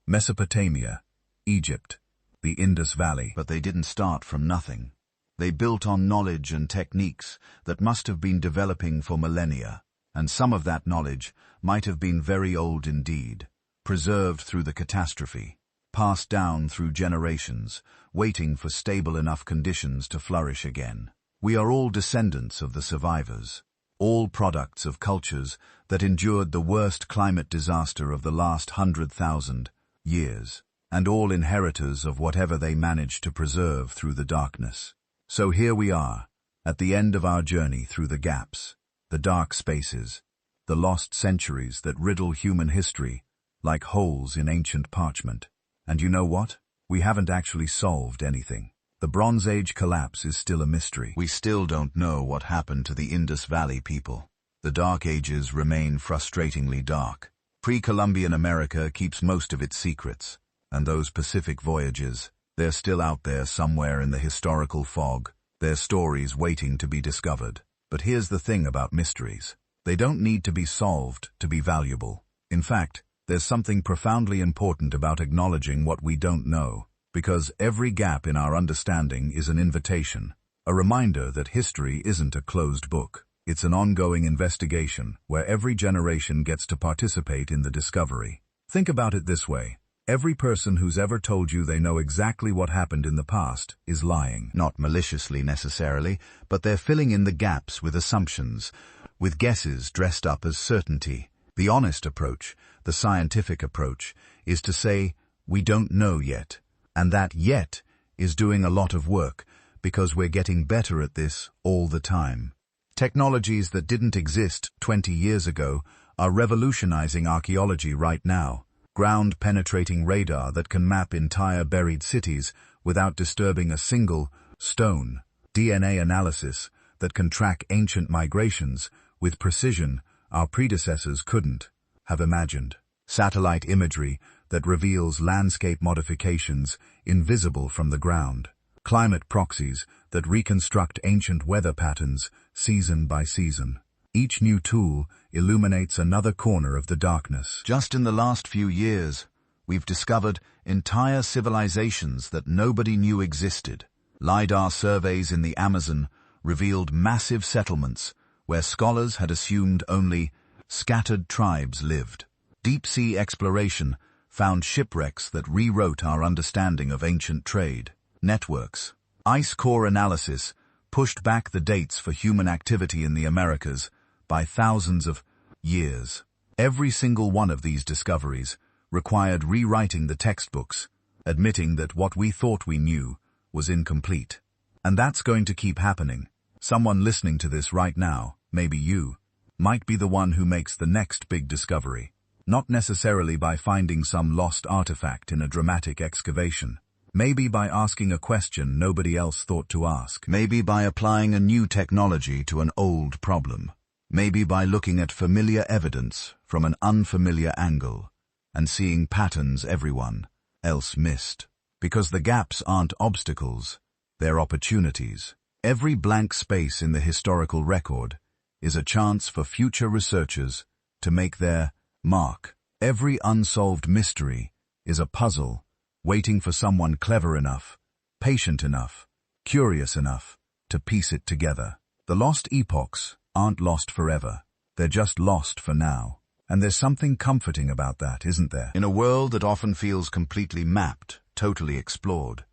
Mesopotamia, Egypt, the Indus Valley. But they didn't start from nothing. They built on knowledge and techniques that must have been developing for millennia, and some of that knowledge might have been very old indeed, preserved through the catastrophe, passed down through generations, waiting for stable enough conditions to flourish again. We are all descendants of the survivors, all products of cultures that endured the worst climate disaster of the last 100,000 years, and all inheritors of whatever they managed to preserve through the darkness. So here we are, at the end of our journey through the gaps, the dark spaces, the lost centuries that riddle human history like holes in ancient parchment. And you know what? We haven't actually solved anything. The Bronze Age collapse is still a mystery. We still don't know what happened to the Indus Valley people. The Dark Ages remain frustratingly dark. Pre-Columbian America keeps most of its secrets, and those Pacific voyages, they're still out there somewhere in the historical fog, their stories waiting to be discovered. But here's the thing about mysteries. They don't need to be solved to be valuable. In fact, there's something profoundly important about acknowledging what we don't know, because every gap in our understanding is an invitation, a reminder that history isn't a closed book. It's an ongoing investigation where every generation gets to participate in the discovery. Think about it this way. Every person who's ever told you they know exactly what happened in the past is lying. Not maliciously necessarily, but they're filling in the gaps with assumptions, with guesses dressed up as certainty. The honest approach, the scientific approach, is to say, we don't know yet. And that yet is doing a lot of work, because we're getting better at this all the time. Technologies that didn't exist 20 years ago are revolutionizing archaeology right now. Ground-penetrating radar that can map entire buried cities without disturbing a single stone. DNA analysis that can track ancient migrations with precision our predecessors couldn't have imagined. Satellite imagery that reveals landscape modifications invisible from the ground. Climate proxies that reconstruct ancient weather patterns season by season. Each new tool illuminates another corner of the darkness. Just in the last few years, we've discovered entire civilizations that nobody knew existed. LiDAR surveys in the Amazon revealed massive settlements where scholars had assumed only scattered tribes lived. Deep-sea exploration found shipwrecks that rewrote our understanding of ancient trade. Networks. Ice core analysis pushed back the dates for human activity in the Americas by thousands of years. Every single one of these discoveries required rewriting the textbooks, admitting that what we thought we knew was incomplete. And that's going to keep happening. Someone listening to this right now, maybe you, might be the one who makes the next big discovery. Not necessarily by finding some lost artifact in a dramatic excavation. Maybe by asking a question nobody else thought to ask. Maybe by applying a new technology to an old problem. Maybe by looking at familiar evidence from an unfamiliar angle and seeing patterns everyone else missed. Because the gaps aren't obstacles, they're opportunities. Every blank space in the historical record is a chance for future researchers to make their mark. Every unsolved mystery is a puzzle waiting for someone clever enough, patient enough, curious enough to piece it together. The lost epochs aren't lost forever. They're just lost for now. And there's something comforting about that, isn't there? In a world that often feels completely mapped, totally explored,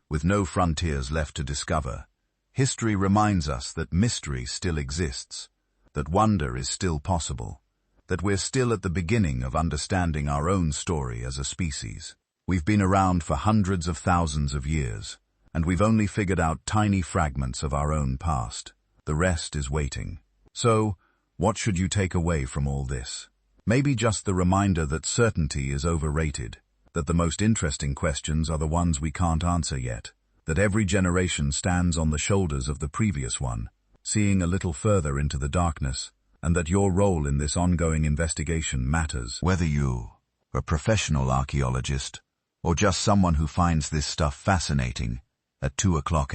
with no frontiers left to discover, history reminds us that mystery still exists, that wonder is still possible, that we're still at the beginning of understanding our own story as a species. We've been around for hundreds of thousands of years, and we've only figured out tiny fragments of our own past. The rest is waiting. So, what should you take away from all this? Maybe just the reminder that certainty is overrated, that the most interesting questions are the ones we can't answer yet, that every generation stands on the shoulders of the previous one, seeing a little further into the darkness, and that your role in this ongoing investigation matters. Whether you're a professional archaeologist or just someone who finds this stuff fascinating, at 2:00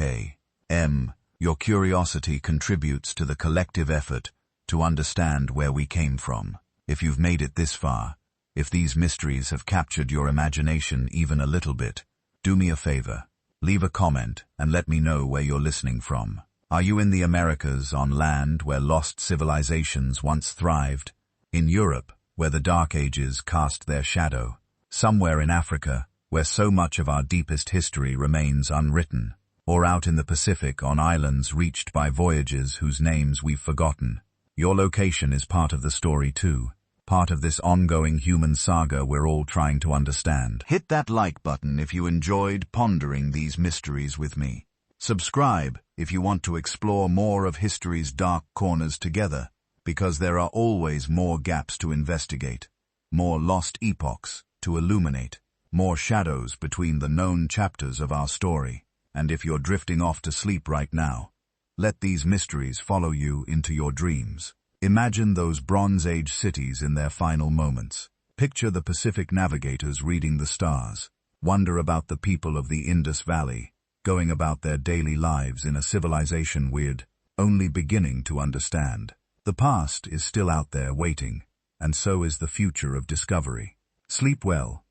a.m., your curiosity contributes to the collective effort to understand where we came from. If you've made it this far, if these mysteries have captured your imagination even a little bit, do me a favor. Leave a comment and let me know where you're listening from. Are you in the Americas, on land where lost civilizations once thrived? In Europe, where the Dark Ages cast their shadow? Somewhere in Africa, where so much of our deepest history remains unwritten? Or out in the Pacific on islands reached by voyages whose names we've forgotten? Your location is part of the story too. Part of this ongoing human saga we're all trying to understand. Hit that like button if you enjoyed pondering these mysteries with me. Subscribe if you want to explore more of history's dark corners together, because there are always more gaps to investigate, more lost epochs to illuminate, more shadows between the known chapters of our story. And if you're drifting off to sleep right now, let these mysteries follow you into your dreams. Imagine those Bronze Age cities in their final moments. Picture the Pacific navigators reading the stars. Wonder about the people of the Indus Valley, going about their daily lives in a civilization we're only beginning to understand. The past is still out there waiting, and so is the future of discovery. Sleep well,